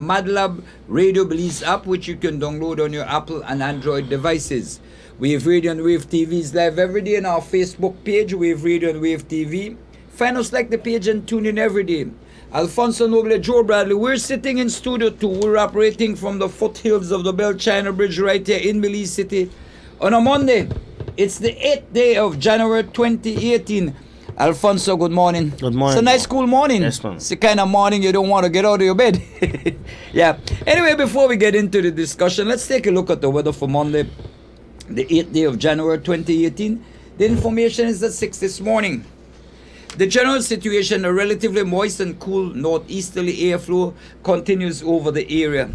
MadLab Radio Belize app, which you can download on your Apple and Android devices. We have Radio and Wave TV's live every day on our Facebook page. We have Radio and Wave TV. Find us, like the page, and tune in every day. Alfonso Noble, Joe Bradley. We're sitting in Studio 2. We're operating from the foothills of the Bell China Bridge right here in Belize City on a Monday. It's the 8th day of January 2018. Alfonso, good morning. Good morning. It's a nice cool morning. Yes, man. It's the kind of morning you don't want to get out of your bed. Yeah. Anyway, before we get into the discussion, let's take a look at the weather for Monday, the 8th day of January 2018. The information is at 6 this morning. The general situation, a relatively moist and cool northeasterly airflow continues over the area.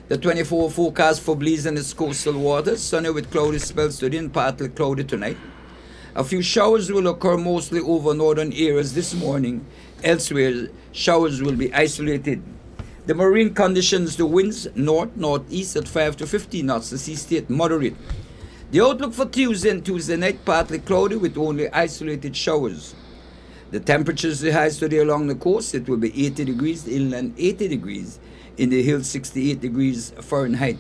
The 24-hour forecast for Belize and its coastal waters, sunny with cloudy spells today and partly cloudy tonight. A few showers will occur mostly over northern areas this morning. Elsewhere, showers will be isolated. The marine conditions, the winds north-northeast at 5 to 15 knots, the sea state moderate. The outlook for Tuesday and Tuesday night, partly cloudy with only isolated showers. The temperatures, the highs today along the coast, it will be 80 degrees, inland 80 degrees, in the hills 68 degrees Fahrenheit.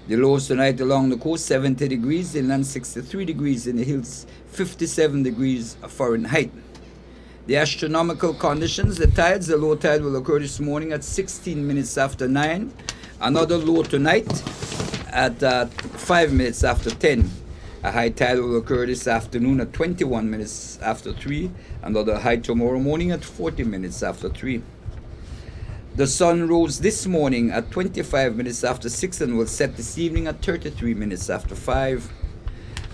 The lows tonight along the coast, 70 degrees, inland 63 degrees, in the hills 57 degrees Fahrenheit. The astronomical conditions, the tides, the low tide will occur this morning at 16 minutes after 9. Another low tonight at 5 minutes after 10. A high tide will occur this afternoon at 21 minutes after 3. Another high tomorrow morning at 40 minutes after 3. The sun rose this morning at 25 minutes after 6 and will set this evening at 33 minutes after 5.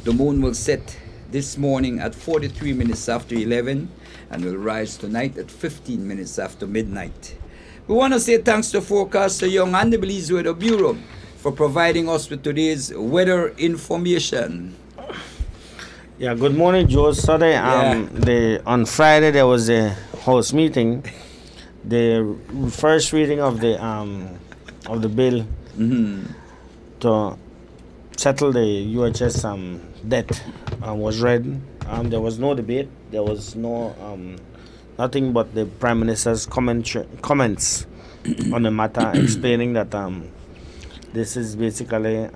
The moon will set this morning at 43 minutes after 11 and will rise tonight at 15 minutes after midnight. We want to say thanks to forecaster Young and the Belize Weather Bureau for providing us with today's weather information. Yeah, good morning, Joe. Sorry, on Friday there was a house meeting. The first reading of the bill to settle the UHS debt was read. There was no debate. There was no nothing but the Prime Minister's comments on the matter, explaining that this is basically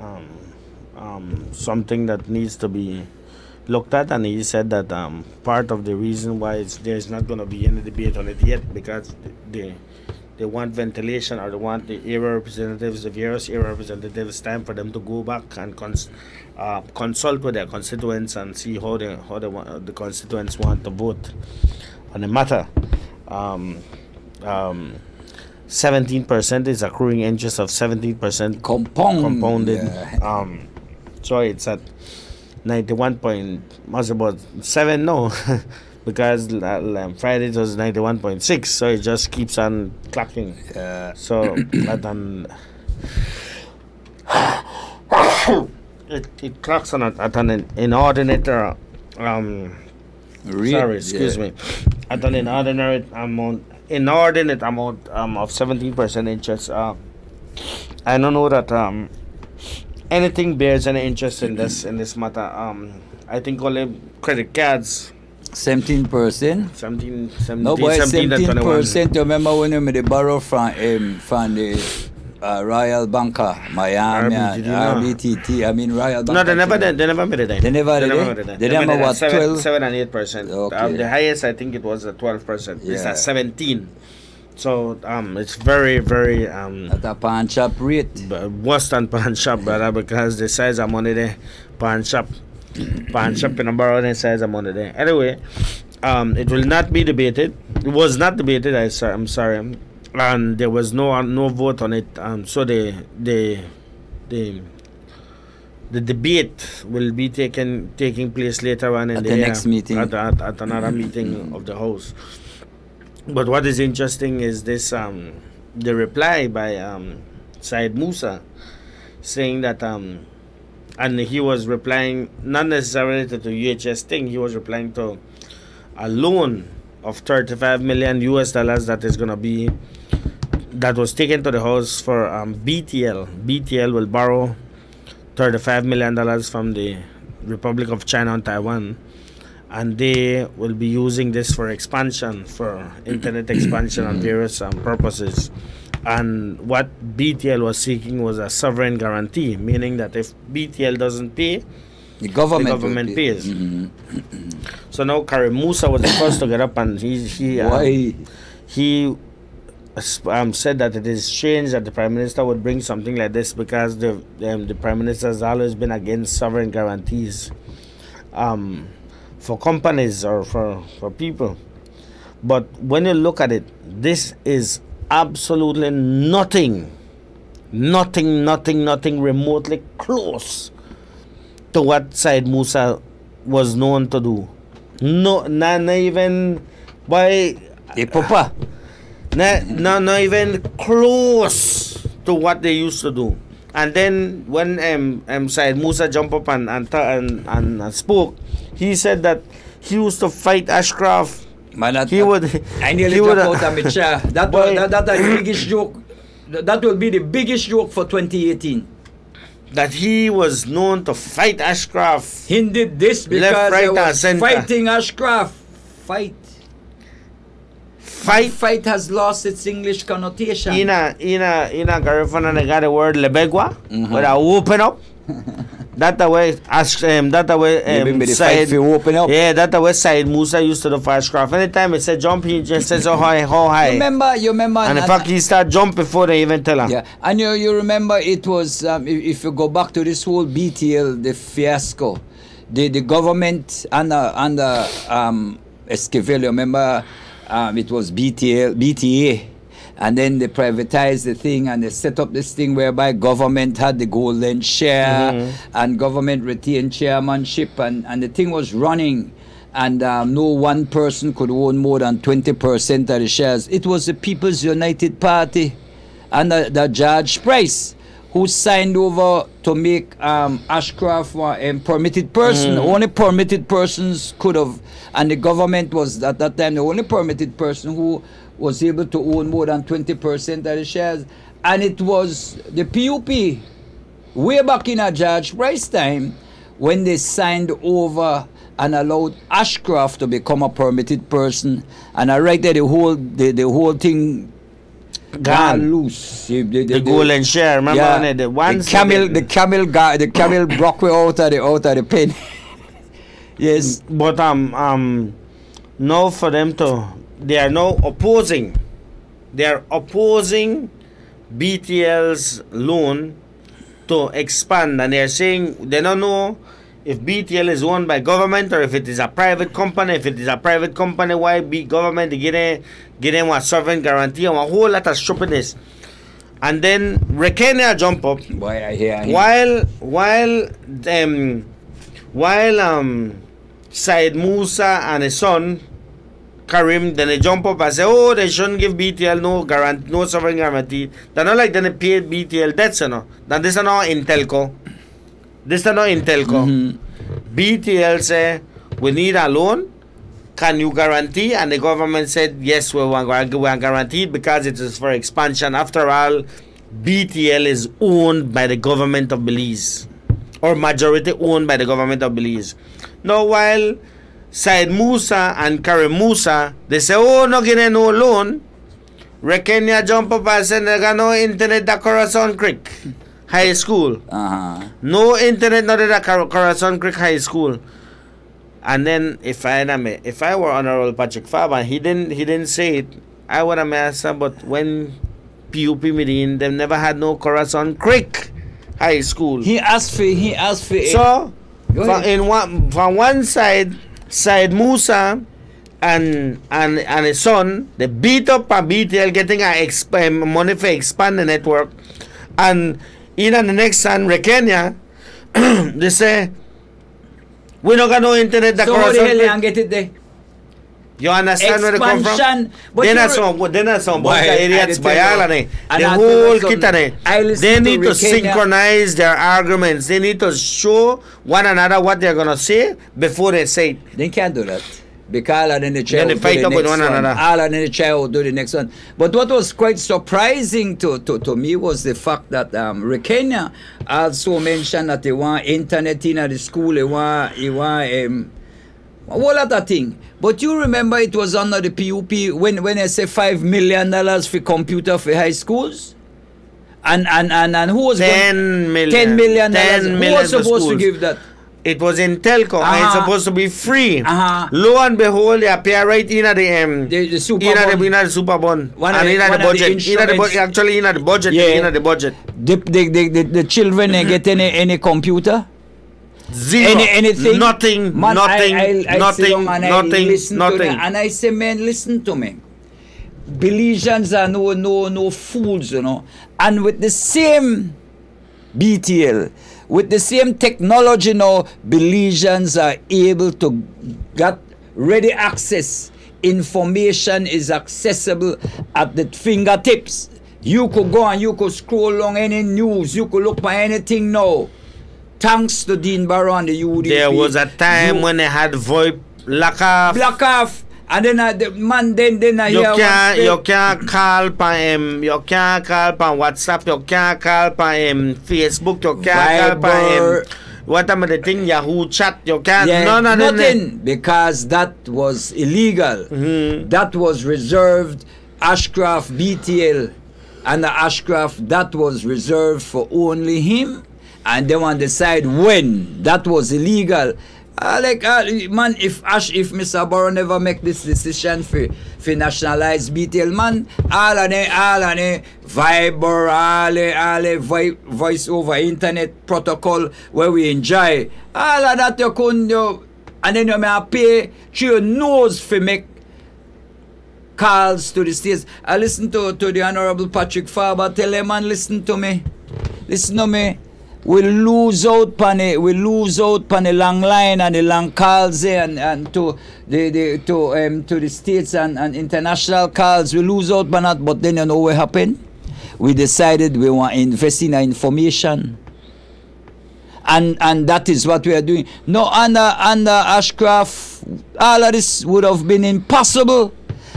something that needs to be looked at, and he said that part of the reason why there's not going to be any debate on it yet because they want ventilation, or they want the area representatives, the various area representatives, time for them to go back and consult with their constituents and see how the constituents want to vote on the matter. 17% is accruing interest of 17% compounded. Yeah. So it's at 91.7 no because Friday it was 91.6, so it just keeps on clacking. So it clocks on at an inordinate at an inordinate amount of 17% interest. I don't know that anything bears any interest in this matter. I think only credit cards. 17%. 17%. No, boy, 17%. Remember when we borrow from the Royal Banker, Miami, RBTT. I mean Royal Banker. No, they never made it. They never did. They never what 12, 7 and 8%. Okay. The highest I think it was at 12%. Yeah. It's at 17. So it's very, very at a pawn shop rate. Worse than pawn shop, brother, because the size of money there, pawn shop in a borrow the size of money there. Anyway, it will not be debated. It was not debated. I'm sorry, and there was no vote on it. So the debate will be taking place later on in the next meeting at another meeting of the House. But what is interesting is this the reply by Syed Musa, saying that and he was replying not necessarily to the UHS thing. He was replying to a loan of 35 million US dollars that was taken to the House for BTL. BTL will borrow $35 million from the Republic of China and Taiwan, and they will be using this for expansion, for internet expansion and various purposes. And what BTL was seeking was a sovereign guarantee, meaning that if BTL doesn't pay, the government pays. So now Karim Musa was the first to get up, and he said that it is strange that the Prime Minister would bring something like this, because the Prime Minister has always been against sovereign guarantees for companies or for people. But when you look at it, this is absolutely nothing remotely close to what Syed Musa was known to do. No, not even by Papa. Not even close to what they used to do. And then when Syed Musa jumped up and spoke, he said that he used to fight Ashcroft. Man, I nearly dropped out of my chair. That's the biggest joke. That will be the biggest joke for 2018. That he was known to fight Ashcroft. He did this because left, right, he was center. fighting Ashcroft. Fight has lost its English connotation. Ina Garifana they got the word lebegwa, where I open up. That the way Syed open up. Yeah, that the way Syed Musa used to do for Ashcroft. Anytime he said jump, he just says how high. You remember, and in fact he start jump before they even tell him. Yeah, and you remember it was if you go back to this whole BTL, the fiasco, the government under Esquivel, remember it was BTA. And then they privatized the thing, and they set up this thing whereby government had the golden share and government retained chairmanship, and the thing was running, and no one person could own more than 20% of the shares. It was the People's United Party under the George Price who signed over to make Ashcroft a permitted person. Only permitted persons could have, and the government was at that time the only permitted person who was able to own more than 20% of the shares. And it was the PUP, way back in a George Price time, when they signed over and allowed Ashcroft to become a permitted person. And right there, the whole thing gone loose. The golden share, remember? Yeah, the camel broke way out of the pen. Yes. But now for them to, they are now opposing. They are opposing BTL's loan to expand, and they are saying they don't know if BTL is owned by government or if it is a private company. If it is a private company, why be government to get them a sovereign guarantee and a whole lot of stupidness. And then Rekenia jump up. Boy, I hear. While Syed Musa and his son Karim, then they jump up and say, oh, they shouldn't give BTL no sovereign guarantee. They're not like they paid BTL debts, you know. Then this is not Intelco. BTL say, we need a loan. Can you guarantee? And the government said, yes, we want guaranteed because it is for expansion. After all, BTL is owned by the government of Belize, or majority owned by the government of Belize. Now, while Syed Musa and Karim Musa, they say, oh, no getting no loan. Rekenia jump up and say, they got no internet at Corazon Creek High School. No internet, not at Corazon Creek High School. And then if I were Honorable Patrick Farber, he didn't say it, I would have asked him, but when PUP Medellin, they never had no Corazon Creek High School. He asked for so from one side, Syed Musa and his son, they beat up a BTL getting money for expand the network. And in the next one, Rekenia, they say, we don't got no internet. So how the hell they get it there? You understand where they come from? They're not some idiots by Alane. The whole kitane. They need to synchronize their arguments. They need to show one another what they're gonna say before they say it. They can't do that. Because Alan and the chair then they fight up with one another. Alan and the chair will do the next one. But what was quite surprising to me was the fact that Rekenia also mentioned that they want internet in the school. They want A whole lot of thing. But you remember it was under the PUP when I say $5 million for computer for high schools? And who was $10 million. $10 million. $10 Who was for supposed to schools. give that? It was in Telco, and it's supposed to be free. Uh-huh. Lo and behold, they appear right in at The super in bond. the super bond. One And of in the- at the one of the budget. instruments. Actually in at the budget. Yeah. In at the budget. The children they get any computer? Zero. Anything? Nothing. Man, nothing. I nothing. sit down and I nothing. listen to Nothing. them, and I say, man, listen to me. Belizeans are no fools, you know. And with the same BTL, with the same technology now, Belizeans are able to get ready access. Information is accessible at the fingertips. You could go and you could scroll along any news. You could look for anything now. Thanks to Dean Barrow and the UDP. There was a time when they had VoIP lock off. And then the man then I hear you can't call on WhatsApp, you can't call on Facebook, you can't call on what am I the thing, Yahoo chat, you can't nothing because that was illegal. That was reserved Ashcraft BTL, and the Ashcraft that was reserved for only him, and they want to decide when that was illegal. Man, if Mr. Barrow never make this decision for nationalize BTL, man, all of the Viber, all the voice over internet protocol where we enjoy, all of that you couldn't do, and then you may pay through your nose for make calls to the states. I listen to the Honorable Patrick Faber tell him, man, listen to me. We lose out on the long line and the long calls and to the states and international calls. We lose out on that, but then you know what happened? We decided we want to invest in information. And that is what we are doing. No, under Ashcraft, all of this would have been impossible.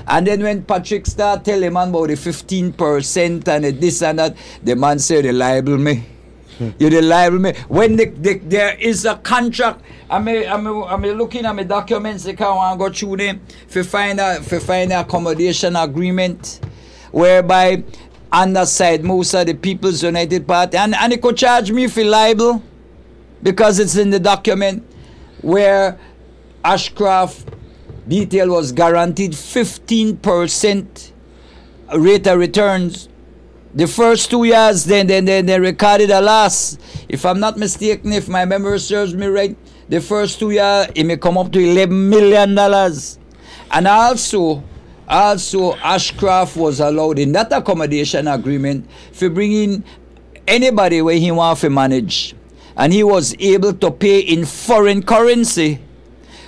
And then when Patrick started telling man about the 15% and the this and that, the man said, they libel me. You they libel me. When there is a contract, I'm looking at my documents, I can't go through them, to find an accommodation agreement, whereby on the side, most of the People's United Party, and they could charge me for libel, because it's in the document, where Ashcraft BTL was guaranteed 15% rate of returns. The first 2 years, then they recorded a loss. If I'm not mistaken, if my memory serves me right, the first 2 years, it may come up to $11 million. And also Ashcraft was allowed in that accommodation agreement for bringing anybody where he want to manage. And he was able to pay in foreign currency.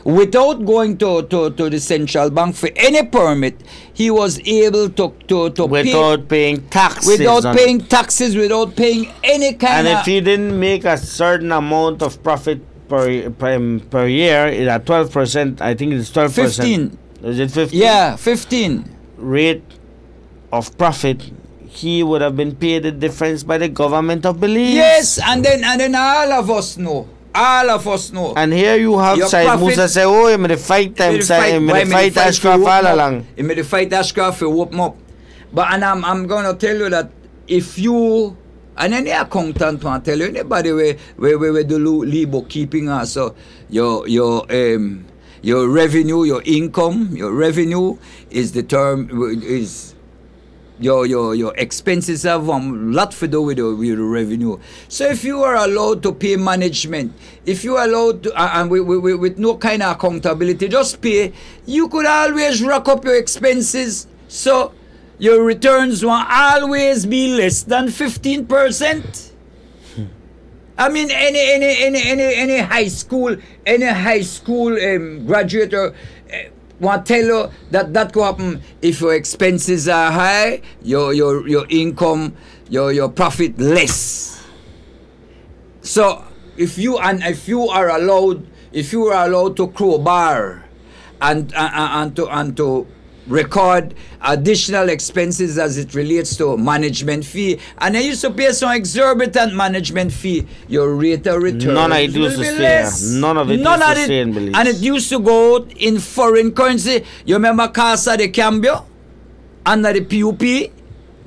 Without going to the central bank for any permit, he was able to without paying taxes. Without paying taxes, without paying any kind of... And of... if he didn't make a certain amount of profit per year, it's at 12%, I think it's 12%. 15. Is it 15? Yeah, 15. Rate of profit, he would have been paid the difference by the government of Belize. Yes, and then all of us know. All of us know. And here you have Said Musa say, oh, I'm going to fight them. I'm going to fight Ashcraft all along. I'm going to fight Ashcraft for whoop up. But and I'm going to tell you that if you, and any accountant want to tell you, anybody where do leave bookkeeping, so your revenue, your income, your revenue is the term, is your expenses have a lot to do with the revenue. So if you are allowed to pay management, if you are allowed to, and with no kind of accountability, just pay, you could always rack up your expenses. So your returns will always be less than 15%. I mean, any high school graduate or want to tell you that could happen if your expenses are high, your income, your profit less. So if you are allowed to crowbar and to record additional expenses as it relates to management fee, and then you used to pay some exorbitant management fee. Your rate of return None of it used to stay. None of it used to stay in Belize. And it used to go out in foreign currency. You remember Casa de Cambio under the PUP?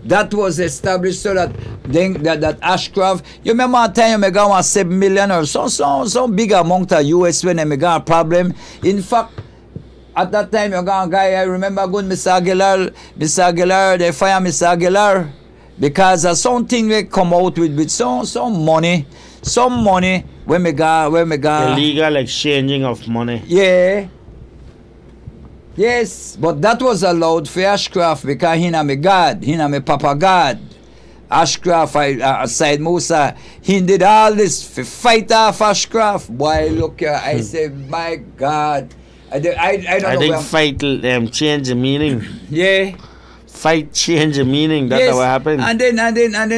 That was established so that that Ashcroft. You remember a time you got 7 million or some big amount of US when they got a problem. In fact, at that time you got a guy, I remember going Mr. Aguilar, they fire Mr. Aguilar because of something they come out with some money when we got illegal exchanging of money. Yeah. Yes, but that was allowed for Ashcroft because he na me God, he na me Papa God. Ashcroft, Said Musa, he did all this for fight off Ashcroft. Boy, look here, I say, my God. I don't know. I think fight change the meaning. Yeah. Fight change the meaning. That's what happened. And then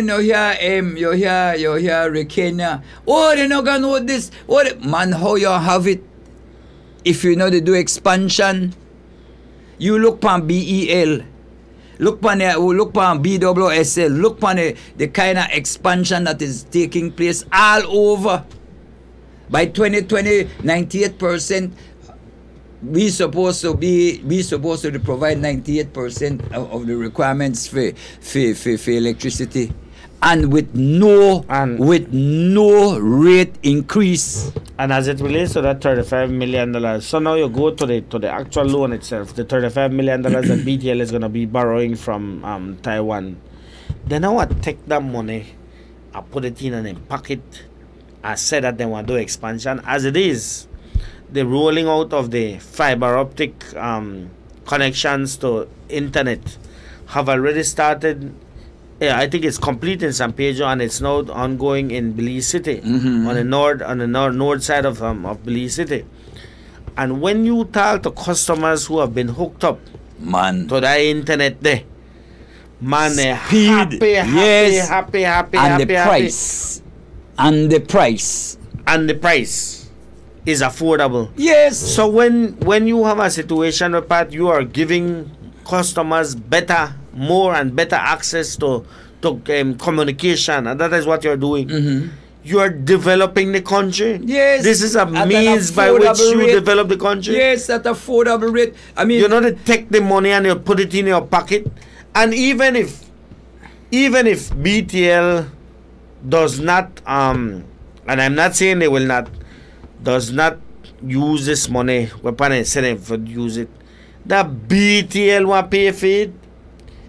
you hear Rekenia. Oh, they not gonna know this. Man, how you have it? If you know they do expansion. You look on BEL, look on BWSL, look on the kind of expansion that is taking place all over. By 2020, 98%, we supposed to provide 98% of the requirements for electricity, and with no rate increase. And as it relates to that $35 million, so now you go to the actual loan itself, the $35 million that BTL is going to be borrowing from Taiwan. Then I want to take that money, I put it in a pocket, I said that they want to do expansion. As it is, the rolling out of the fiber optic connections to internet have already started. Yeah, I think it's complete in San Pedro and it's now ongoing in Belize City, on the north side of Belize City. And when you talk to customers who have been hooked up to that internet there, man, they're happy, and the price is affordable. Yes. So when you have a situation where Pat, you are giving customers more and better access to communication, and that is what you're doing. You are developing the country. Yes. This is a means by which you develop the country. Yes, at affordable rate. I mean, you know, they take the money and you put it in your pocket. And even if BTL does not and I'm not saying they will not, does not use this money, weapon incentive for use it, the BTL will pay for it.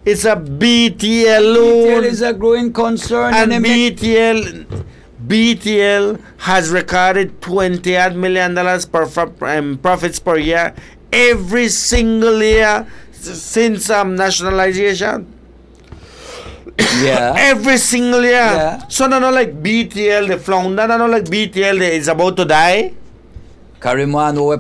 It's a BTL loan. BTL is a growing concern. And BTL has recorded $28 million profits per year every single year since nationalization. Yeah. Every single year. Yeah. So not like BTL, the flounder, not like BTL is about to die. Karimwan, where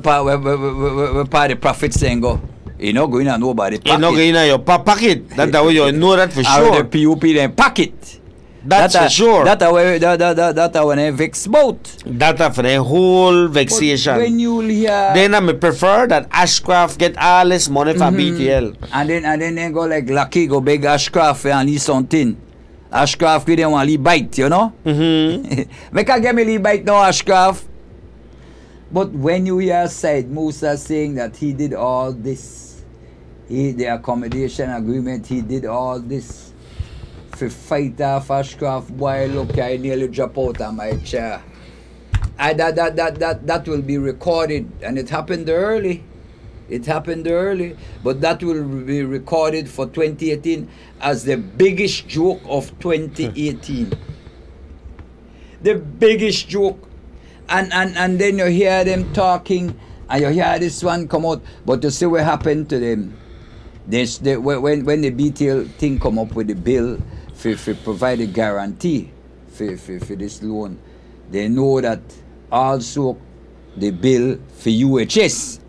part the profits then go. You know, going on nobody pocket. You know, going in your pocket. That's the way you know that for sure. The PUP then pocket. That's for sure. That's when I vex boat. That's for the whole vexation. But when you hear, then I prefer that Ashcroft get all this money from BTL. And then they go like Lucky, go beg Ashcroft and leave something. Ashcroft, we don't want to bite, you know? Make a get me bite now, Ashcroft. But when you hear Said Musa saying that he did all this, the accommodation agreement, he did all this for fight off Ashcroft, boy, look, I nearly drop out of my chair. That will be recorded, and it happened early. But that will be recorded for 2018 as the biggest joke of 2018. The biggest joke. And then you hear them talking, and you hear this one come out, but you see what happened to them. When the BTL thing come up with the bill for provide a guarantee for this loan, they know that also the bill for UHS.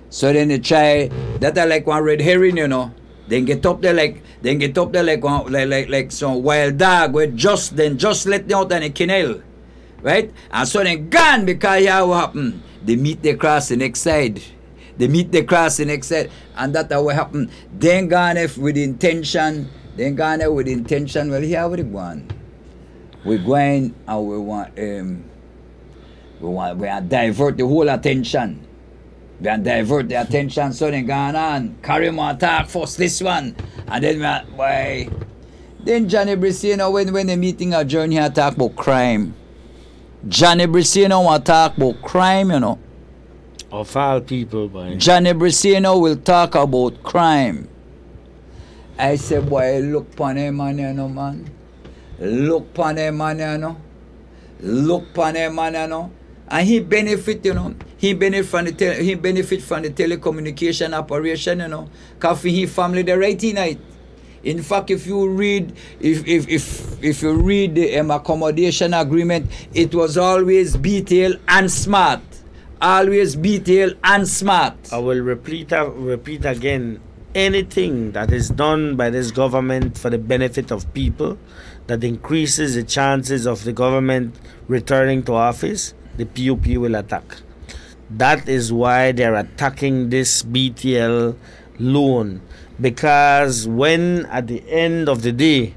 So then they try that are like one red herring, you know. Then get up there like some wild dog where just let them out in a canal. Right? And so then gone because what happened? They meet they cross the next side. They meet the crossing exit, and that what happened. Then gone with intention. Then gone with intention. Well, here we go. We're going and we want divert the whole attention. We want divert the attention. So then gone on. Carry him on attack first this one, and then why? Then Johnny Briseno, when the meeting adjourned, he talk about crime. Johnny Briseno want to talk about crime, you know. Of all people, boy. Johnny Briseno will talk about crime. I say, boy, look pon him, man, you know, man. Look pon him, man, you know. Look pon him, man, you know. And he benefit, you know. He benefit from the telecommunication operation, you know. Cause his family the right tonight. In fact, if you read, if you read the accommodation agreement, it was always detailed and smart. Always detailed and smart. I will repeat again. Anything that is done by this government for the benefit of people, that increases the chances of the government returning to office, the PUP will attack. That is why they're attacking this BTL loan. Because when at the end of the day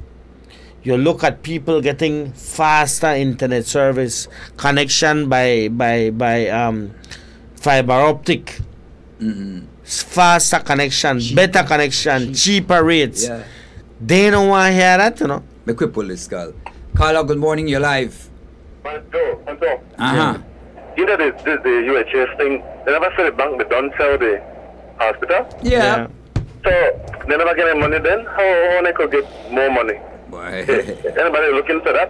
you look at people getting faster internet service connection by fiber optic, faster connection, better connection, cheaper rates, they don't want to hear that, you know. Me quick pull this call. Carla, good morning, you're live. Uh-huh. You know the UHS thing, they never said the bank they don't sell the hospital? Yeah. So they never get any money then? How they could get more money? Anybody looking for that?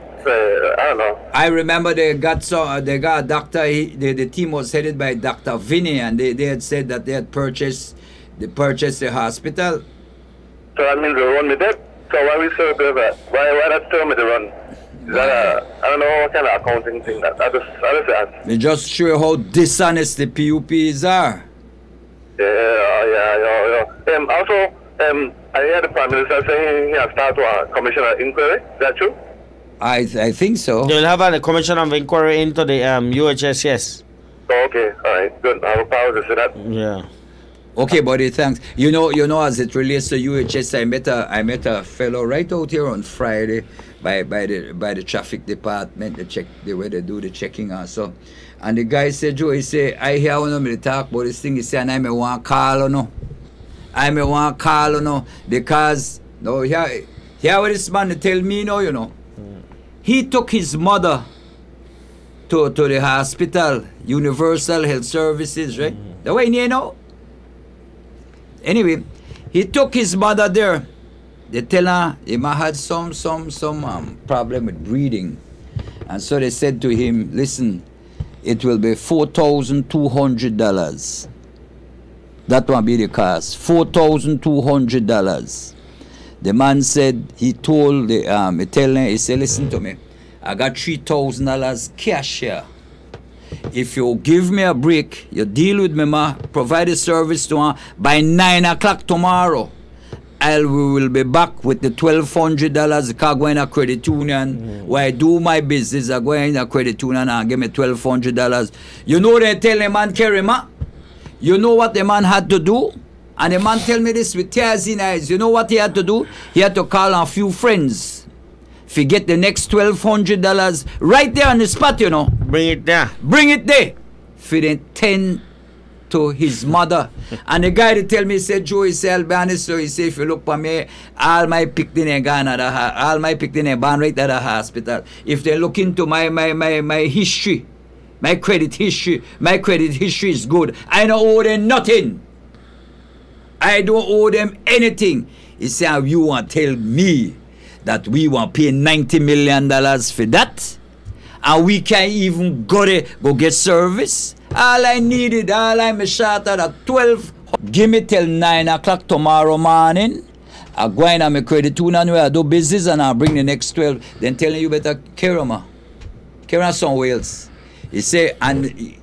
I don't know. I remember they got a doctor. The team was headed by Dr. Vinny, and they had said that they had purchased the hospital. So that means they run me dead. So why we so good at? Why that tell me to run? Is that I don't know what kind of accounting thing that. I just ask. They just show you how dishonest the PUPs are. Yeah. Also, I heard the Prime Minister saying he has started a commission of inquiry. Is that true? I think so. They'll have a commission of inquiry into the UHS, yes. Oh, okay, all right, good. I will power to say that. Yeah. Okay, buddy, thanks. You know, as it relates to UHS, I met a fellow right out here on Friday by the traffic department. They check the way they do the checking also. And the guy said, Joe, he said, I hear when me talk about this thing. He said, and I may want to call no. Because here what this man tell me now, you know. He took his mother to the hospital, Universal Health Services, right? The way you know. Anyway, he took his mother there. They tell her he might had some problem with breathing. And so they said to him, listen, it will be $4,200. That will be the cost. $4,200. The man said, he told he said, listen to me, I got $3,000 cash here. If you give me a break, you deal with me, ma, provide a service to her, by 9 o'clock tomorrow, we will be back with the $1,200 because I go in a credit union. Where I do my business, I go in a credit union and give me $1,200. You know they tell the man, Kerima, you know what the man had to do? And the man tell me this with tears in eyes. You know what he had to do? He had to call a few friends. Forget the next $1,200 right there on the spot, you know. Bring it there. Bring it there. For the 10 to his mother. And the guy that tell me, he said, Joe, he said, Albani, so he said, if you look for me, all my picked in a gun at all my picked in a band right at the hospital. If they look into my history, my credit history is good. I don't owe them nothing. I don't owe them anything. He said, you want to tell me that we want to pay $90 million for that? And we can't even go get service? All I needed, all I'm short at 12. Give me till 9 o'clock tomorrow morning. I go in and my credit union where I do business and I'll bring the next 12. Then telling you better carry on somewhere else. He say, and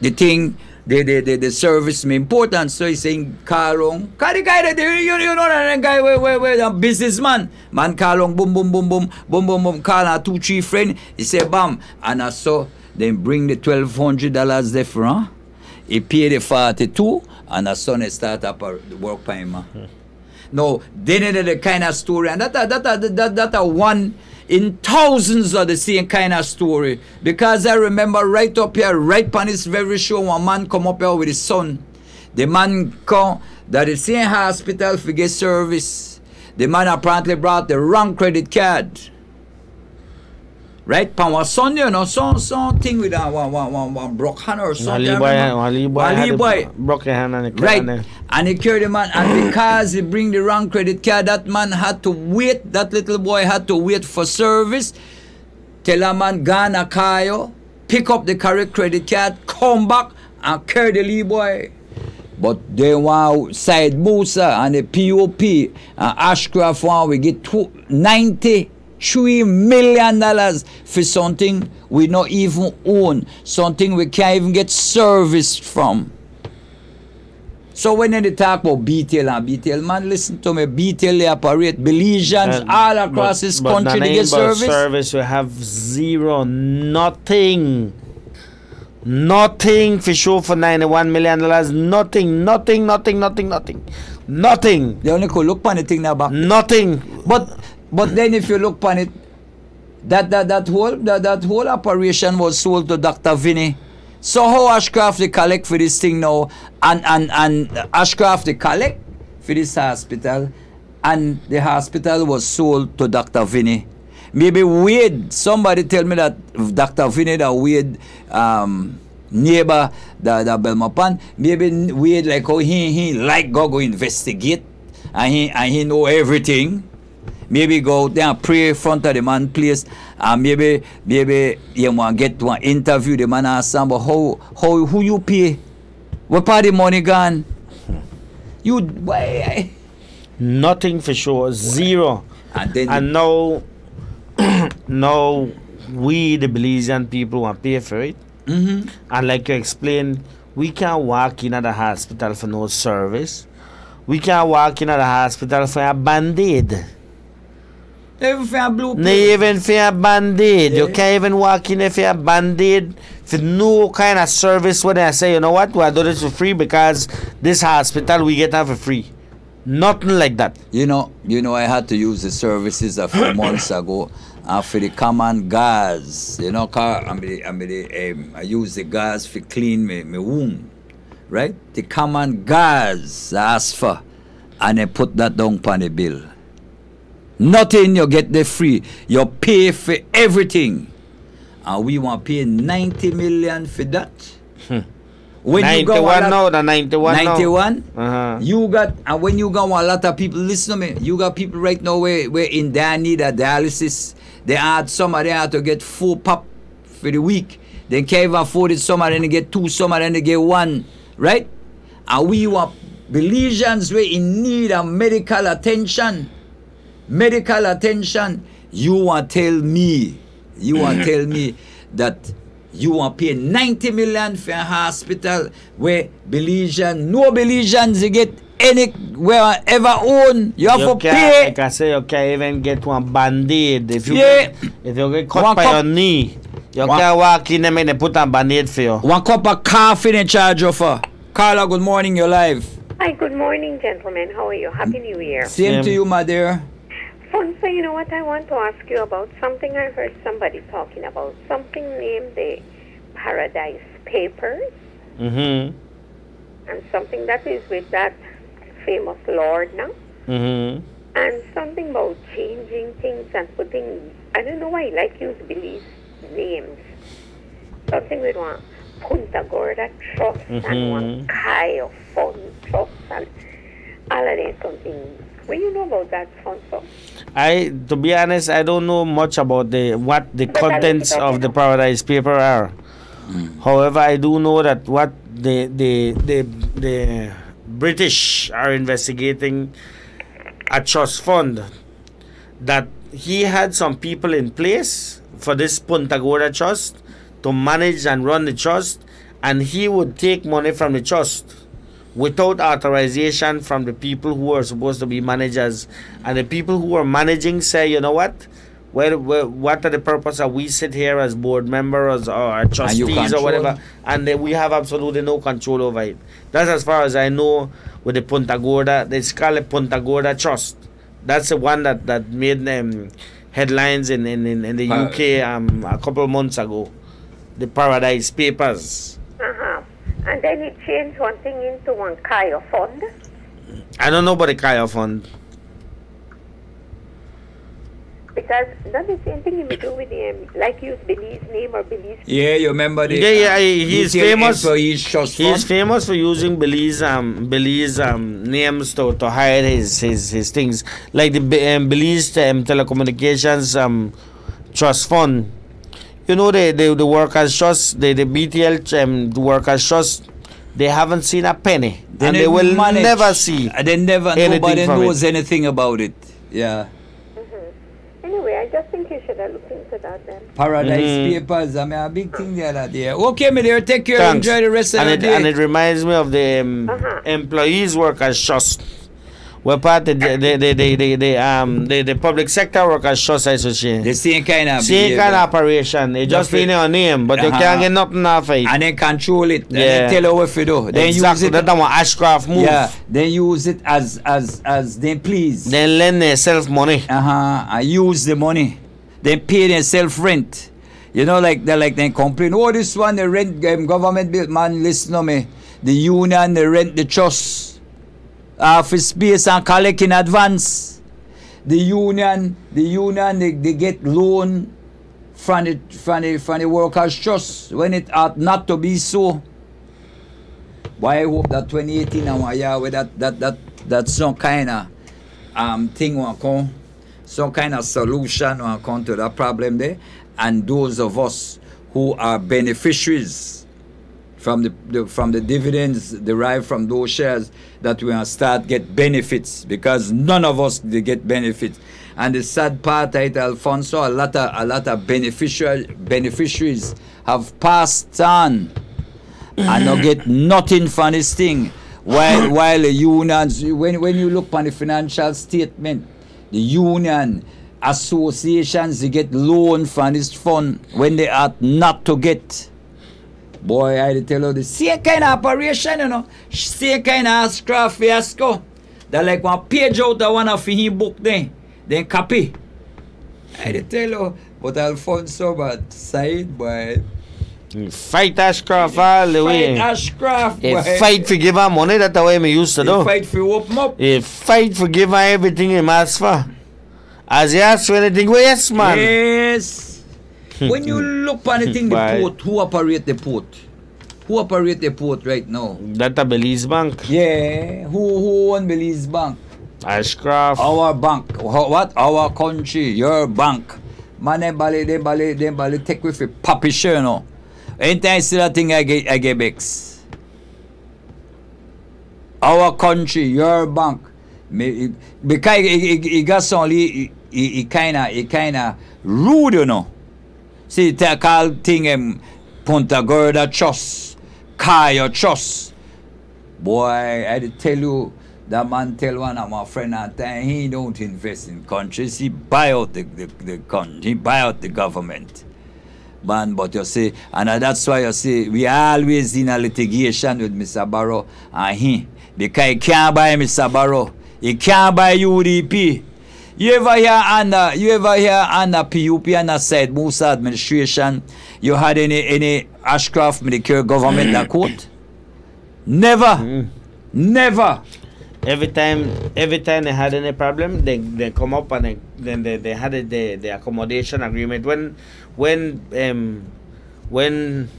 the thing, the service me important, so he's saying call on. Cause the guy that you know that guy where the businessman man call on boom call on 2-3 friend. He say bam, and I saw them bring the $1,200 there for He paid the 42, and the son start up a work for him. Now, then it the kind of story, and that one in thousands of the same kind of story. Because I remember right up here, right on this very show, one man come up here with his son. The man come that the same hospital for get service. The man apparently brought the wrong credit card. Right? Pan was son, you know, something with one broke hand or something. Wally boy broke a hand and right. And he carried the man, and because he bring the wrong credit card, that man had to wait, that little boy had to wait for service. Tell a man gone a car, pick up the correct credit card, come back and carry the little boy. But they want side booster and the POP and Ashcraft want we get $93 million for something we not even own, something we can't even get service from. So when they talk about BTL and BTL, man, listen to me, BTL they operate Belizeans all across this country to get service. We have zero, nothing for sure for $91 million. Nothing. They only could look on the thing now back. Nothing. But then if you look on it, that whole operation was sold to Dr. Vinny. So how Ashcraft they collect for this thing now, and Ashcraft they collect for this hospital, and the hospital was sold to Dr. Vinny. Maybe Wade, somebody tell me that Dr. Vinny, that Wade neighbor, the Belmopan, maybe Wade like how he like go investigate, and he know everything. Maybe go there and pray in front of the man place, and maybe you want get to interview the man, ask him, but who you pay? What part of the money gone? You why? Nothing for sure, zero. And now we the Belizean people want to pay for it. And like you explained, we can't walk in at the hospital for no service. We can't walk in at the hospital for a band-aid. Even for a blue pill. Even for a band-aid. Yeah. You can't even walk in for a band-aid for no kind of service when I say, you know what, we'll do this for free because this hospital we get that for free. Nothing like that. You know, I had to use the services a few months ago for the common gas. You know, I use the gas for clean my wound. Right? The common gas I asked for, and I put that down on the bill. Nothing you get the free. You pay for everything. And we want to pay 90 million for that. When 91 you go now, the 91 91 you got, and when you got a lot of people, listen to me, you got people right now where in their need of dialysis. They had somebody had to get 4 pop for the week. They can't even afford it. Some of them get 2, some of them get 1. Right? And we want Belizeans were in need of medical attention. Medical attention. You want to tell me that you want to pay 90 million for a hospital where no Belizeans they get anywhere ever own. You have to pay. Like I say, you can't even get one band-aid. If you get cut by your knee, you can't walk in and they put a band-aid for you. 1 cup of coffee in charge of her. Carla, good morning, you're live. Hi, good morning, gentlemen. How are you? Happy New Year. Same to you, my dear. Fonso, you know what I want to ask you about? Something I heard somebody talking about. Something named the Paradise Papers. And something that is with that famous Lord now. And something about changing things and putting, I don't know why he like use Belize names. Something with one Punta Gorda Trust and one Kayo Fund Trust and all of that something. What do you know about that, Fonso? To be honest, I don't know much about what the contents of the Paradise Paper are. However, I do know that what the British are investigating a trust fund, that he had some people in place for this Punta Gorda Trust to manage and run the trust, and he would take money from the trust without authorization from the people who are supposed to be managers. And the people who are managing say, you know what, what are the purpose of we sit here as board members or trustees or whatever, and then we have absolutely no control over it. That's as far as I know with the Punta Gorda. They call it Punta Gorda Trust. That's the one that made headlines in the UK a couple of months ago. The Paradise Papers. And then he changed one thing into one Kaya fund. I don't know about the Kaya fund. Because that's the same thing you may do with him, like use Billy's name or Billy's. Yeah, you remember the. He's famous. He's famous for using Billy's names to hide his things, like the Billy's telecommunications trust fund. You know the workers trust, the BTL workers trust. They haven't seen a penny, and they will never see. Nobody knows anything about it. Yeah. Anyway, I just think you should have looked into that then. Paradise Papers, I mean, a big thing there that day. Okay, my dear, take care. Thanks. Enjoy the rest of the day. And it reminds me of the Employees Workers Trust. We're part of the Public Sector Workers Trust Association. The same kind of operation. They just in your name, but you can't get nothing off it. And they control it. And they tell you what to do. Then exactly. Use it. That's what Ashcroft move. Yeah. They use it as they please. They lend themselves money. I use the money. They pay themselves rent. You know, they complain. Oh, this one the rent government built. Man, listen to me. The union they rent the trust. For space and collect in advance. The union they get loan from the workers trust when it ought not to be so. Why I hope that 2018 and yeah, with that some kind of thing will come, some kind of solution will come to that problem there, and those of us who are beneficiaries from the dividends derived from those shares, that we will start get benefits, because none of us they get benefits. And the sad part, Alfonso, a lot of beneficiaries have passed on and not get nothing from this thing. While the unions, when you look on the financial statement, the union associations they get loan from this fund when they ought not to get. Boy, I tell you, the same kind of operation, you know, same kind of Ashcroft fiasco. That like one page out of one of his book then copy. I tell you, but Alfonso, but Said, boy. Fight Ashcroft all the way. Fight Ashcroft, boy. Fight for give her money, that's the way me used to do. Fight for open up. Fight for give her everything he asks for. As he asks for anything, well, yes, man. Yes. When you look on the thing, the port, who operate the port? Who operate the port right now? That's a Belize Bank. Yeah. Who own Belize Bank? Ashcroft. Our bank. What? Our country. Your bank. Man, they bali take with a puppy shirt, no. Ain't I see that thing I get vexed? Our country. Your bank. Because it got only it kinda rude, you know. See, they call thing Punta Gorda Trust, Kaya Trust. Boy, I tell you, that man tell one of my friend at time, he don't invest in countries, he buy out the country, he buy out the government. Man, but you see, and that's why you see, we always in a litigation with Mr. Barrow and he, because he can't buy Mr. Barrow, he can't buy UDP. You ever hear under PUP and the Said Musa administration, you had any Ashcroft Medicare government that court? Never. Never. Every time they had any problem, they come up and they had the accommodation agreement. When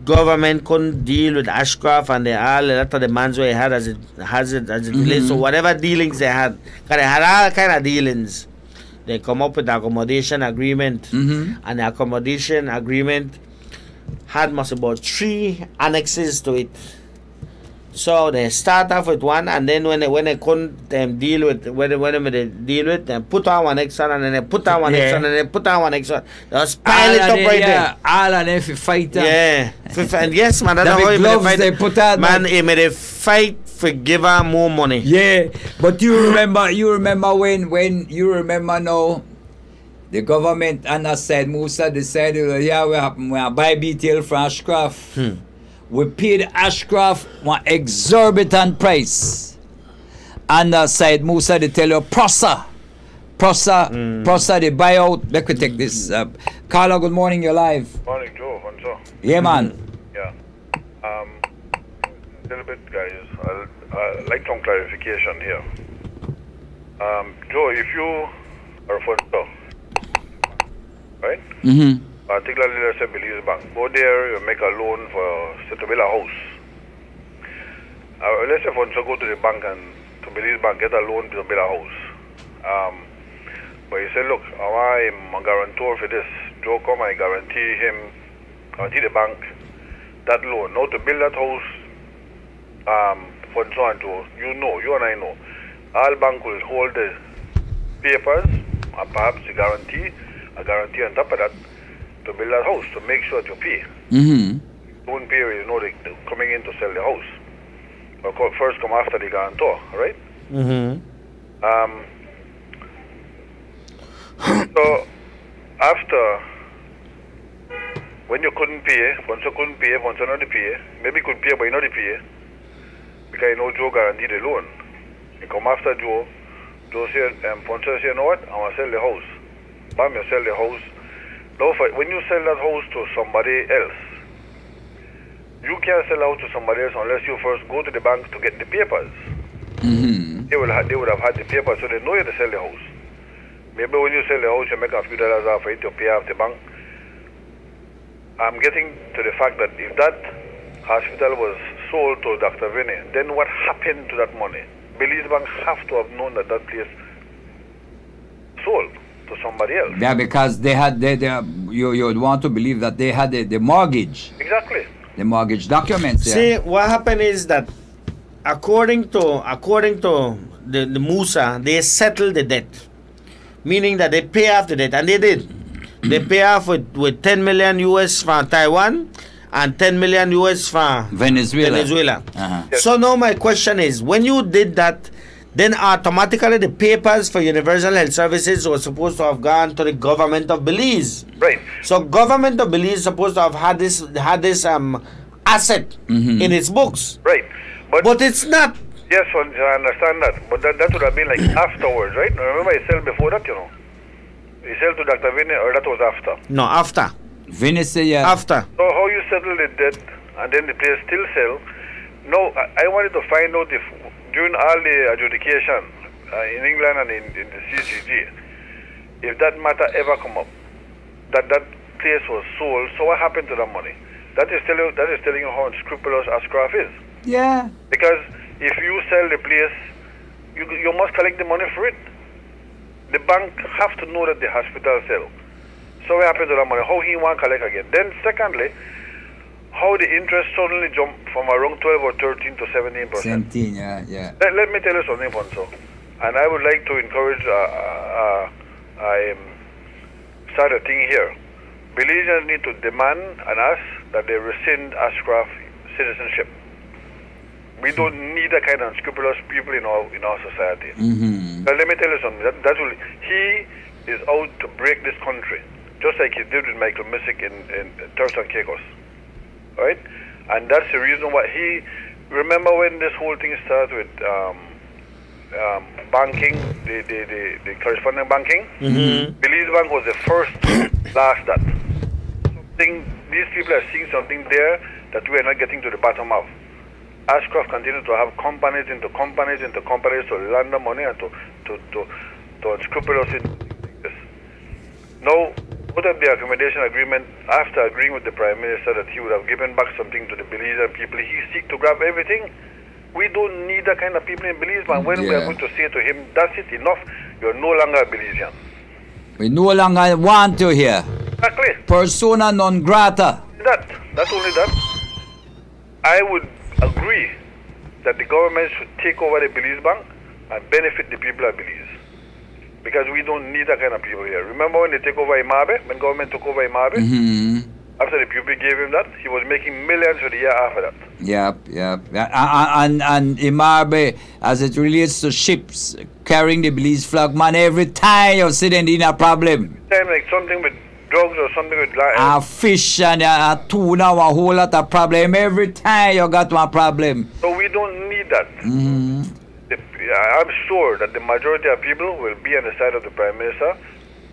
government couldn't deal with Ashcroft and all a lot of demands they had as it relates to whatever dealings they had, because they had all kind of dealings. They come up with the accommodation agreement, and the accommodation agreement had must about 3 annexes to it. So they start off with one, and then when they couldn't deal with they put on one extra, and then they put on one extra, and then they put on one extra. They just pile it up right there. All of them fight. Yeah, and yes, man, that's how they put out. Man, they fight for give her more money. Yeah, but you remember when you remember now. the government and Said Musa decided, yeah, we buy BTL from Ashcroft. We paid Ashcroft one exorbitant price. And Said Musa, they tell you, Prosa, they buy out. Let me take this. Carla, good morning, you're live. Morning, Joe. Yeah, man. Yeah. A little bit, guys. I'd like some clarification here. Joe, if you are a fundor, right? Particularly, let's say, Belize Bank. Go there, you make a loan to build a house. Let's say, fundor go to the bank and to Belize Bank, get a loan to build a house. But you say, look, I'm a guarantor for this. Joe come, I guarantee the bank that loan. Now to build that house, for so and so, you and I know, all bank will hold the papers and perhaps a guarantee on top of that to build that house, to make sure that you pay. Don't pay, you know, they're coming in to sell the house. Or first come after the guarantor, right? So, after, when you couldn't pay, once you not pay, maybe you could pay, but you not pay, because you know Joe guaranteed the loan. You come after Joe said, Ponce say, you know what, I want to sell the house. Bam, you sell the house. Now, when you sell that house to somebody else, you can't sell out to somebody else unless you first go to the bank to get the papers. They would have had the papers, so they know you to sell the house. Maybe when you sell the house, you make a few dollars off it to pay off the bank. I'm getting to the fact that if that hospital was sold to Dr. Vinny, then what happened to that money? Belize Bank have to have known that place sold to somebody else. Yeah, because they had, you would want to believe that they had the mortgage. Exactly. The mortgage documents. See, what happened is that according to the Musa, they settled the debt. Meaning that they pay off the debt, and they did. They pay off with 10 million US from Taiwan and 10 million US from Venezuela. So now my question is, when you did that, then automatically the papers for Universal Health Services were supposed to have gone to the government of Belize. Right. So government of Belize is supposed to have had this asset in its books. Right. But it's not. Yes, I understand that. But that would have been like afterwards, right? Remember, he sold before that, you know. He sold to Dr. Vinny, or that was after? No, after. Vinny say, yeah. After. So how you settle the debt and then the place still sell? No, I wanted to find out if during all the adjudication in England and in the CCG, if that matter ever come up, that place was sold, so what happened to that money? That is telling you how unscrupulous Ashcroft is. Yeah. Because if you sell the place, you must collect the money for it. The bank have to know that the hospital sell. So what happened to that money? How he want to collect again? Then secondly, how the interest suddenly jumped from around 12 or 13 to 17%. 17, yeah. Let me tell you something, Ponso. And I would like to encourage, start a thing here. Belizeans need to demand and ask that they rescind Ashcroft citizenship. We don't need that kind of unscrupulous people in our society. Now, let me tell you something. He is out to break this country, just like he did with Michael Missick in Turks and Caicos. Right? And that's the reason why remember when this whole thing started with banking, the correspondent banking? Belize Bank was the first last that. These people are seeing something there that we are not getting to the bottom of. Ashcroft continued to have companies into companies to launder money and to unscrupulous in this. Now, what of the accommodation agreement, after agreeing with the Prime Minister that he would have given back something to the Belizean people, he seek to grab everything. We don't need that kind of people in Belize, but when we are going to say to him, that's it, enough, you're no longer a Belizean. We no longer want to hear. Exactly. Persona non grata. That's only that. I would agree that the government should take over the Belize Bank and benefit the people of Belize. Because we don't need that kind of people here. Remember when they take over Imabe, when government took over Imabe? After the PUP gave him that, he was making millions for the year after that. Yep. And Imabe, as it relates to ships carrying the Belize flag, man, every time you see them in a problem. time like something with drugs or something with A fish and a tuna, a whole lot of problem. Every time you got one problem. So we don't need that. I'm sure that the majority of people will be on the side of the Prime Minister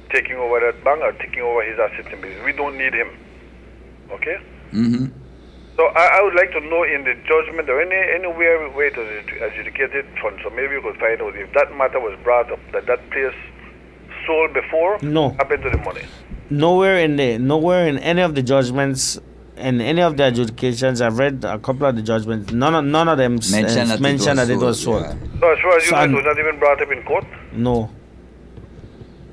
taking over that bank or taking over his assets and business. We don't need him. Okay? So I would like to know in the judgment or any way to adjudicate it fund. So maybe you could find out if that matter was brought up, that place sold before, happened to the money. Nowhere in any of the judgments and any of the adjudications, I've read a couple of the judgments. None of them mentioned that it was sold. So as far as you know, it was not even brought up in court. No.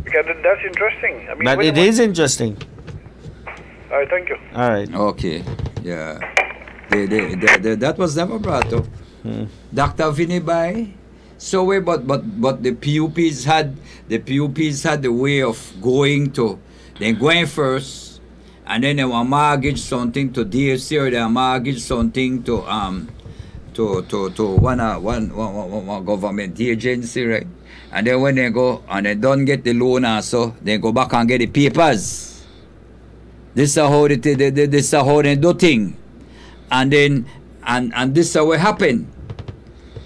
Because that's interesting. I mean, but it is interesting. All right, thank you. All right. Okay. Yeah. That was never brought up. Dr. Vinny Bai. So but the PUPs had the way of going first, and then they will mortgage something to DFC, or they will mortgage something to one government agency, right? And then when they go and they don't get the loan also, they go back and get the papers. This is how they do thing. And then and this is what happen.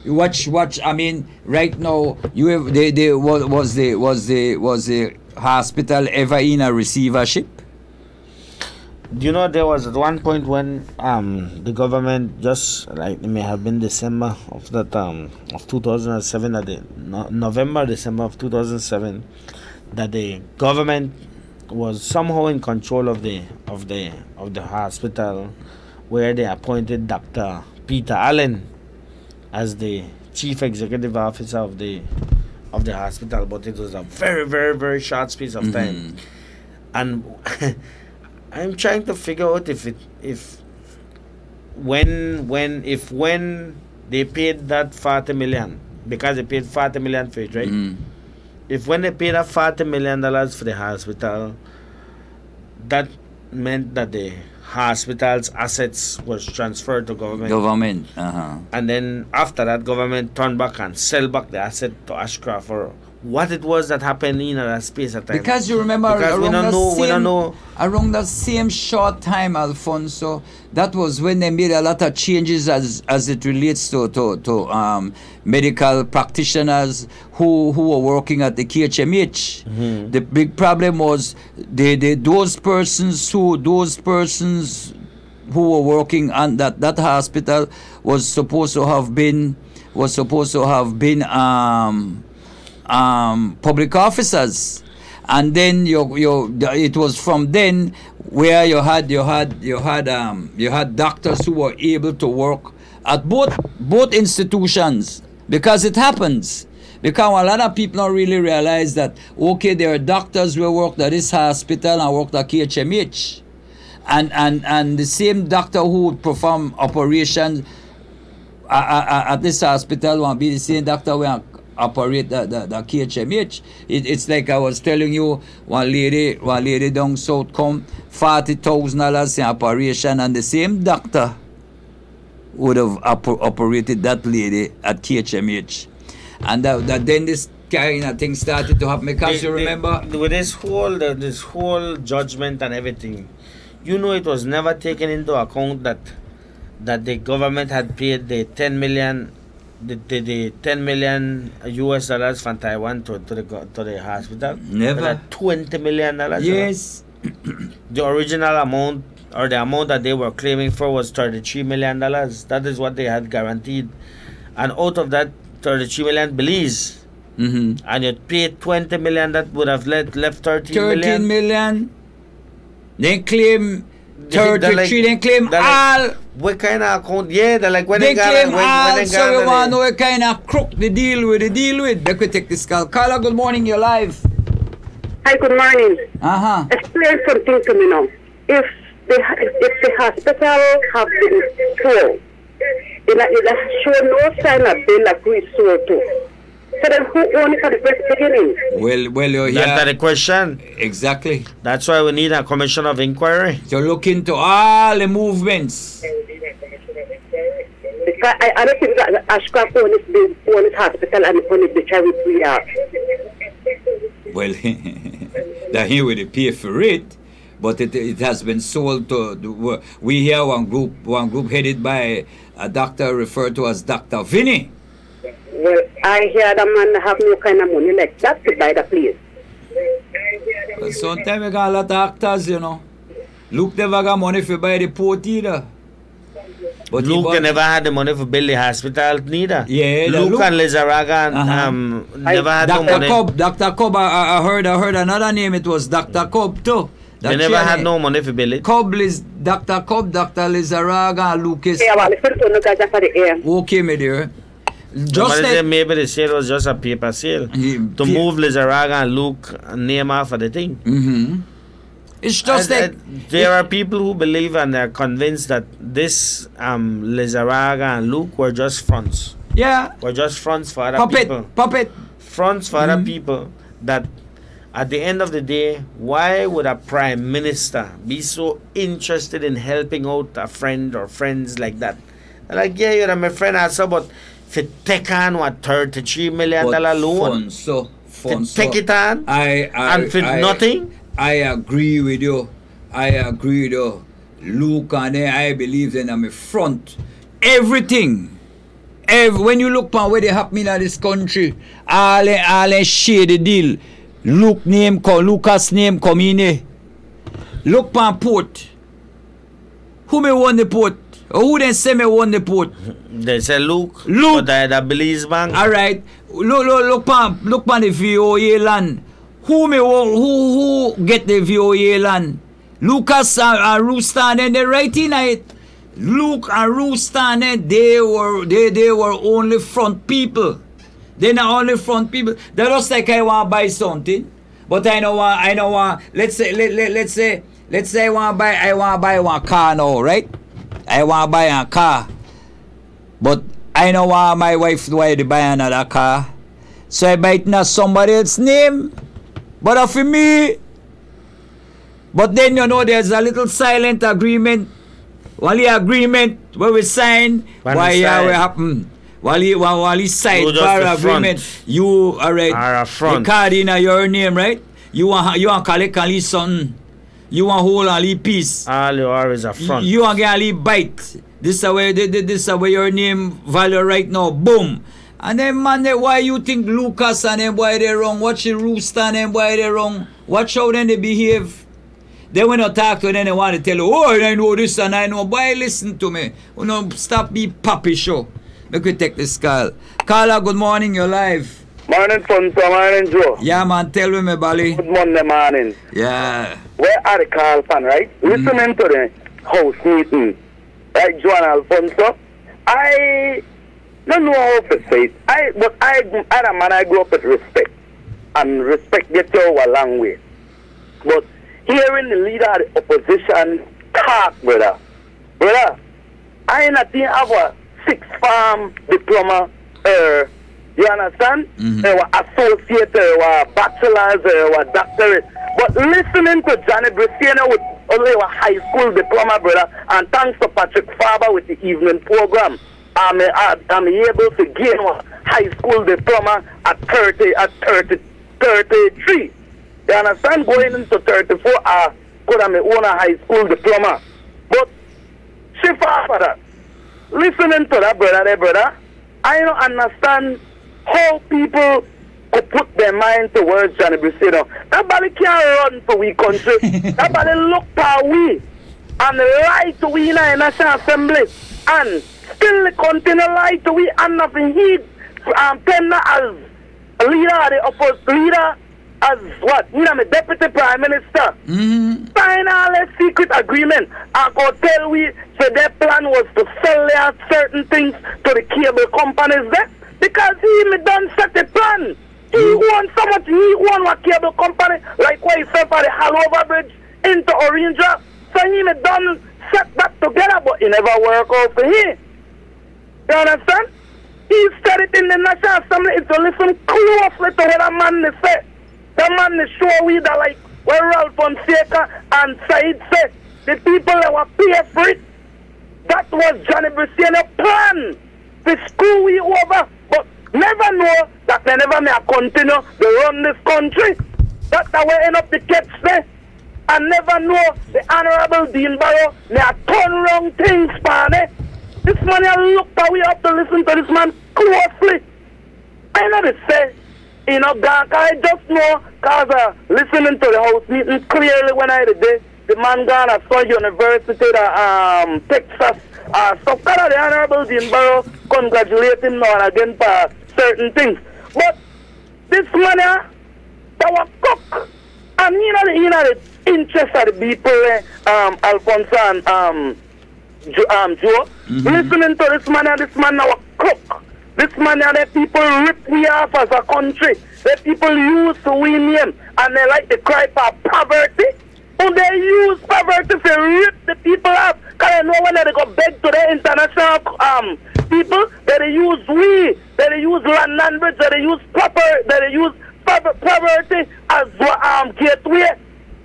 Watch. I mean, right now, you have was the hospital ever in a receivership? Do you know there was at one point when the government, just like it may have been December of that of 2007, November, December of 2007, that the government was somehow in control of the hospital, where they appointed Dr. Peter Allen as the chief executive officer of the hospital, but it was a very, very, very short space of time. And I'm trying to figure out when they paid that 40 million, because they paid 40 million for it, right? If when they paid that $40 million for the hospital, that meant that the hospital's assets was transferred to government. And then after that, government turned back and sell back the asset to Ashcroft, or what it was that happened in that space at time. Because you remember, we don't know. Around the same short time, Alfonso, that was when they made a lot of changes as it relates to medical practitioners who were working at the KHMH. The big problem was those persons who were working on that hospital was supposed to have been public officers, and then it was from then where you had doctors who were able to work at both institutions, because it happens. Because a lot of people don't really realize that, okay, there are doctors who worked at this hospital and worked at KHMH, and the same doctor who would perform operations at this hospital will be the same doctor who operate the KHMH. It's like I was telling you, one lady down south come $40,000 in operation, and the same doctor would have operated that lady at KHMH. And then this kind of thing started to happen, because you remember with this whole judgment and everything, you know, it was never taken into account that the government had paid the 10 million US dollars from Taiwan to the hospital. Never. $20 million. Yes. The original amount, or the amount that they were claiming for, was $33 million. That is what they had guaranteed. And out of that 33 million Belize, and you paid 20 million, that would have left 13 million. They claim 33, they claim all. What kind of account? Yeah, they're like, when they claim when all, so we want to know what kind of crook they deal with. Let me take this call. Carla, good morning, you're live. Hi, good morning. Explain something to me now. If the hospital have been sold, it show no sign of bill like who is sold to. So then who owned it at the first beginning? Well, you're here. That's the question. Exactly. That's why we need a commission of inquiry. To look into all the movements. Because I don't think that Ashcroft owned this hospital and owned the charity we are. Well, that he will pay for it, but it has been sold to. We hear one group headed by a doctor referred to as Dr. Vinny. Well, I hear the man have no kind of money like that to buy the place. Sometimes we got a lot of actors, you know. Luke never got money for buy the port either. But Luke never had the money for build the hospital neither. Yeah, Luke and Lizaraga never had no money. Dr. Cobb, I heard another name. It was Dr. Cobb too. They never had no money for build it. Dr. Cobb, Dr. Lizaraga, and Lucas. Okay, my dear. Just like, maybe the sale was just a paper sale to move Lizaraga and Luke name off of the thing. It's just that there are people who believe and they're convinced that this Lizaraga and Luke were just fronts. Yeah. Were just fronts for other people. Fronts for other people. That at the end of the day, why would a prime minister be so interested in helping out a friend or friends like that? They're like, yeah, you're my friend, also, but if you take on what $33 million loan, take it on and for nothing. I agree with you. Luke and I believe in I'm a front. Everything. When you look on where they happen in this country, all share the deal. Lucas name come in. Look on port. Who may won the port? Or who then say me won the port? They say Luke. But I believe bank. Alright. Look on the VOA land. Who get the VOA land? Lucas and Rooster and they right in it. Luke and Rooster and they were only front people. They're not only front people. They're just like I want to buy something, but I know let's say I want to buy one car now, right? I want to buy a car, but I know why my wife why to buy another car, so I buy it in somebody else's name. But for me, but then you know there's a little silent agreement. Wally agreement where we sign, why we happen. Wally sign for agreement. You alright? The card in your name, right? You want collect and leave something. You want hold and leave piece. All you are is a front. You want get leave bite. This is where your name value right now. Boom. And then man, why you think Lucas and them why they wrong? Watch the Rooster and them why they wrong? Watch how then they behave. Then when you talk to them, they want to tell you, oh, I know this and I know. Boy, listen to me. You know, stop be puppy show. Make we take this call. Carla, good morning, you're live. Morning, Fonso, morning, Joe. Yeah, man, tell me, Bali. Good Monday morning. Yeah. Where are the Carl fan, right? Listening to the house meeting, right, Joe and Alfonso? I don't know how to say it. But I grew up with respect. And respect gets you a long way. But hearing the leader of the opposition talk, brother, I not have a 6th farm diploma, you understand? They were associate, they were bachelor's, they were doctorate. But listening to Johnny Briseno with only a high school diploma, brother, and thanks to Patrick Faber with the evening program, I'm able to gain a high school diploma at 33. You understand? Going into 34, I could have my own high school diploma. But shift for that. Listening to that, brother, I don't understand how people could put their mind towards Johnny Briseno. That body can't run for we country. That body look for we and lie to we in the National Assembly and still continue lie to we and nothing heed Penna as a leader, the opposite leader, as what? You know, the deputy prime minister. Sign all a secret agreement. I could tell we, so their plan was to sell their certain things to the cable companies there. Because he done set the plan. He won so much, he won a cable company, like what he said for the Hanover Bridge into Orinja. So he done set that together, but it never worked out for him. You understand? He said it in the National Assembly, it's to listen closely to what a man said. The man is sure we that like where Ralph Fonseca and Said said, the people that were paid for it, that was Johnny Briseno's plan to screw we over, but never know that they never may continue to run this country. That's the way end up the kids there. I never know the Honorable Dean Barrow, they are turn wrong things, man. This man, I look that we have to listen to this man closely. I know they say, you know, I just know, because listening to the house meeting clearly when I did the man gone at some university, Texas, so the Honorable Dean Barrow congratulate him now and again for certain things. But this man, that was cook. And you know the interest of the people, Alfonso and Joe. Listening to this man now a cook. This man the people rip we off as a country. The people used to win him and they like to cry for poverty. And they use poverty to rip the people off. Because I know when they go beg to the international people, they use they use land bridge, they use poverty as gateway.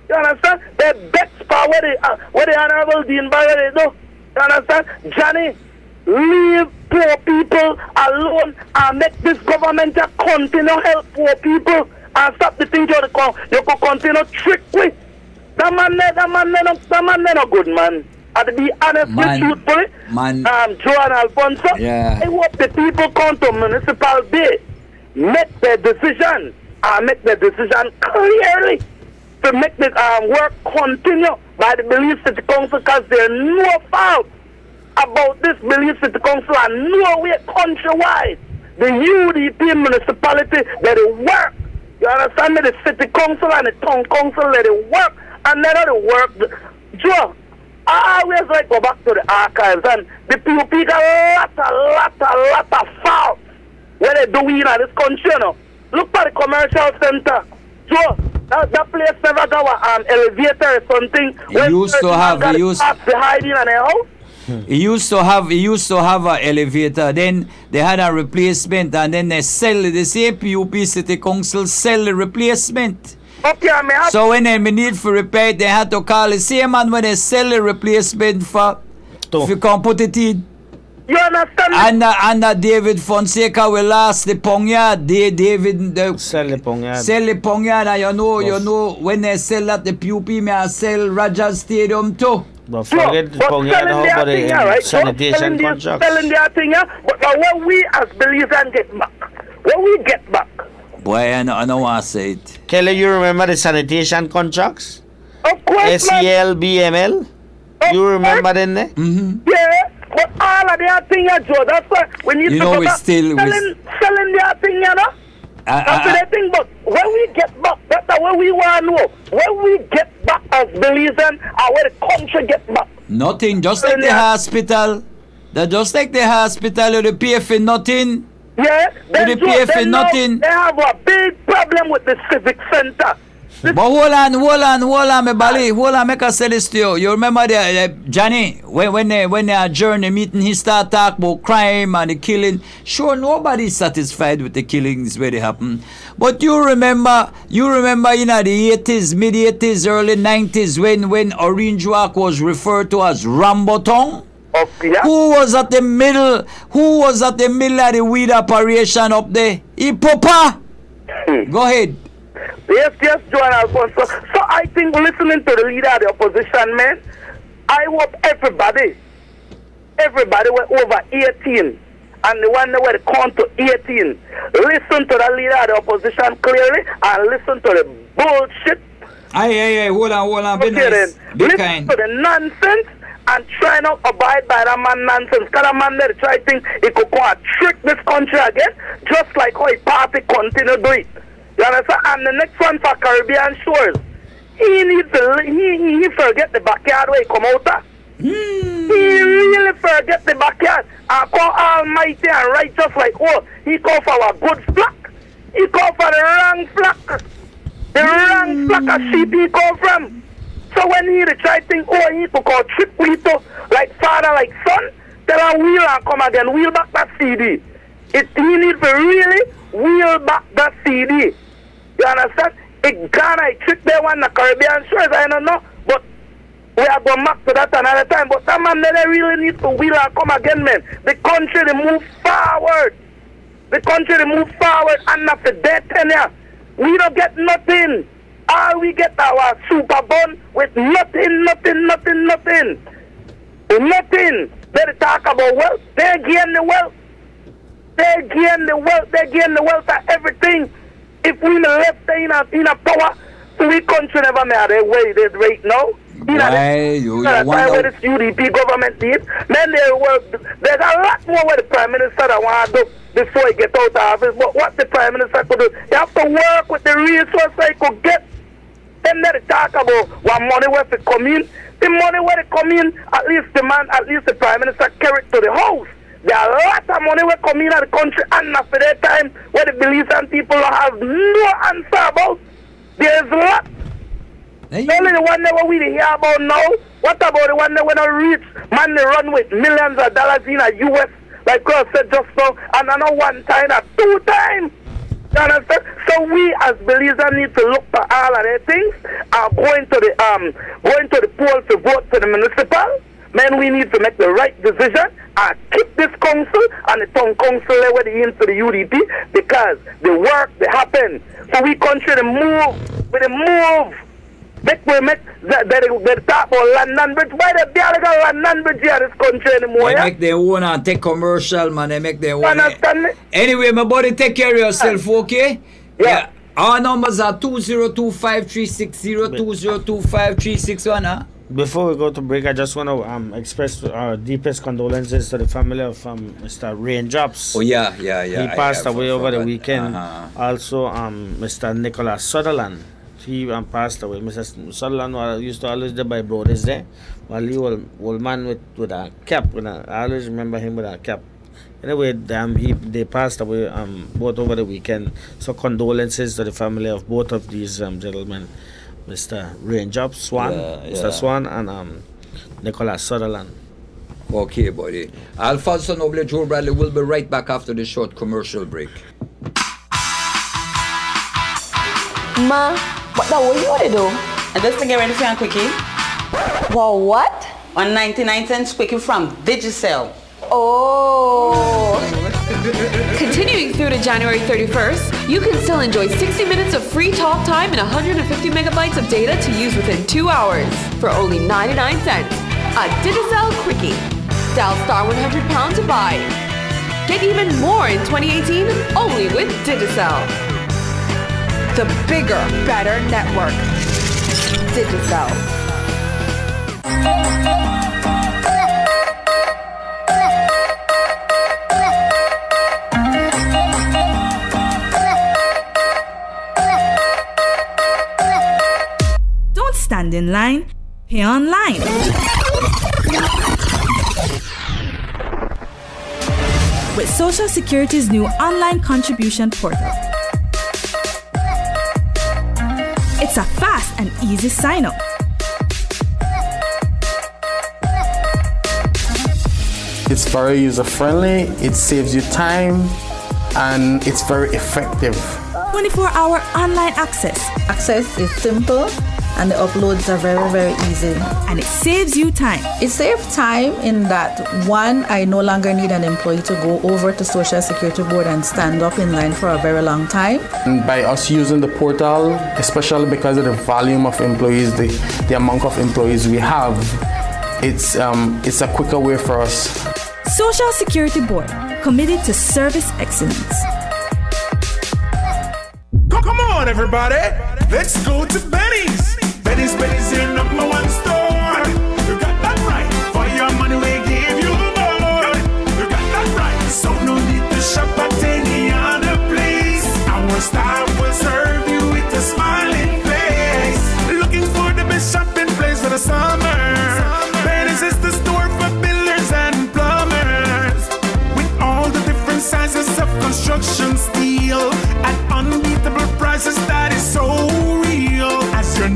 You understand? They beg for what the Honorable Dean Barrow they do. You understand? Johnny, leave poor people alone and make this government continue help poor people and stop the things you could continue trick with. That man no good, man. And to be honest with you, truthfully, Joe and Alfonso, I hope the people come to municipal base, make their decision, and make their decision clearly to make the work continue by the Belize City Council, because there's no fault about this Belize City Council and no way countrywide. The UDP municipality, let it work. You understand me? The city council and the town council, let it work. And let it work. Joe, I always like go back to the archives, and the PUP got a lot of faults when they do in this country, you know. Look at the commercial center. Joe, that place never got an elevator or something. It used to have an elevator, then they had a replacement, and then they sell the same PUP City Council sell the replacement. Okay, so when they need for repair, they had to call the same man when they sell the replacement for if you can put it in. You understand? And David Fonseca will last the Pongyard. David sell the Pongyard. Sell the Pongyard, and you know when they sell that the PUP may sell Rogers Stadium too. But forget the Pongyard, how about the sanitation contracts? Selling their thing, but what we as Belizeans get back? What we get back? Boy, I don't want to say it. Kelly, you remember the sanitation contracts? Of course. SEL, BML? You remember them there? Yeah, but all of their things, Joe, that's why when you talk about selling their thing, you know? That's the thing, but when we get back, that's what we want to know. When we get back as Belizeans, and where the country get back. Nothing, just like the hospital. Just like the hospital, you pay for nothing. Yeah, they pay for nothing. They have a big problem with the civic center. But hold on, my Bali. Hold on, make us say this to you. You remember Johnny, when they adjourn the meeting, he start talk about crime and the killing. Sure, nobody's satisfied with the killings where they happen. But you remember in the 80s, mid-80s, early 90s, when Orange Walk was referred to as Ramboton? Okay, yeah. Who was at the middle of the weed operation up there? Papa. Go ahead. Yes, Joan Alfonso. So I think listening to the leader of the opposition, man, I hope everybody were over 18, and the one that were count to 18, listen to the leader of the opposition clearly and listen to the bullshit. Hey, hold on, be nice. Be kind. Listen to the nonsense and try not to abide by that man nonsense. Because that man there try to think he could go and trick this country again, just like how his party continue to do it. You understand? And the next one for Caribbean Shores, he needs to he forget the backyard where he come out of. He really forget the backyard and call almighty and righteous like, oh, he call for our good flock. He call for the wrong flock. The wrong flock of sheep he call from. So when he try to think, oh, he could call trick people like father, like son, tell him wheel and come again, wheel back that CD. He needs to really wheel back that CD. You understand? It Ghana trick there one the Caribbean Shores, I don't know, but we are going back to that another time. But that man, they really need to wheel and come again, man. The country, they move forward. The country, they move forward, and after that tenure, we don't get nothing. All we get our super bun with nothing. Nothing. They talk about wealth. They gain the wealth. They gain the wealth of everything. If we left in a power, so we country never made a way they right now. Why? That's why this UDP government did. Man, there's a lot more where the Prime Minister that want to do before he get out of office. But what the Prime Minister could do, you have to work with the resources he could get. Then they talk about what money where to come in. The money where they come in, at least the Prime Minister carry it to the house. There are a lot of money where come in at the country and not for that time where the Belizean people have no answer about. There's a lot. Only the one that we hear about now. What about the one that when I reach man they run with millions of dollars in a US, like Cross said just now, and I know one time or 2 times. You understand? So we as Belizeans need to look for all of their things. Going to the polls to vote for the municipal. Man, we need to make the right decision and keep this council and the town council where they into the UDP because the work they happen. So we country the move with the move. They talk about London Bridge. Why they got London Bridge here in this country anymore? They make their own and take commercial, man. They make their own. Understand me? Anyway, my buddy, take care of yourself, okay? Yeah. Our numbers are 2025360, 2025361, huh? Before we go to break, I just want to express our deepest condolences to the family of Mr. Raindrops. Oh, yeah. He passed away over the weekend. Also, Mr. Nicholas Sutherland. He passed away. Mr. Sutherland used to always by brothers there. While he was old man with a cap. I always remember him with a cap. Anyway, they passed away both over the weekend. So condolences to the family of both of these gentlemen. Mr. Raindrops Swan, Mr. Swan, and Nicholas Sutherland. Okay, buddy. Alfonso Noble, Joe Bradley will be right back after the short commercial break. Ma, what you want to do? I just get ready for a quickie. Well, what? On 99cents quickie from Digicel. Oh. Continuing through to January 31st, you can still enjoy 60 minutes of free talk time and 150 megabytes of data to use within 2 hours for only 99 cents. A Digicel Quickie. Dial *100# to buy. Get even more in 2018 only with Digicel. The bigger, better network. Digicel. Stand in line, pay online. With Social Security's new online contribution portal. It's a fast and easy sign-up. It's very user-friendly, it saves you time, and it's very effective. 24-hour online access. Access is simple. And the uploads are very, very easy. And it saves you time. It saves time in that, one, I no longer need an employee to go over to Social Security Board and stand up in line for a very long time. And by us using the portal, especially because of the volume of employees, the amount of employees we have, it's a quicker way for us. Social Security Board, committed to service excellence. Come on, everybody. Let's go to Benny's. Benny's your #1 store. You got that right. For your money, we give you more. You got that right. So no need to shop at any other place. Our staff will serve you with a smiling face. Looking for the best shopping place for the summer. Benny's is the store for builders and plumbers. With all the different sizes of construction steel at unbeatable prices that is so real. As your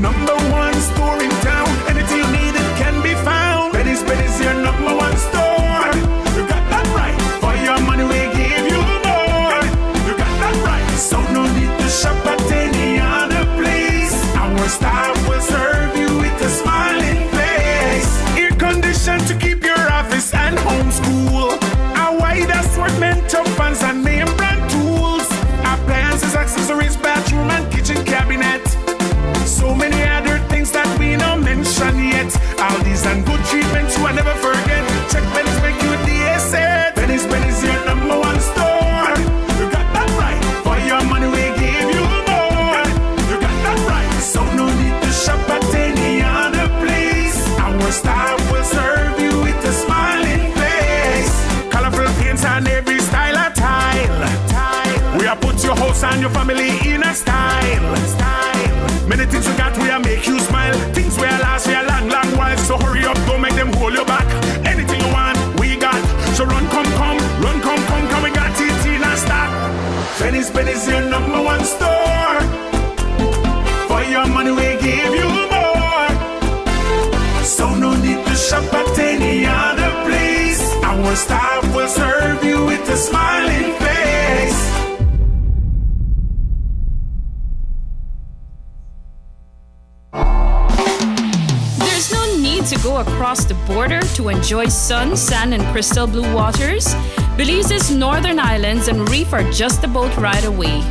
go across the border to enjoy sun, sand, and crystal blue waters? Belize's northern islands and reef are just a boat ride away.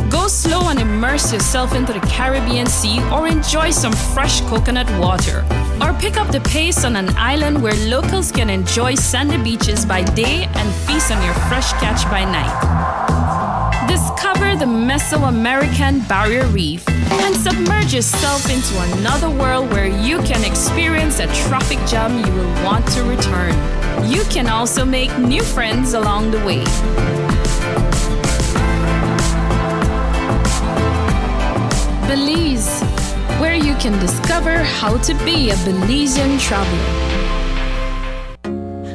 Go slow and immerse yourself into the Caribbean Sea or enjoy some fresh coconut water. Or pick up the pace on an island where locals can enjoy sandy beaches by day and feast on your fresh catch by night. Discover the Mesoamerican Barrier Reef and submerge yourself into another world where you can experience a traffic jam you will want to return. You can also make new friends along the way. Belize, where you can discover how to be a Belizean traveler.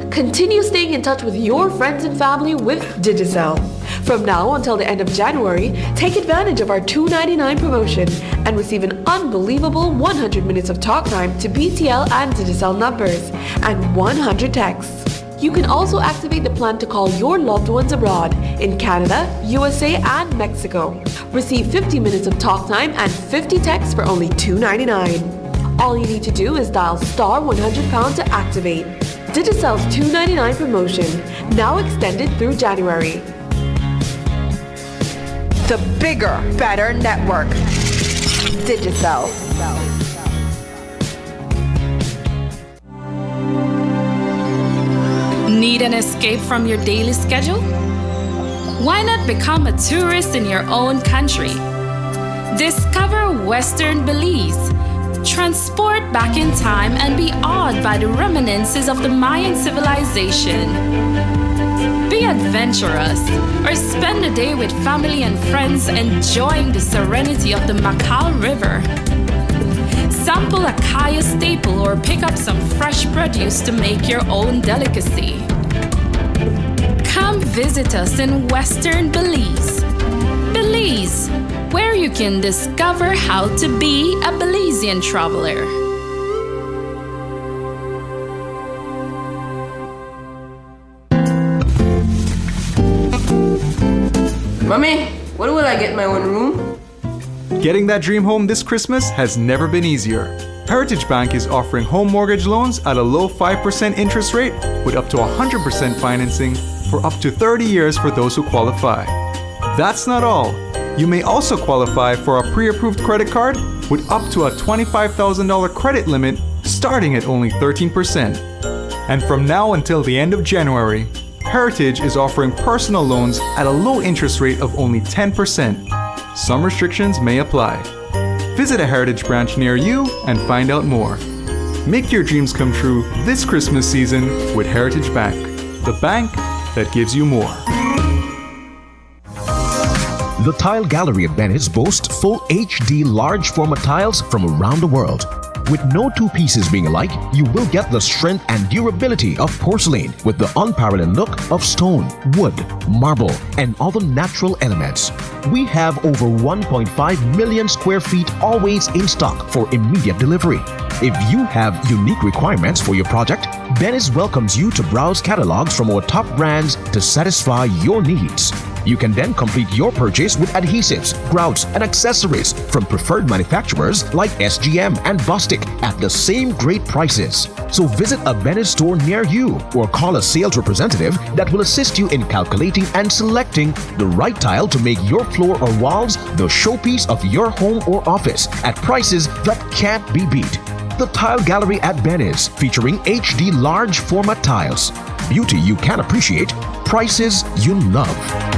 Continue staying in touch with your friends and family with Digicel. From now until the end of January, take advantage of our $2.99 promotion and receive an unbelievable 100 minutes of talk time to BTL and Digicel numbers and 100 texts. You can also activate the plan to call your loved ones abroad in Canada, USA, and Mexico. Receive 50 minutes of talk time and 50 texts for only $2.99. All you need to do is dial *100# to activate. Digicel's $2.99 promotion, now extended through January. The bigger, better network. Digicel. Need an escape from your daily schedule? Why not become a tourist in your own country? Discover Western Belize. Transport back in time and be awed by the reminiscences of the Mayan civilization. Be adventurous or spend a day with family and friends enjoying the serenity of the Macal River. Sample a kaya staple or pick up some fresh produce to make your own delicacy. Come visit us in Western Belize. Belize, where you can discover how to be a Belizean traveler. Mommy, when will I get my own room? Getting that dream home this Christmas has never been easier. Heritage Bank is offering home mortgage loans at a low 5% interest rate with up to 100% financing for up to 30 years for those who qualify. That's not all. You may also qualify for a pre-approved credit card with up to a $25,000 credit limit starting at only 13%. And from now until the end of January, Heritage is offering personal loans at a low interest rate of only 10%. Some restrictions may apply. Visit a Heritage branch near you and find out more. Make your dreams come true this Christmas season with Heritage Bank, the bank that gives you more. The Tile Gallery at Venice boasts full HD large format tiles from around the world. With no two pieces being alike, you will get the strength and durability of porcelain with the unparalleled look of stone, wood, marble, and other natural elements. We have over 1.5 million square feet always in stock for immediate delivery. If you have unique requirements for your project, Venice welcomes you to browse catalogs from our top brands to satisfy your needs. You can then complete your purchase with adhesives, grouts, and accessories from preferred manufacturers like SGM and Bostik at the same great prices. So visit a Venice store near you or call a sales representative that will assist you in calculating and selecting the right tile to make your floor or walls the showpiece of your home or office at prices that can't be beat. The Tile Gallery at Venice, featuring HD large format tiles. Beauty you can appreciate, prices you love.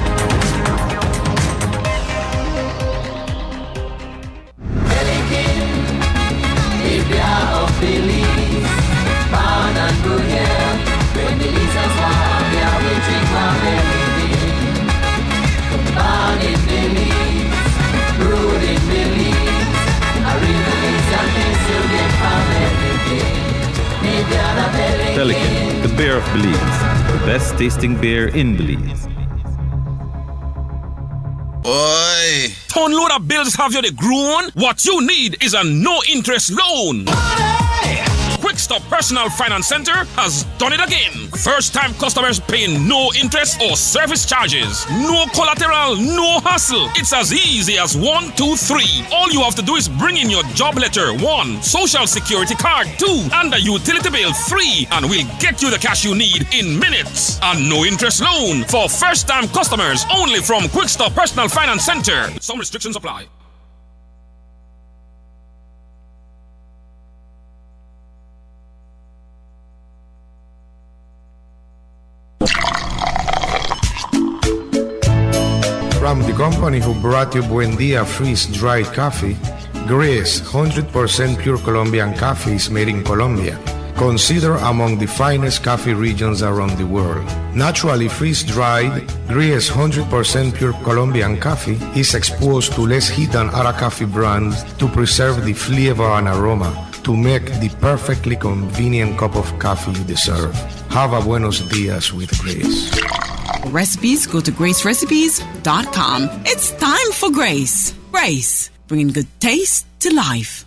Pelican, the beer of Belize, the best tasting beer in Belize. Oi! Ton load of bills have you the grown? What you need is a no-interest loan. Money! Quick Quickstop Personal Finance Center has done it again. First-time customers paying no interest or service charges. No collateral, no hassle. It's as easy as 1, 2, 3. All you have to do is bring in your job letter, 1, social security card, 2, and a utility bill, 3, and we'll get you the cash you need in minutes. And no interest loan for first-time customers only from Quickstop Personal Finance Center. Some restrictions apply. From the company who brought you Buendia freeze-dried coffee, Grace 100% pure Colombian coffee is made in Colombia, considered among the finest coffee regions around the world. Naturally freeze-dried, Grace 100% pure Colombian coffee is exposed to less heat than other coffee brands to preserve the flavor and aroma to make the perfectly convenient cup of coffee you deserve. Have a buenos dias with Grace. Recipes, go to gracerecipes.com. It's time for Grace. Grace, bringing good taste to life.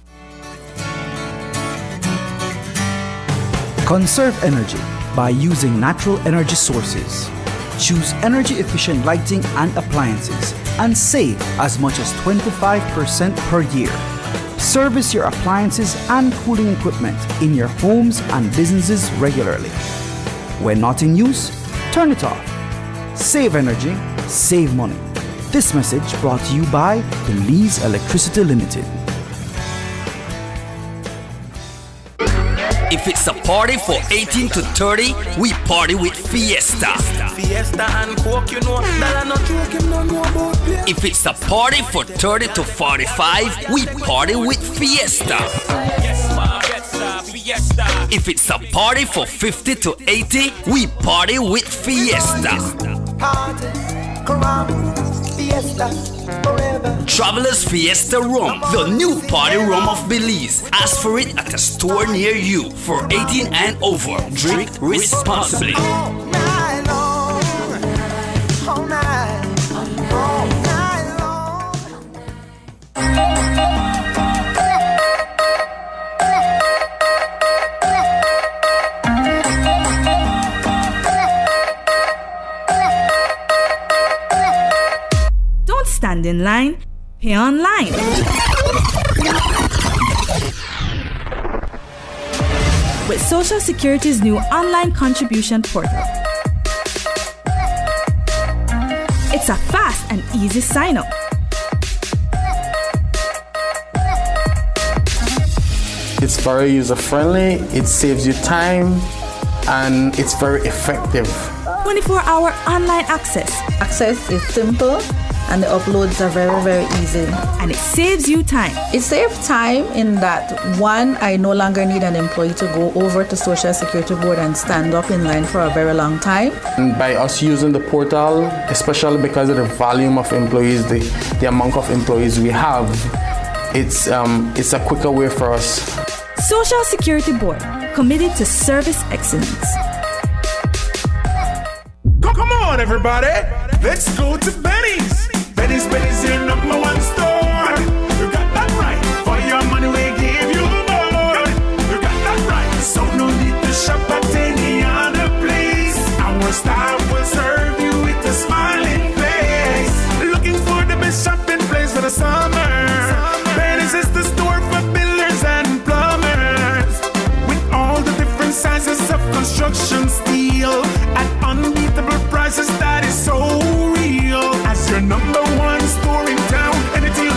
Conserve energy by using natural energy sources. Choose energy-efficient lighting and appliances and save as much as 25% per year. Service your appliances and cooling equipment in your homes and businesses regularly. When not in use, turn it off. Save energy, save money. This message brought to you by Belize Electricity Limited. If it's a party for 18 to 30, we party with Fiesta. Fiesta and Coke, you know, that I not joke, him no know about beer. If it's a party for 30 to 45, we party with Fiesta. Fiesta. If it's a party for 50 to 80, we party with Fiesta. Party, Fiesta, forever. Travelers Fiesta Rum, the new party rum of Belize. Ask for it at a store near you. For 18 and over, drink responsibly. All night long, all night, all night long. Stand in line, pay online. With Social Security's new online contribution portal. It's a fast and easy sign-up. It's very user-friendly, it saves you time, and it's very effective. 24-hour online access. Access is simple, and the uploads are very, very easy. And it saves you time. It saves time in that, one, I no longer need an employee to go over to Social Security Board and stand up in line for a very long time. And by us using the portal, especially because of the volume of employees, the amount of employees we have, it's a quicker way for us. Social Security Board, committed to service excellence. Come on, everybody. Let's go to Benny's. Benny's your number one store. You got that right. For your money, we give you more. You got that right. So no need to shop at any other place. Our staff will serve you with a smiling face. Looking for the best shopping place for the summer. Benny's is the store for builders and plumbers. With all the different sizes of construction steel at unbeatable prices that is so real. As your number one store in town, anything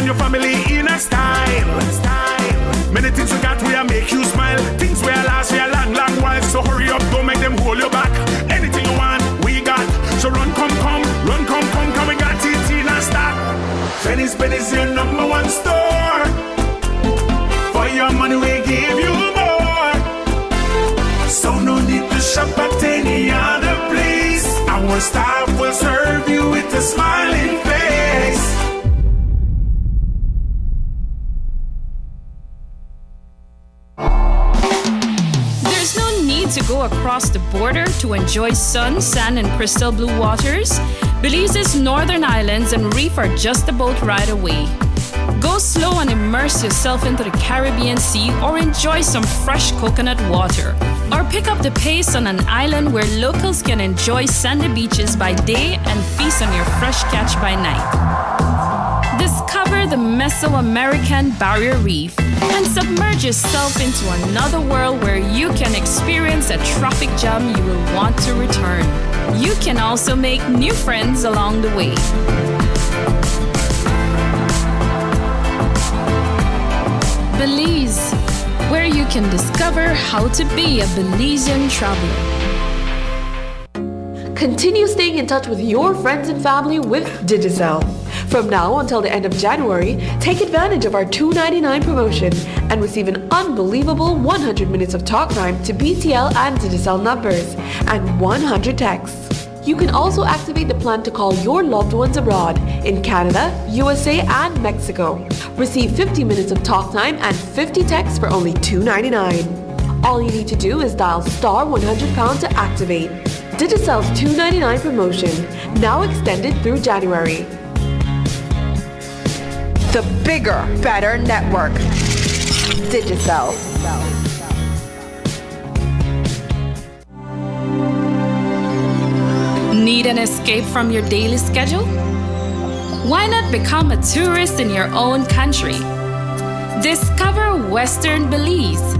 and your family in a style. Many things we got, we are make you smile. Things we are last, we are long, long while. So hurry up, don't make them hold you back. Anything you want, we got. So run, come, we got it in a stock. Benny's your number one store. For your money, we give you more. So no need to shop at any other place. Our staff will serve you with a smiling face. There's no need to go across the border to enjoy sun, sand, and crystal blue waters. Belize's northern islands and reef are just a boat ride away. Go slow and immerse yourself into the Caribbean Sea or enjoy some fresh coconut water. Or pick up the pace on an island where locals can enjoy sandy beaches by day and feast on your fresh catch by night. Discover the Mesoamerican Barrier Reef and submerge yourself into another world where you can experience a traffic jam you will want to return. You can also make new friends along the way. Belize, where you can discover how to be a Belizean traveler. Continue staying in touch with your friends and family with Digicel. From now until the end of January, take advantage of our $2.99 promotion and receive an unbelievable 100 minutes of talk time to BTL and Digicel numbers and 100 texts. You can also activate the plan to call your loved ones abroad in Canada, USA, and Mexico. Receive 50 minutes of talk time and 50 texts for only $2.99. All you need to do is dial *100# to activate. Digicel's $2.99 promotion, now extended through January. The bigger, better network. Digicel. Need an escape from your daily schedule? Why not become a tourist in your own country? Discover Western Belize.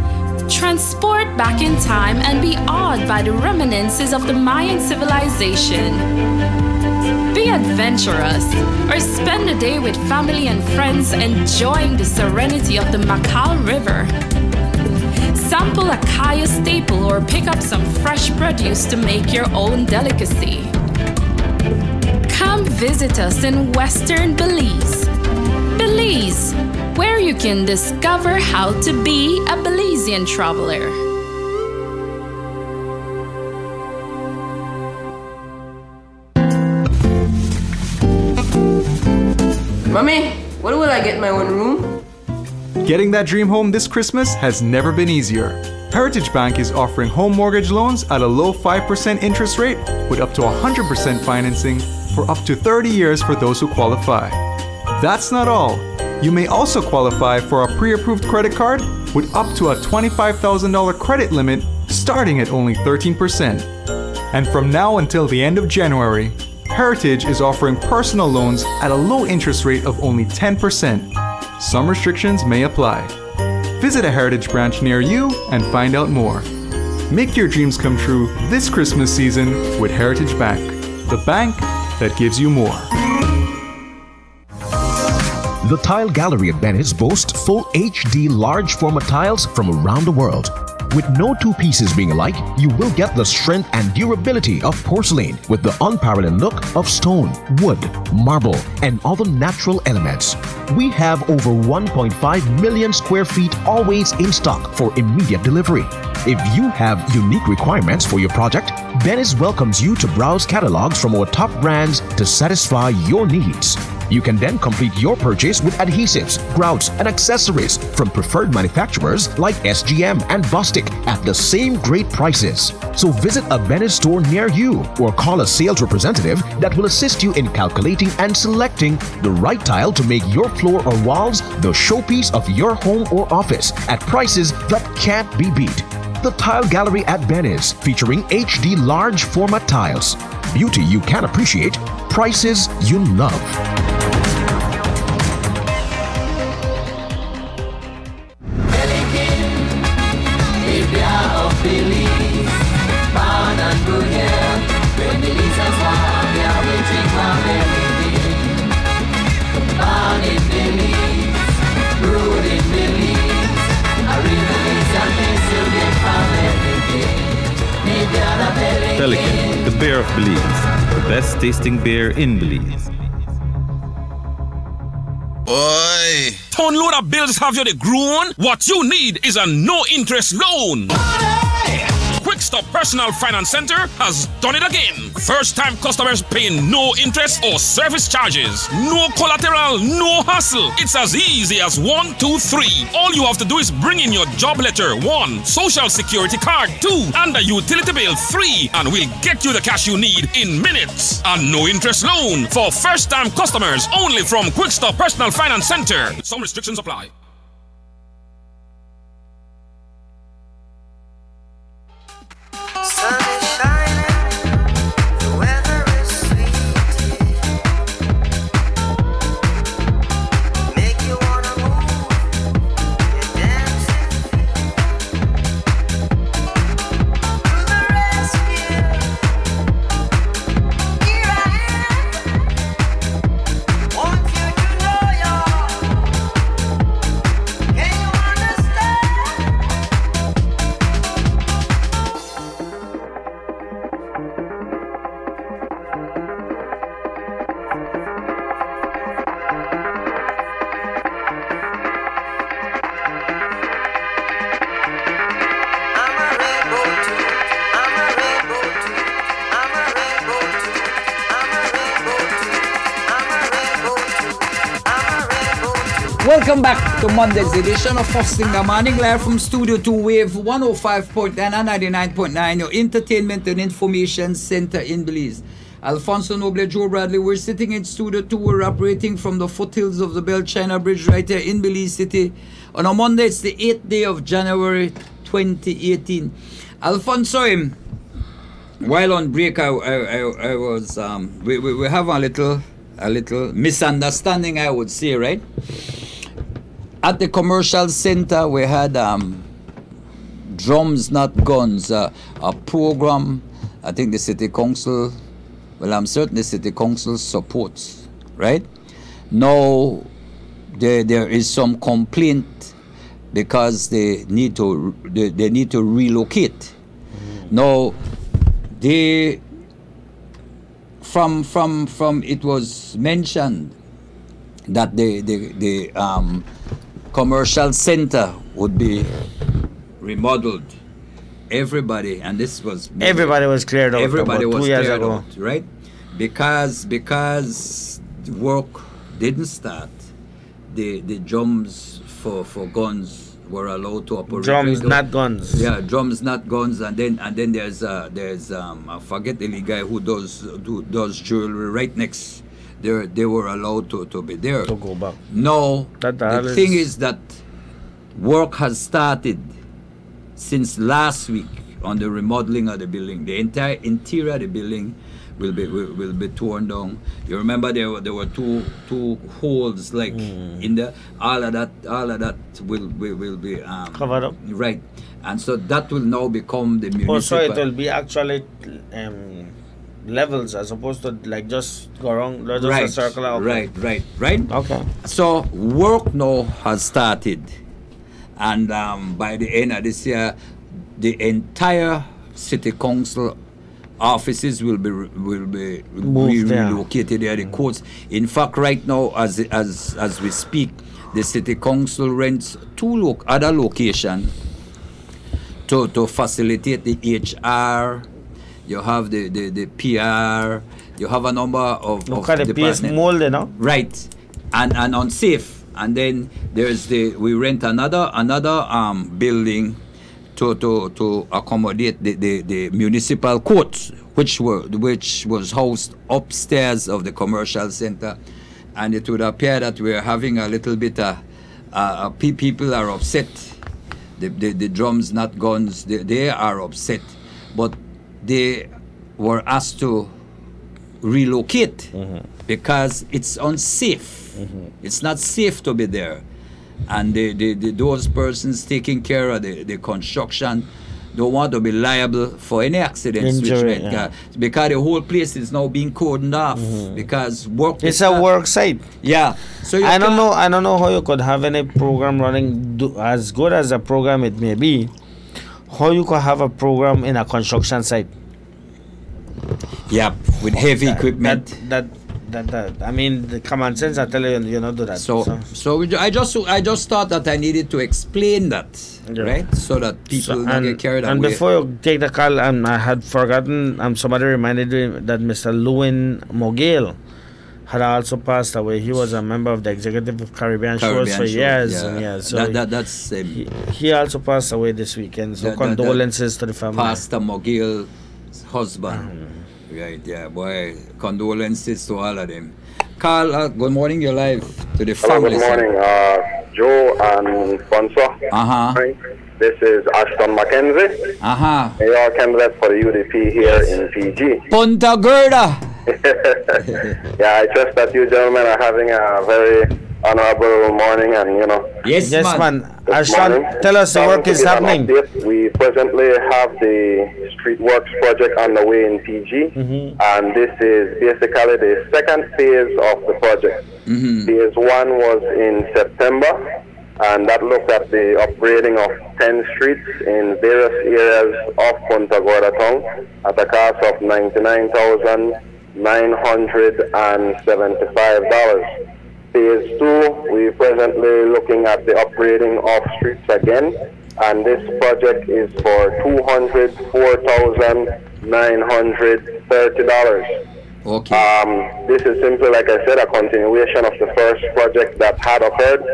Transport back in time and be awed by the reminiscences of the Mayan civilization. Be adventurous or spend a day with family and friends enjoying the serenity of the Macal River. Sample a kaya staple or pick up some fresh produce to make your own delicacy. Come visit us in Western Belize. Belize, where you can discover how to be a Belizean traveler. Mommy, when will I get my own room? Getting that dream home this Christmas has never been easier. Heritage Bank is offering home mortgage loans at a low 5% interest rate with up to 100% financing for up to 30 years for those who qualify. That's not all. You may also qualify for a pre-approved credit card with up to a $25,000 credit limit starting at only 13%. And from now until the end of January, Heritage is offering personal loans at a low interest rate of only 10%. Some restrictions may apply. Visit a Heritage branch near you and find out more. Make your dreams come true this Christmas season with Heritage Bank, the bank that gives you more. The Tile Gallery at Venice boasts full HD large format tiles from around the world. With no two pieces being alike, you will get the strength and durability of porcelain with the unparalleled look of stone, wood, marble, and other natural elements. We have over 1.5 million square feet always in stock for immediate delivery. If you have unique requirements for your project, Venice welcomes you to browse catalogs from our top brands to satisfy your needs. You can then complete your purchase with adhesives, grouts, and accessories from preferred manufacturers like SGM and Bostik at the same great prices. So visit a Venice store near you or call a sales representative that will assist you in calculating and selecting the right tile to make your floor or walls the showpiece of your home or office at prices that can't be beat. The Tile Gallery at Venice, featuring HD large format tiles. Beauty you can appreciate, prices you love. Born in Belize. Beer of Belize, the best tasting beer in Belize. Boy, ton load of bills have you the grown? What you need is a no-interest loan. Quick Stop Personal Finance Center has done it again. First-time customers paying no interest or service charges. No collateral, no hassle. It's as easy as 1, 2, 3. All you have to do is bring in your job letter, 1, social security card, 2, and a utility bill, 3, and we'll get you the cash you need in minutes. A no-interest loan for first-time customers only from Quick Stop Personal Finance Center. Some restrictions apply. Sun is shining, the weather is sweet. Make you wanna move your dancing feet. To the rescue, here I am. Want you to know can you understand? Welcome back to Monday's edition of First Thing in the Morning, live from Studio 2 Wave 105.9 and 99.9, your entertainment and information center in Belize. Alfonso Noble, Joe Bradley, we're sitting in Studio 2, we're operating from the foothills of the Bell China Bridge right here in Belize City. On a Monday, it's the 8th day of January 2018. Alfonso, while on break, I was, we have a little misunderstanding, I would say, right? At the commercial center, we had Drums Not Guns, a program. I think the city council, well, I'm certain the city council supports, right? Now, there is some complaint because they need to relocate. Now, from it was mentioned that the commercial center would be remodeled. Everybody, and this was everybody was cleared out. Everybody about was 2 years cleared ago. out, right? Because the work didn't start. The drums for guns were allowed to operate. Drums, not guns. Yeah, drums, not guns. And then there's I forget the guy who does jewelry right next. They were allowed to be there. To go back. No, the thing is that work has started since last week on the remodeling of the building. The entire interior of the building will be torn down. You remember there were two holes like in the all of that will be covered up. Right, and so that will now become the municipal. Oh, so it will be actually levels as opposed to like just go around, just a circular. Okay. Right. Okay. So work now has started, and by the end of this year, the entire city council offices will be relocated there. The courts. In fact, right now, as we speak, the city council rents two other locations to facilitate the HR. You have the PR. You have a number of look at the PS mold, you know? Right, and unsafe. And then we rent another building to accommodate the municipal courts, which was housed upstairs of the commercial center, and it would appear that we're having a little bit people are upset. The drums, not guns, they are upset, but they were asked to relocate because it's unsafe. It's not safe to be there. And those persons taking care of the construction don't want to be liable for any accidents. Injury, because the whole place is now being cordoned off because work. It's a work site. Yeah. So I don't know how you could have any program running as good as a program it may be. How you could have a program in a construction site? Yep, with heavy equipment. That. I mean, the common sense, I tell you not do that. I just thought that I needed to explain that, right? So that people don't get carried away. And before you take the call, I had forgotten, somebody reminded me that Mr. Lewin Mogale had also passed away. He was a member of the executive of Caribbean Shores for years and years. So that's he also passed away this weekend. So condolences to the family. Pastor Mogale's husband. Right, yeah, boy. Condolences to all of them. Carl, good morning. You're live to the family. Good morning, Joe and Fonso. Right. This is Ashton Mackenzie. Mayor candidate for the UDP here in PG. Punta Gorda. Yeah, I trust that you gentlemen are having a very honorable morning, and Yes, man. Ashton, tell us the work is happening. We presently have the Street Works project on the way in PG, and this is basically the second phase of the project. Phase 1 was in September, and that looked at the upgrading of 10 streets in various areas of Punta Gorda town at a cost of $99,975. Phase 2, we're presently looking at the upgrading of streets again, and this project is for $204,930. Okay. This is simply, like I said, a continuation of the first project that had occurred,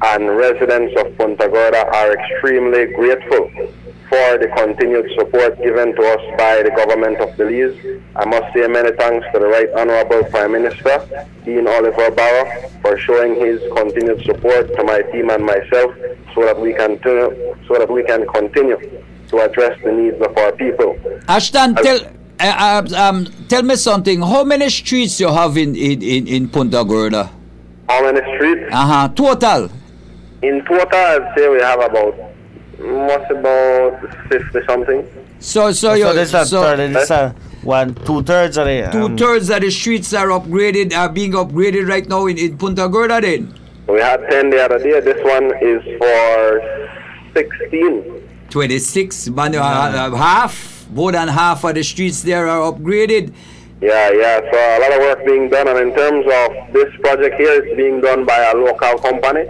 and residents of Punta Gorda are extremely grateful for the continued support given to us by the government of Belize. I must say many thanks to the Right Honorable Prime Minister, Dean Oliver Barrow, for showing his continued support to my team and myself, so that we can continue to address the needs of our people. Ashton, tell me something. How many streets you have in Punta Gorda? How many streets? Total. In total, I'd say we have about 50 something. So this is 2/3 of the 2/3 of the streets are being upgraded right now in Punta Gorda. Then we had 10 the other day. This one is for 16. 26, man. More than half of the streets there are upgraded. Yeah. So a lot of work being done, and in terms of this project here, it's being done by a local company,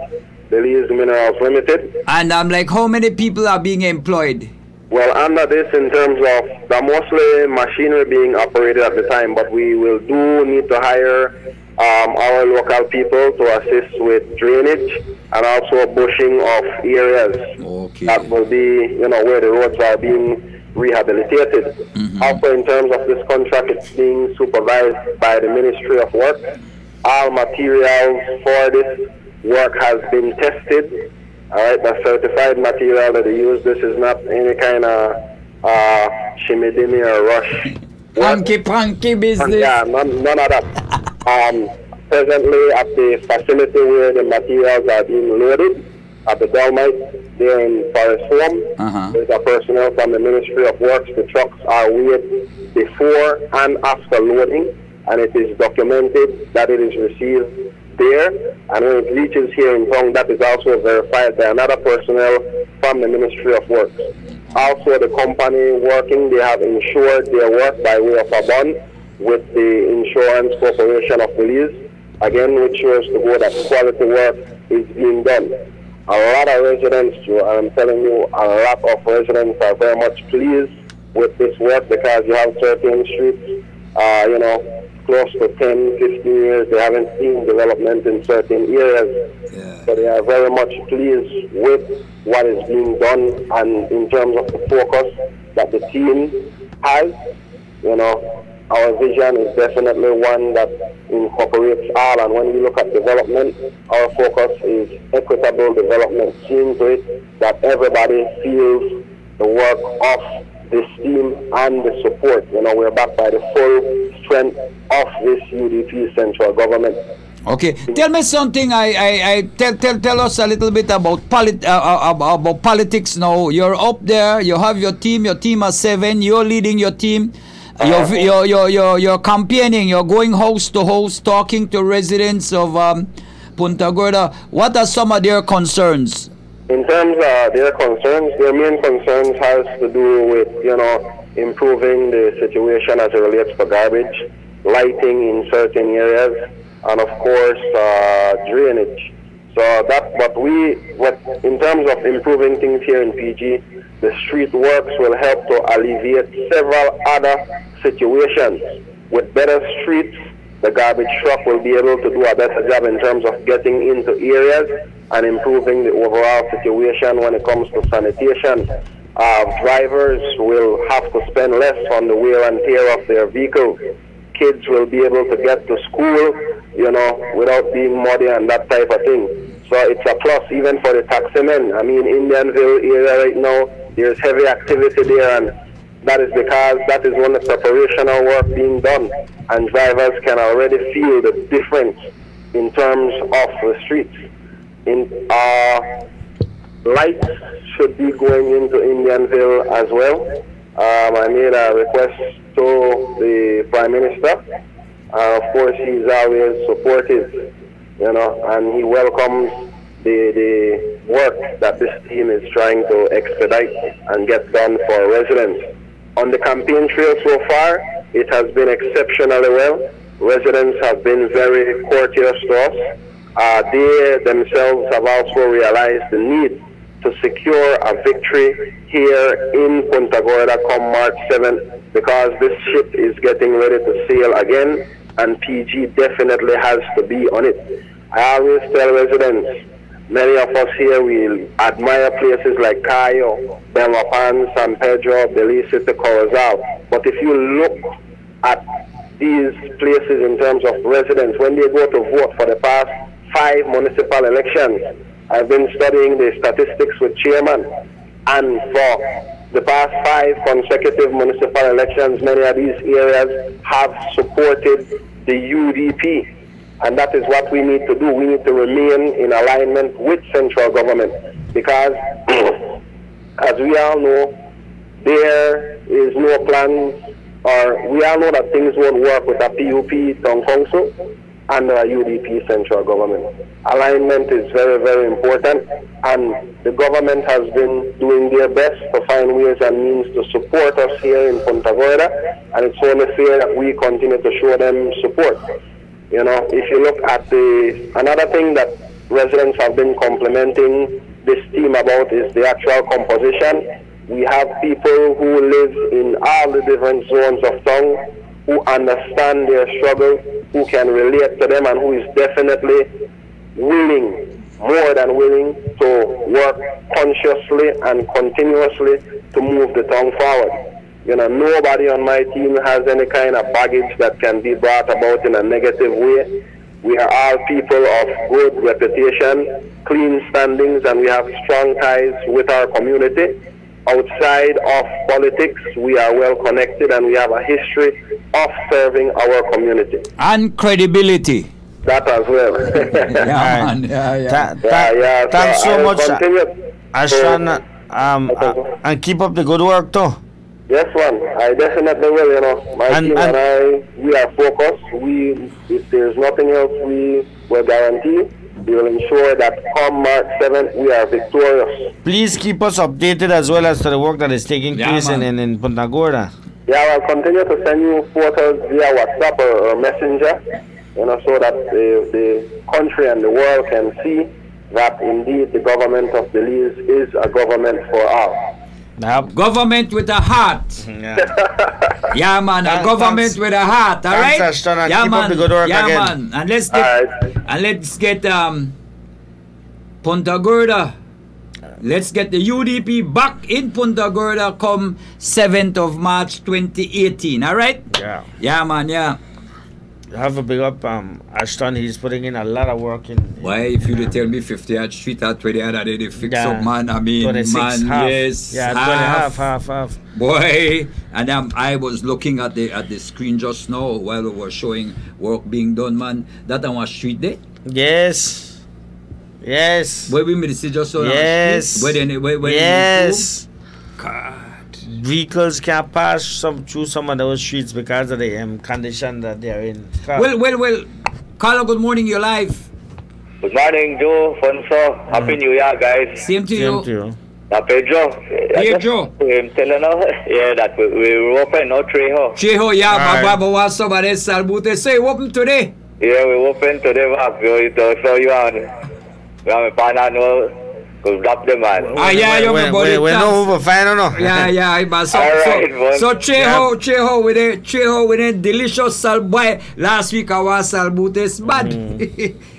Belize Minerals Limited. And I'm like, how many people are being employed? Well, under this, in terms of the mostly machinery being operated at the time, but we will need to hire our local people to assist with drainage and also bushing of areas. Okay. That will be, where the roads are being rehabilitated. Also, in terms of this contract, it's being supervised by the Ministry of Work. All materials for this work has been tested. All right, the certified material that they use. This is not any kind of shimmy-dimmy or rush. Punky business. Yeah, none of that. Presently at the facility where the materials are being loaded, at the Dolmite, there in Forest Home, there's a personnel from the Ministry of Works. The trucks are weighed before and after loading, and it is documented that it is received there, and when it reaches here in town, that is also verified by another personnel from the Ministry of Works. Also, the company working, they have insured their work by way of a bond with the Insurance Corporation of Belize, again, which shows to go that quality work is being done. A lot of residents, Joe, I'm telling you, a lot of residents are very much pleased with this work, because you have certain streets, close to 10, 15 years, they haven't seen development in certain areas. So they are very much pleased with what is being done, and in terms of the focus that the team has, our vision is definitely one that incorporates all, and when we look at development, our focus is equitable development, seeing to it that everybody feels the work of this team and the support. We're backed by the full strength of this UDP central government. Okay, tell me something. Tell us a little bit about politics now. You're up there. You have your team. Your team has 7. You're leading your team. You're campaigning. You're going house to house, talking to residents of Punta Gorda. What are some of their concerns? In terms of their concerns, their main concerns has to do with, improving the situation as it relates to garbage, lighting in certain areas, and of course drainage. So in terms of improving things here in PG, the street works will help to alleviate several other situations. With better streets, the garbage truck will be able to do a better job in terms of getting into areas and improving the overall situation when it comes to sanitation. Drivers will have to spend less on the wear and tear of their vehicles. Kids will be able to get to school, without being muddy and that type of thing. So it's a plus even for the taximen. I mean, Indianville area right now, there's heavy activity there, and that is because that is when the preparational work being done, and drivers can already feel the difference in terms of the streets. Lights should be going into Indianville as well. I made a request to the Prime Minister. Of course, he's always supportive, and he welcomes the work that this team is trying to expedite and get done for residents. On the campaign trail so far, it has been exceptionally well. Residents have been very courteous to us. They themselves have also realized the need to secure a victory here in Punta Gorda come March 7th, because this ship is getting ready to sail again, and PG definitely has to be on it. I always tell residents, many of us here, we admire places like Cayo, Belmopan, San Pedro, Belize, Corozal. But if you look at these places in terms of residents, when they go to vote for the past 5 municipal elections, I've been studying the statistics with chairman, and for the past 5 consecutive municipal elections, many of these areas have supported the UDP. And that is what we need to do. We need to remain in alignment with central government, because as we all know, there is no plans, or we all know that things won't work with a PUP town council and a UDP central government. Alignment is very, very important, and the government has been doing their best to find ways and means to support us here in Punta Gorda, and it's only fair that we continue to show them support. If you look at another thing that residents have been complimenting this team about is the actual composition. We have people who live in all the different zones of town, who understand their struggle, who can relate to them, and who is definitely willing, more than willing, to work consciously and continuously to move the town forward. Nobody on my team has any kind of baggage that can be brought about in a negative way. We are all people of good reputation, clean standings, and we have strong ties with our community. Outside of politics, we are well connected, and we have a history of serving our community. And credibility. That as well. Thanks so much, Ashton, and keep up the good work too. Yes, man. I definitely will. My team and I, we are focused. If there's nothing else, we will guarantee. We will ensure that come March 7th, we are victorious. Please keep us updated as well as to the work that is taking place in Punta Gorda. Yeah, I'll continue to send you photos via WhatsApp or Messenger, so that the country and the world can see that indeed the government of Belize is a government for all. Government with a heart. Yeah, man. A government with a heart. All right. Ashton, and yeah, keep man. up the good work yeah, again. man. And let's get Punta Gorda. Let's get the UDP back in Punta Gorda come 7th of March 2018. All right. Yeah. Yeah, man. Yeah. Have a big up, Ashton. He's putting in a lot of work in. Why, if you tell me 50th Street at 20 other day, they fix up, man. I mean, 26, man, half. yes, Yeah, half. Boy, and I was looking at the screen just now while we were showing work being done, man. That on a street day. Yes. Where we made see just so. Yes. Where yes. God. Vehicles can't pass through some of those streets because of the condition that they are in. Well. Carlo, good morning. You're live. Good morning, Joe, Fonso. Happy New Year, guys. Same to you. Pedro. Pedro. I'm telling you, that we open no Trejo. Trejo, yeah, but what's up at Salbute? Say, open today. Yeah, we open today, so you are a partner, no, to drop the man. We're not over fine or no? Yeah, but so Trejo with a delicious salboy. Last week I was Salbutes bad.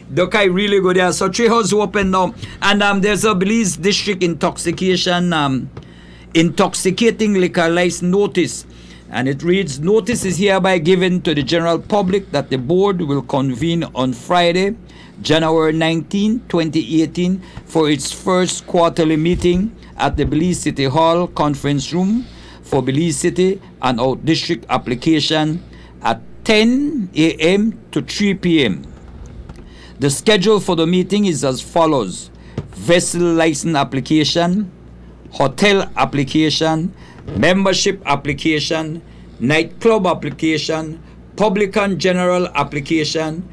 The guy really good there. So Trejo's open now, and there's a Belize District intoxicating liquor license notice, and it reads: notice is hereby given to the general public that the board will convene on Friday, January 19, 2018, for its first quarterly meeting at the Belize City Hall conference room for Belize City and out district application at 10 a.m. to 3 p.m. The schedule for the meeting is as follows: vessel license application, hotel application, membership application, nightclub application, publican general application,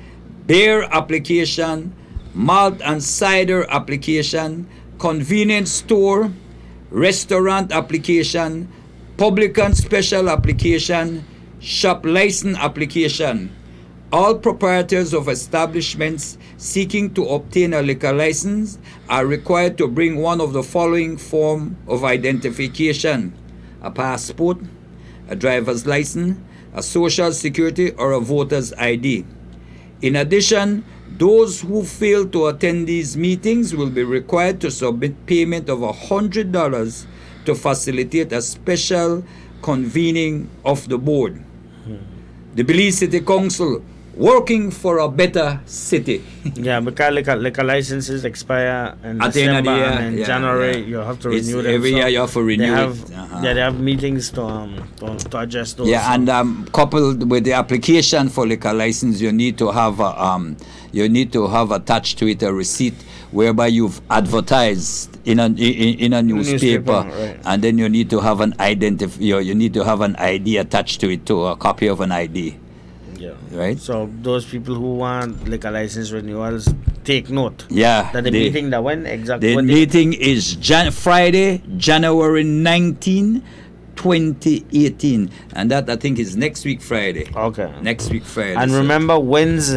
beer application, malt and cider application, convenience store, restaurant application, publican special application, shop license application. All proprietors of establishments seeking to obtain a liquor license are required to bring one of the following form of identification: a passport, a driver's license, a social security, or a voter's ID. In addition, those who fail to attend these meetings will be required to submit payment of $100 to facilitate a special convening of the board. The Belize City Council, working for a better city. Yeah, because liquor licenses expire in at the end of the December, year, and in January you have to renew them. Every year you have to renew it. They have meetings to adjust those. Yeah, and coupled with the application for liquor license, you need to have attached to it a receipt whereby you've advertised in a newspaper, right. And then you need to have an you need to have an ID attached to it, to a copy of an ID. Yeah. Right. So those people who want liquor license renewals, take note. Yeah. That the meeting that when exactly. The meeting is Friday, January 19, 2018, and that I think is next week Friday. Okay. Next week Friday. And remember this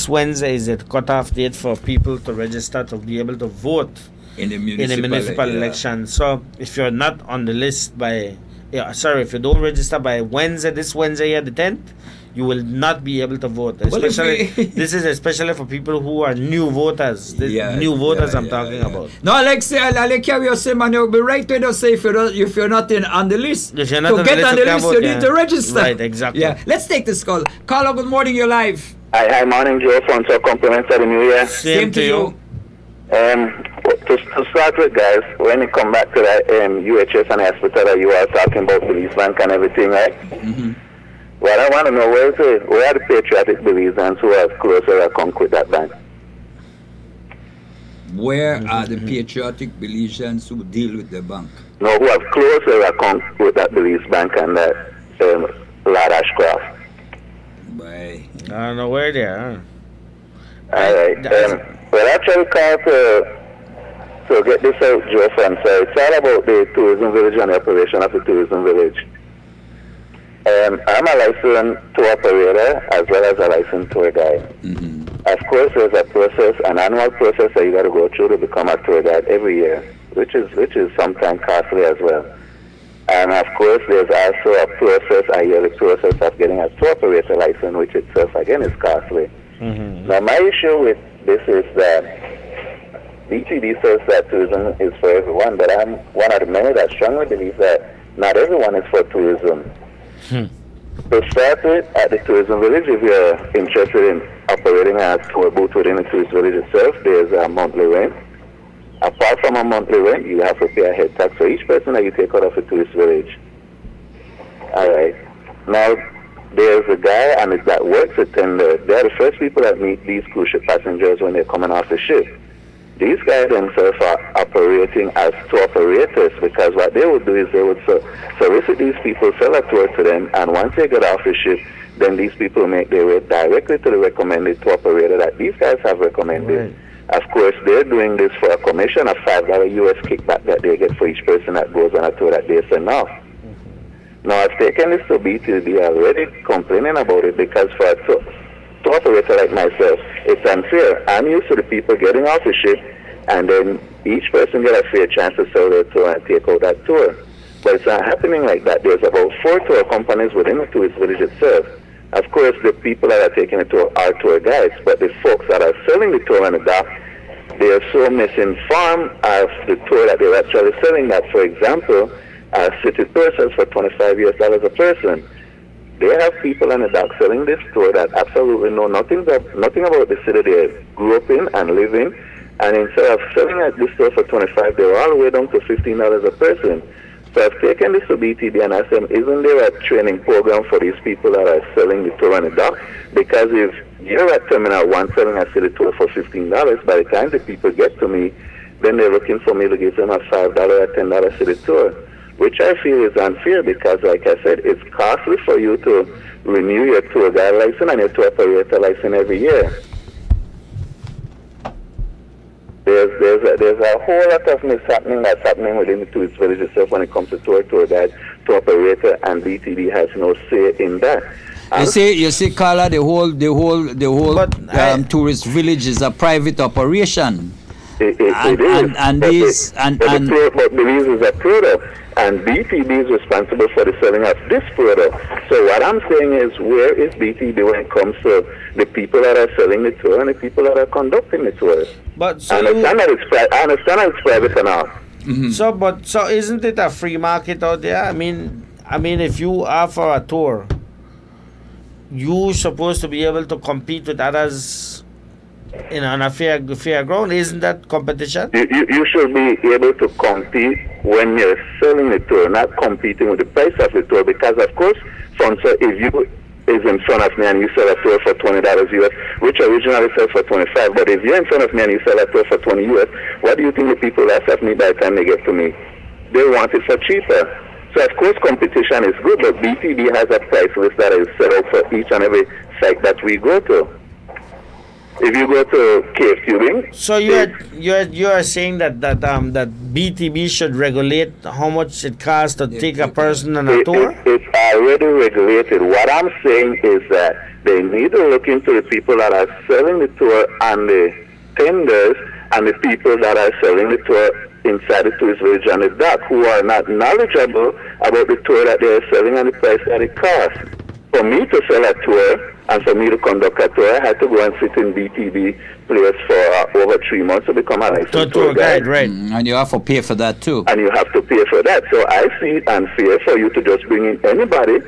Wednesday is the cutoff date for people to register to be able to vote in the municipal election. So if you're not on the list by if you don't register by this Wednesday here, the 10th, you will not be able to vote. Especially, this is especially for people who are new voters. I'm talking about. No, like you say, man, you'll be right when you say if you're not on the list. If you're not on the list, you need to register. Right, exactly. Yeah, let's take this call. Carlo, good morning, you're live. Hi, morning, Joe. From so compliments of the New Year. Same to you. To start with, guys, when you come back to that UHS and hospital that you are talking about, Belize Bank and everything, right? Mm-hmm. Well, I want to know where are the patriotic Belizeans who have closer account with that bank? Where are the patriotic Belizeans who deal with the bank? No, who have closer account with that Belize Bank and that Lord Ashcroft. I don't know where they are. All right. Well, I try to call to get this out, Joe, and so it's all about the tourism village and the operation of the tourism village. I'm a licensed tour operator as well as a licensed tour guide. Mm-hmm. Of course, there's a process, an annual process that you got to go through to become a tour guide every year, which is sometimes costly as well. And of course, there's also a process, a yearly process of getting a tour operator license, which itself again is costly. Mm-hmm. Now, my issue with this is that BTD says that tourism is for everyone, but I'm one of the many that strongly believe that not everyone is for tourism. To start with, at the tourism village, if you're interested in operating a tour booth within the tourist village itself, there's a monthly rent. Apart from a monthly rent, you have to pay a head tax for each person that you take out of a tourist village. All right. Now, there's a guy and it's that works attendant. They're the first people that meet these cruise ship passengers when they're coming off the ship. These guys themselves are operating as tour operators, because what they would do is they would solicit these people, sell a tour to them, and once they get off the ship, then these people make their way directly to the recommended tour operator that these guys have recommended. Right. Of course, they're doing this for a commission of $5 US kickback that they get for each person that goes on a tour that they send off. Now, I've taken this to BTB already, complaining about it, because for a tour operator like myself, it's unfair. I'm used to the people getting off the ship, and then each person get a fair chance to sell their tour and take out that tour. But it's not happening like that. There's about 4 tour companies within the tourist village itself. Of course, the people that are taking the tour are tour guides, but the folks that are selling the tour on the dock, they are so misinformed of the tour that they're actually selling that. For example, City Tour sells for $25 US a person. They have people on the dock selling this tour that absolutely know nothing about the city they grew up in and live in, and instead of selling at this tour for $25, they're all the way down to $15 a person. So I've taken this to BTB and asked them, isn't there a training program for these people that are selling the tour on the dock? Because if you're at Terminal 1 selling a city tour for $15, by the time the people get to me, then they're looking for me to give them a $5 or $10 city tour, which I feel is unfair because, like I said, it's costly for you to renew your tour guide license and your tour operator license every year. There's a whole lot of mishappening that's happening within the tourist village itself when it comes to tour guide, tour operator, and BTB has no say in that. You see, Carla, the whole tourist village is a private operation. It is. But Belize is a product, and BTB is responsible for the selling of this product. So what I'm saying is, where is BTB when it comes to the people that are selling the tour and the people that are conducting the tour? But so I understand that it's private and all. Mm-hmm. So isn't it a free market out there? I mean, if you offer a tour, you're supposed to be able to compete with others on a fair ground. Isn't that competition? You should be able to compete when you're selling the tour, not competing with the price of the tour. Because of course, sponsor, if you is in front of me and you sell a tour for $20 US, which originally sells for $25, but if you're in front of me and you sell a tour for $20 US, what do you think the people ask of me by the time they get to me? They want it for cheaper. So of course competition is good, but BTB has a price list that is set out for each and every site that we go to. If you go to Cave Tubing, so you are saying that BTB should regulate how much it costs to take a person on a tour? It's already regulated. What I'm saying is that they need to look into the people that are selling the tour and the tenders and the people that are selling the tour inside the tourist village and the dock who are not knowledgeable about the tour that they are selling and the price that it costs. For me to sell a tour and for me to conduct a tour, I had to go and sit in BTB place for over 3 months to become a licensed tour guide. Right. And you have to pay for that too. And you have to pay for that. So I see it unfair for you to just bring in anybody,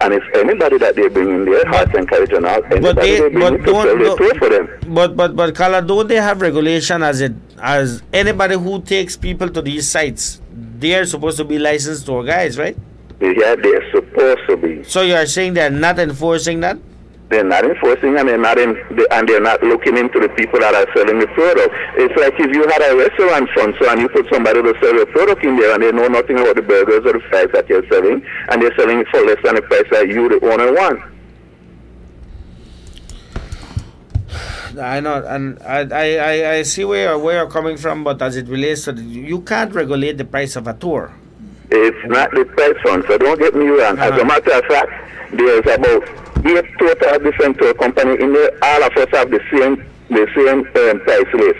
and if anybody that they bring in there, hearts and courage and all, anybody they bring in to sell their tour for them. But Carla, don't they have regulation as anybody who takes people to these sites, they are supposed to be licensed tour guides, right? Yeah, they're supposed to be. So you are saying they're not enforcing that? They're not enforcing, and they're not looking into the people that are selling the product. It's like if you had a restaurant sponsor and you put somebody to sell your product in there, and they know nothing about the burgers or the fries that you're selling, and they're selling it for less than the price that you, the owner, want. I know, and I see where you're coming from, but as it relates to you can't regulate the price of a tour. It's not the price one, so don't get me wrong. As a matter of fact, there's about 8 total different tour companies in there. All of us have the same price list.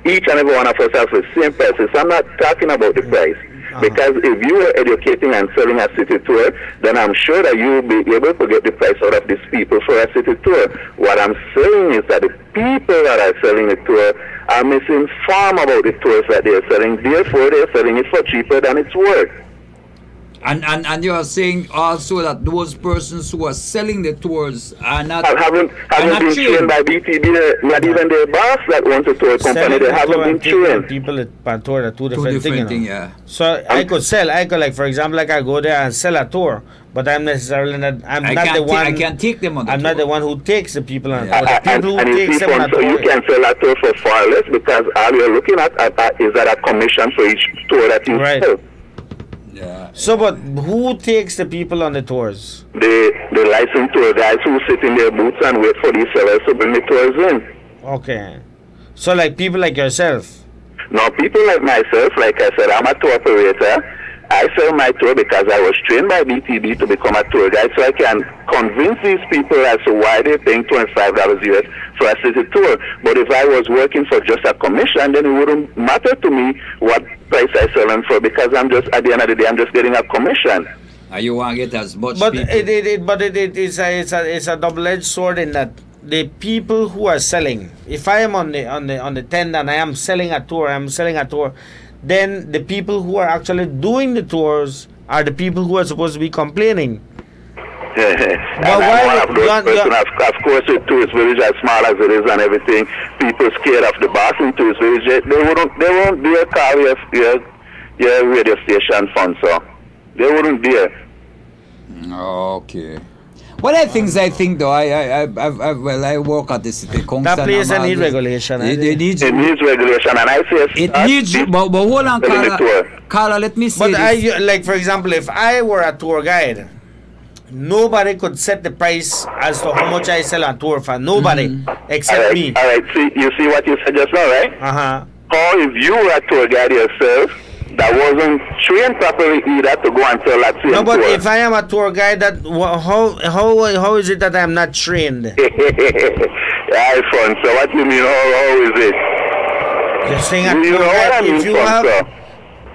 Each and every one of us has the same prices. I'm not talking about the price. Because if you are educating and selling a city tour, then I'm sure that you will be able to get the price out of these people for a city tour. What I'm saying is that the people that are selling the tour are misinformed about the tours that they are selling. Therefore, they're selling it for cheaper than it's worth. And you are saying also that those persons who are selling the tours are not haven't been trained by BTB. Not even their boss that owns a tour company. They haven't been trained. People at tour are two different things. Yeah. So I could like for example, like I go there and sell a tour, but I'm necessarily not. I can't take them on the tour. I'm not the one who takes the people on. Yeah. But the people who takes them on a tour. So you can sell a tour for far less because all you're looking at is that a commission for each tour that you sell. Yeah. So, but who takes the people on the tours? The licensed tour guys who sit in their booths and wait for these sellers to bring the tours in. Okay. So like people like yourself? No, people like myself, like I said, I'm a tour operator. I sell my tour because I was trained by BTB to become a tour guide, so I can convince these people as to why they're paying $25 US for a city tour. But if I was working for just a commission, then it wouldn't matter to me what price I sell them for, because I'm just, at the end of the day, I'm just getting a commission. You want to get as much But people. it's a double-edged sword in that the people who are selling, if I am on the tent and I am selling a tour, then the people who are actually doing the tours are the people who are supposed to be complaining. And I'm one of those persons, of course, with tourist village, as small as it is and everything, people scared of the boss in tourist village, they won't dare call your radio station phone, so they wouldn't dare. Okay. One of the things I think, though, I work at the city council. That place needs regulation. It needs regulation, and I say it needs. But hold on, Carla, let me say this. Like for example, if I were a tour guide, nobody could set the price as to how much I sell a tour for. Nobody except me. All right. See, you see what you said just now, right? Or if you were a tour guide yourself, that wasn't trained properly either to go and tell that same No, but tour. if I am a tour guide, that how is it that I am not trained? Yeah, fun. So what do you mean? How is it? You're saying a You tour know what I guide, mean, if you fun, have, sir?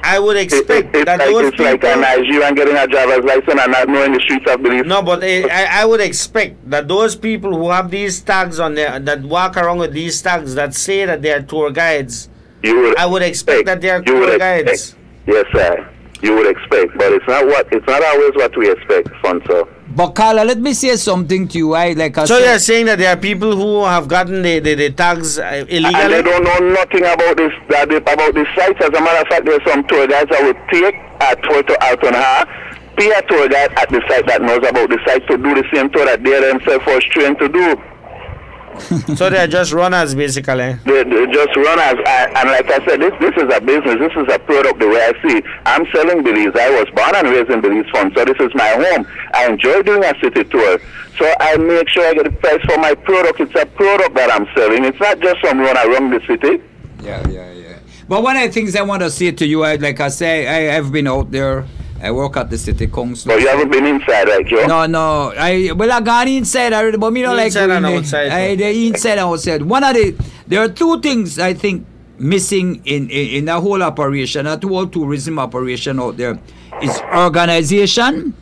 I would expect It's that like, those it's like people. a Nigerian getting a driver's license and not knowing the streets of Belize. No, but I would expect that those people who have these tags on there, that walk around with these tags that say that they are tour guides, I would expect that they are tour guides. Yes, sir. You would expect, but it's not always what we expect, Fonso. But Carla, let me say something to you. So you're saying that there are people who have gotten the tags illegally? And they don't know nothing about this about this site. As a matter of fact, there's some tour guides that would take a tour to Alton-Ha, pay a tour guide at the site that knows about the site to do the same tour that they themselves was trained to do. So they're just runners, basically. They're just runners, and like I said, this is a business. This is a product the way I see it. I'm selling Belize. I was born and raised in Belize Fund, so this is my home. I enjoy doing a city tour, so I make sure I get the price for my product. It's a product that I'm selling. It's not just some run around the city. Yeah. But one of the things I want to say to you, like I say, I've been out there. I work at the city council. But you haven't been inside, like you? No. I gone inside already, but me don't like inside and outside. The inside and outside. There are two things I think missing in the whole operation, that whole tourism operation out there, is organization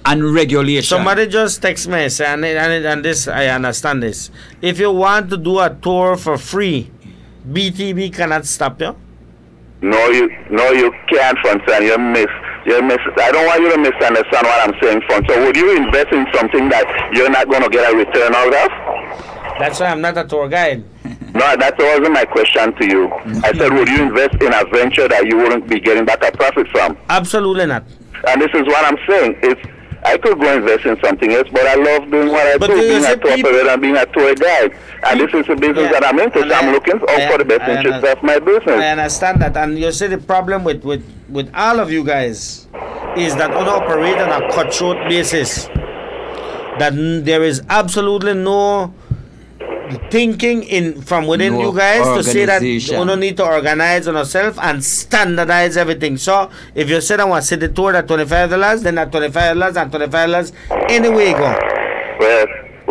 and regulation. Somebody just text me and this, I understand this. If you want to do a tour for free, BTB cannot stop you. No, you can't, Fonson. You miss. I don't want you to misunderstand what I'm saying, Fon. So would you invest in something that you're not going to get a return out of? That's why I'm not a tour guide. No, that wasn't my question to you. I said, would you invest in a venture that you wouldn't be getting back a profit from? Absolutely not. And this is what I'm saying. I could go invest in something else, but I love doing what I do, being a tour operator and being a tour guide. And this is the business that I'm into, so I'm looking out for the best interest of my business. I understand that. And you see the problem with all of you guys is that on operate on a cutthroat basis. That there is absolutely no thinking from within you guys to say that you don't need to organize on yourself and standardize everything. So if you say I want to city tour at $25, then at $25 and $25 anyway you go. Well,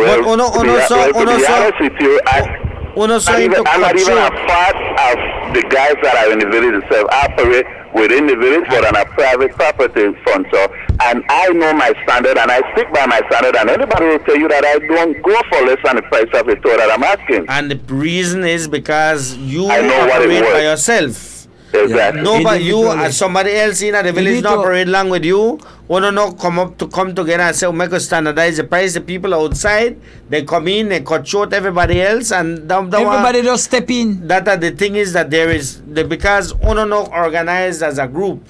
to be honest with you, I'm not even a part of the guys that are in the village itself. I operate within the village, but on a private property fund. So, and I know my standard, and I stick by my standard. And anybody will tell you that I don't go for less than the price of the tour that I'm asking. And the reason is because you operate by yourself. Exactly. Nobody, you and somebody else in the village not operate along with you. Or no come together and say, we make us standardize the price. The people outside, they come in, they cut short everybody else, and everybody just step in. That the thing is that there is because no organized as a group.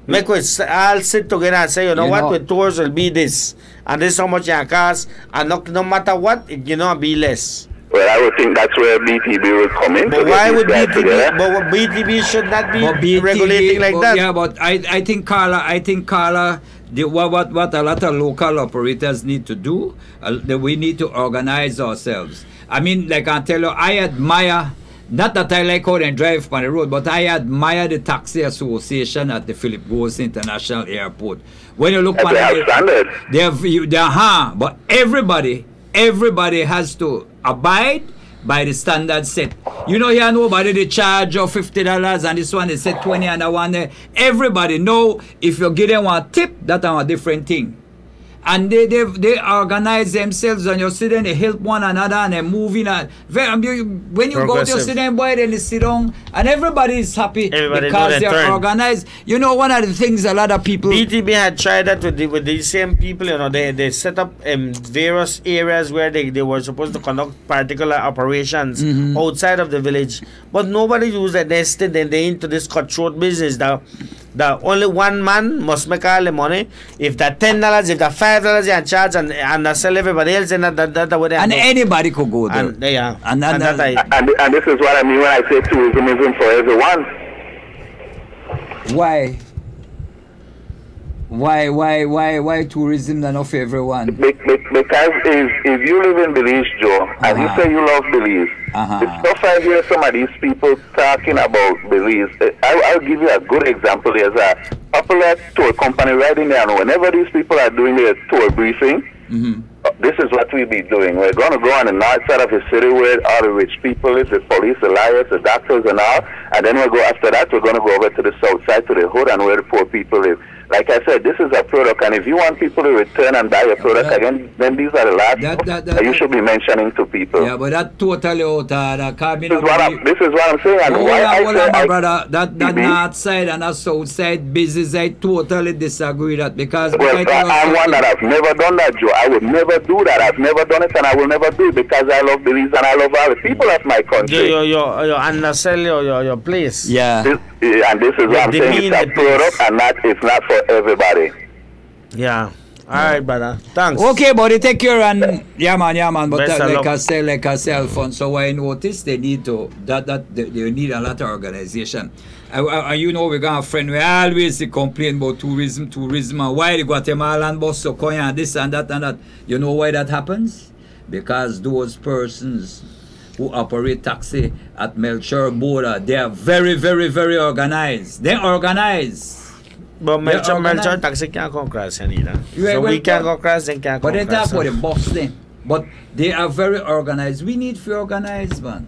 Make us all sit together and say, you know what, with tours will be this, and this is how much it costs, and no matter what, it be less. Well, I would think that's where BTB will come in. But why would BTB? But BTB should not be regulating like that. Yeah, but I think Carla. What a lot of local operators need to do, we need to organize ourselves. I mean, like I tell you, I admire not that I like how they drive on the road, but I admire the taxi association at the Philip Goes International Airport. When you look on they have standards. But everybody has to abide by the standard set. You know, here nobody they charge of $50 and this one they said 20 and that one there. Everybody know if you give them one tip, that's a different thing. And they organize themselves and you see them, they help one another and they move in. And when you go to your sit down, boy, then they sit down and everybody is happy because they're organized. You know, one of the things a lot of people... BTB had tried that with these same people, you know, they set up various areas where they were supposed to conduct particular operations outside of the village. But nobody used that. They into this cutthroat business that only one man must make all the money. If that $10, if that $5 you charge and sell everybody else, and that would and anybody could go there. And, yeah, and this is what I mean when I say tourism isn't for everyone. Why tourism is not for everyone? Because if you live in Belize, Joe, and you say you love Belize, it's tough I hear some of these people talking about Belize. I'll give you a good example. There's a popular tour company right in there, and whenever these people are doing their tour briefing, this is what we'll be doing. We're going to go on the north side of the city where all the rich people is, the police, the lawyers, the doctors and all, and then we'll go after that, we're going to go over to the south side, to the hood, and where the poor people live. Like I said, this is a product, and if you want people to return and buy a product again, then these are the last that you should be mentioning to people. Yeah, but that totally out of this is what I'm saying. And my brother, that north side and that south side business, I totally disagree that because... Well, I'm one that I've never done that, Joe. I would never do that. I've never done it, and I will never do it because I love Belize and I love all the people of my country. You undersell your place. Yeah. And this is what I'm saying. It's a product, and it's not for everybody. Yeah. All right, brother. Thanks. Okay, buddy. Take care and yeah, man. But like I say, Alfonso, what I noticed they need to they need a lot of organization. You know, we got a friend we always complain about tourism and why the Guatemalan bus so coin and this and that. You know why that happens? Because those persons who operate taxi at Melchor border, they are very, very, very organized. They're organized. But Melchor taxi can't come across either. So we can't go across, they can't come across. But they talk for the boss then. But they are very organized. We need to be organized, man.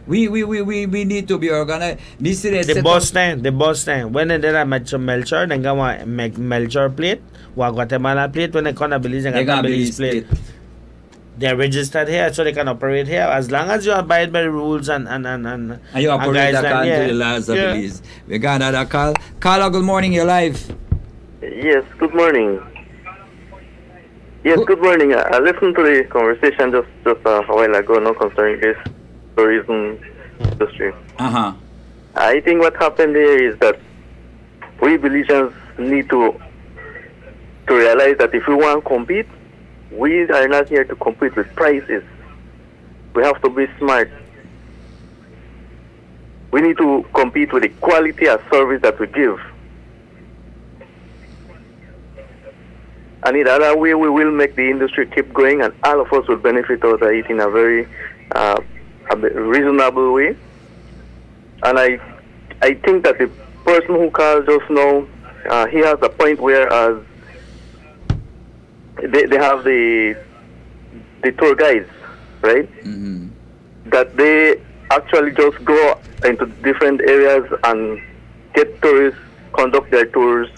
We need to be organized. The boss thing. When they did a Melchor, they got a Melchor plate, or Guatemala plate. When they come to Belize, they got a Belize plate. They're registered here, so they can operate here as long as you abide by the rules and you operate according to the laws of Belize. We got another call. Carla, good morning. You're live. Yes, good morning. Yes, good morning. I listened to the conversation just a while ago, no, concerning this tourism industry. I think what happened there is that we Belizeans need to realize that if we want to compete, we are not here to compete with prices. We have to be smart. We need to compete with the quality of service that we give. And in that way, we will make the industry keep going, and all of us will benefit out of it in a very reasonable way. And I think that the person who called just now, he has a point where they have the tour guides, right? That they actually just go into different areas and get tourists, conduct their tours,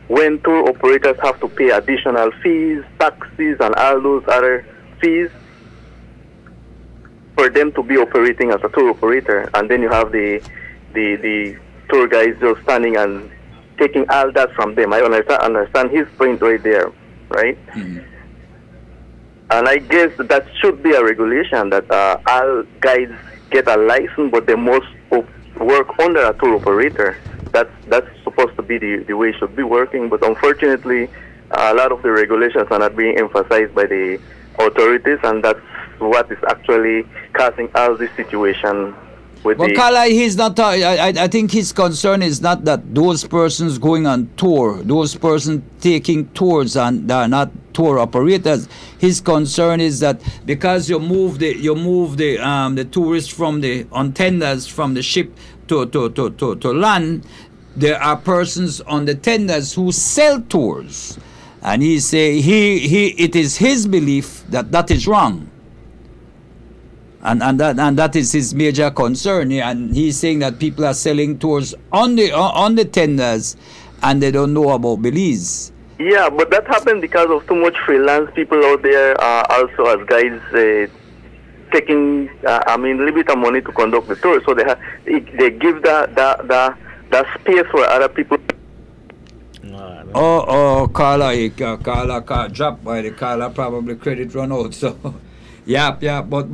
when tour operators have to pay additional fees, taxes, and all those other fees for them to be operating as a tour operator. And then you have the tour guides just standing and taking all that from them. I understand his point right there. Right? And I guess that should be a regulation that all guides get a license, but they must work under a tour operator. That's supposed to be the way it should be working, but unfortunately, a lot of the regulations are not being emphasized by the authorities, and that's what is actually causing all this situation Well, Carla, he's not. I think his concern is not that those persons going on tour, those persons taking tours, and they're not tour operators. His concern is that because you move the tourists from the on tenders from the ship to land, there are persons on the tenders who sell tours, and he say it is his belief that is wrong. And that is his major concern, and he's saying that people are selling tours on the tenders, and they don't know about Belize. Yeah, but that happened because of too much freelance people out there, also as guides taking, a little bit of money to conduct the tour. So they give the space for other people. Carla dropped by the Carla probably credit run out. So. Yeah, but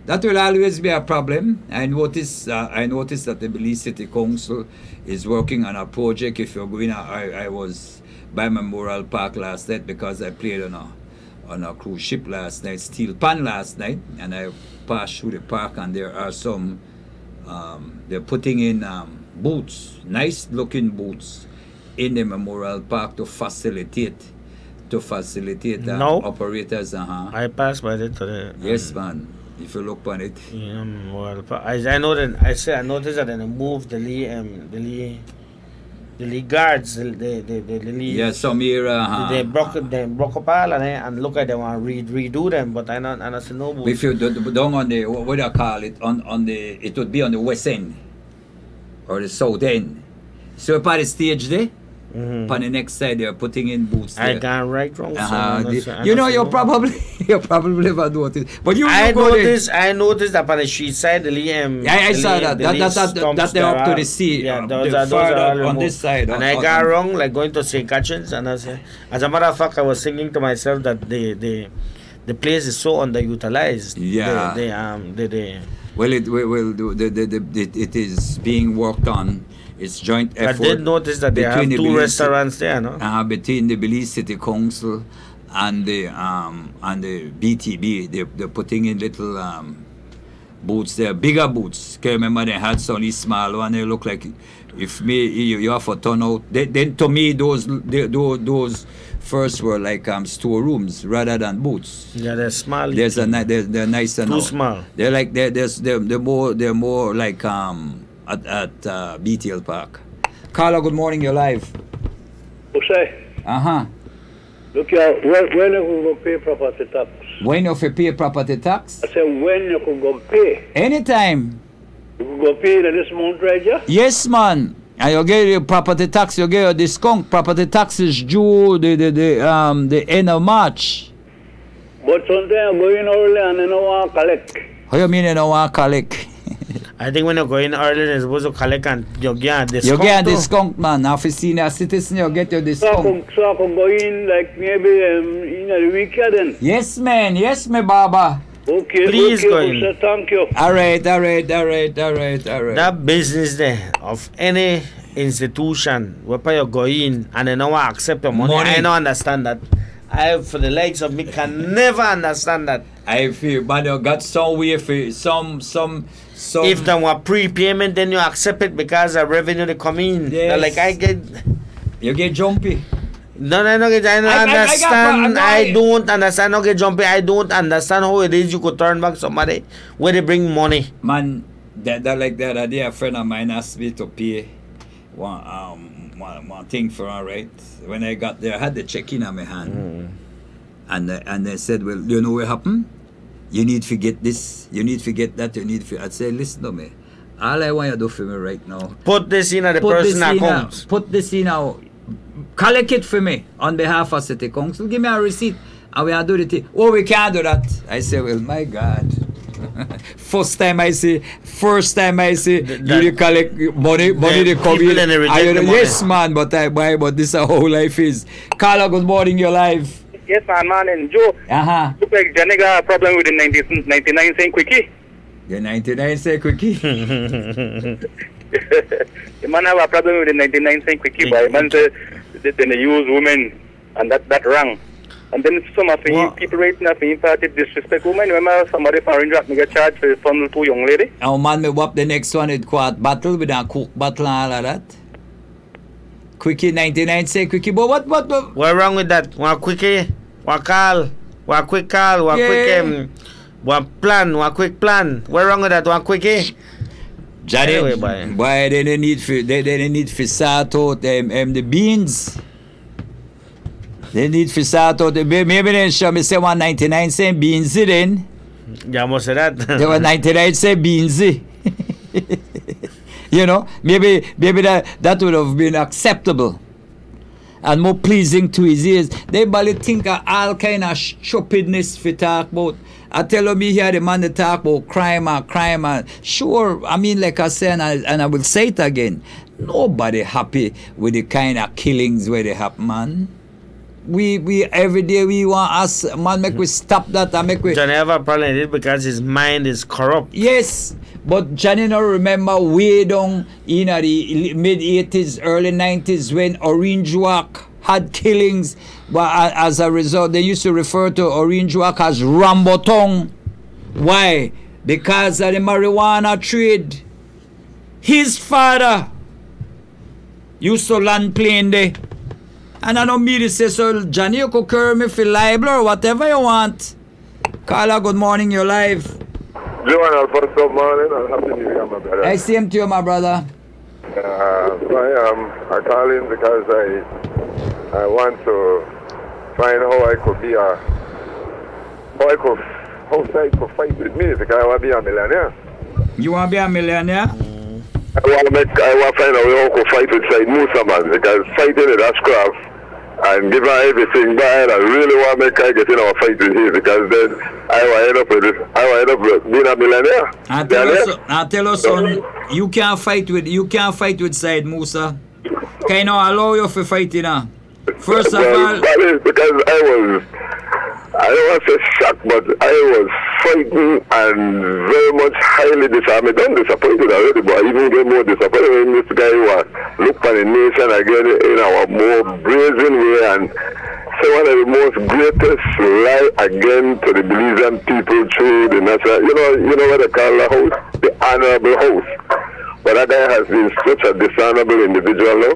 that will always be a problem. I noticed that the Belize City Council is working on a project. If you're going, I was by Memorial Park last night because I played on a cruise ship last night, Steel Pan last night, and I passed through the park, and there are some. They're putting in booths, nice looking booths, in the Memorial Park to facilitate. Operators. I passed by it today. Yes, man. If you look on it. Yeah, well, I know that I noticed that they moved the lead guards, the lead. Yeah, some era. They broke up all and look at them and redo them, but I see no booth. If you down on the what do I call it on the it would be on the west end or the south end. So upon the stage there. On the next side, they're putting in booths. I got right wrong. You probably never noticed. But I noticed that on the street side, I saw that. That they're up to the sea. Yeah, those are on this side. And I got wrong, like going to St. Catharines, and as a matter of fact, I was thinking to myself that the place is so underutilized. Yeah. It is being worked on. It's joint effort. I did notice that they have two restaurants there, no? Between the Belize City Council and the BTB, they're putting in little booths there, bigger booths. Can you remember they had some small one? They look like you have to turn out. Then to me those first were like storerooms rather than booths. Yeah, they're small. They're nice and too small. They're like they're more like at BTL Park. Carla, good morning, you're live. Okay. Look here, when you go pay property tax? When you pay property tax? I said when you could go pay. Anytime. You could go pay this month right here? Yes, man. And you get your property tax, you get your discount. Property tax is due the end of March. But sometimes you go in early and you don't want to collect. How you mean you don't want to collect? I think when you go in early, you're supposed to collect and you get a discount. You get a discount, man. Now, if you're senior citizen, you get your discount. So I can go in like maybe in the weekend then? Yes, man. Yes, me Baba. Okay, please go in. So thank you. All right. That business there of any institution where you go in and they don't accept your money. I don't understand that. For the likes of me, can never understand that. I feel, but you got some way for some. If there were prepayment, then you accept it because the revenue they come in. Yes. Like you get jumpy. No, I don't understand. I don't understand. Okay, jumpy. I don't understand how it is you could turn back somebody where they bring money. Man, that like that idea. A friend of mine asked me to pay one thing for her, right? When I got there, I had the check in on my hand, and they said, "Well, you know what happened? You need to get this. You need to get that. You need to." I said, "Listen to me. All I want you to do for me right now. Put this in at the personal account. Put this in now. Collect it for me on behalf of City Council. Give me a receipt, and we are do the thing. Oh, we can't do that." I say, "Well, my God." First time I see you collect money they come in. Yes, man, but this is how life is. Carla, good morning, you're live. Yes, man, and Joe. Look like Johnny got a problem with the 99 cent quickie. The 99 cent quickie? The man have a problem with the 99 cent quickie, but the man said that they use women, and that wrong. And then some of the people rating that being started disrespect women. Remember somebody foreign drop me get charged for funnel to young lady? Oh man, me whop the next one with quart battle with a cook battle and all of that. Quickie 99 say quickie, but what? What wrong with that? One quickie, one call, one quick call, one quick one plan, one quick plan. What wrong with that? One quickie. Johnny, anyway, boy, they don't need to sort out the beans. They need to sort out the maybe they show me say 199 cent beans then. Yeah, most of that. They were 99 cent beans. You know, maybe that would have been acceptable and more pleasing to his ears. They probably think of all kind of stupidness for talk about. I tell me here the man that talk about crime. Sure, I mean, like I said, and I will say it again, nobody happy with the kind of killings where they happen, man. We every day we want us, man, make we stop that and make we... Johnny have a problem with it because his mind is corrupt. Yes, but Johnny now remember way down in the mid-80s, early 90s when Orange Walk had killings, but as a result, they used to refer to Orange Walk as Rambotong. Why? Because of the marijuana trade. His father used to land plane there. And I don't mean to say, so Johnny, you could carry me for libel or whatever you want. Carla, good morning, you're live. Joan, Alfonso, good morning, and happy New Year, my brother. I same to you, my brother. I call in because I want to find how I could be how I could fight with me because I want to be a millionaire. You want to be a millionaire? I want to find out how I could fight with Said Musa, man, because fighting is ashcraft. And give her everything bad. I really want to make her get in our fight with him because then I will end up with being a millionaire. I tell you, son, you can't fight with Said Musa. Can I allow you to fight in her? First of all, because I don't want to say shocked, but I was frightened and very much highly disappointed. I'm disappointed already, but I even get more disappointed when this guy was look for the nation again in our more brazen way and say one of the most greatest lie again to the Belizean people through the national. You know what they call the house? The honorable house. But that guy has been such a dishonorable individual now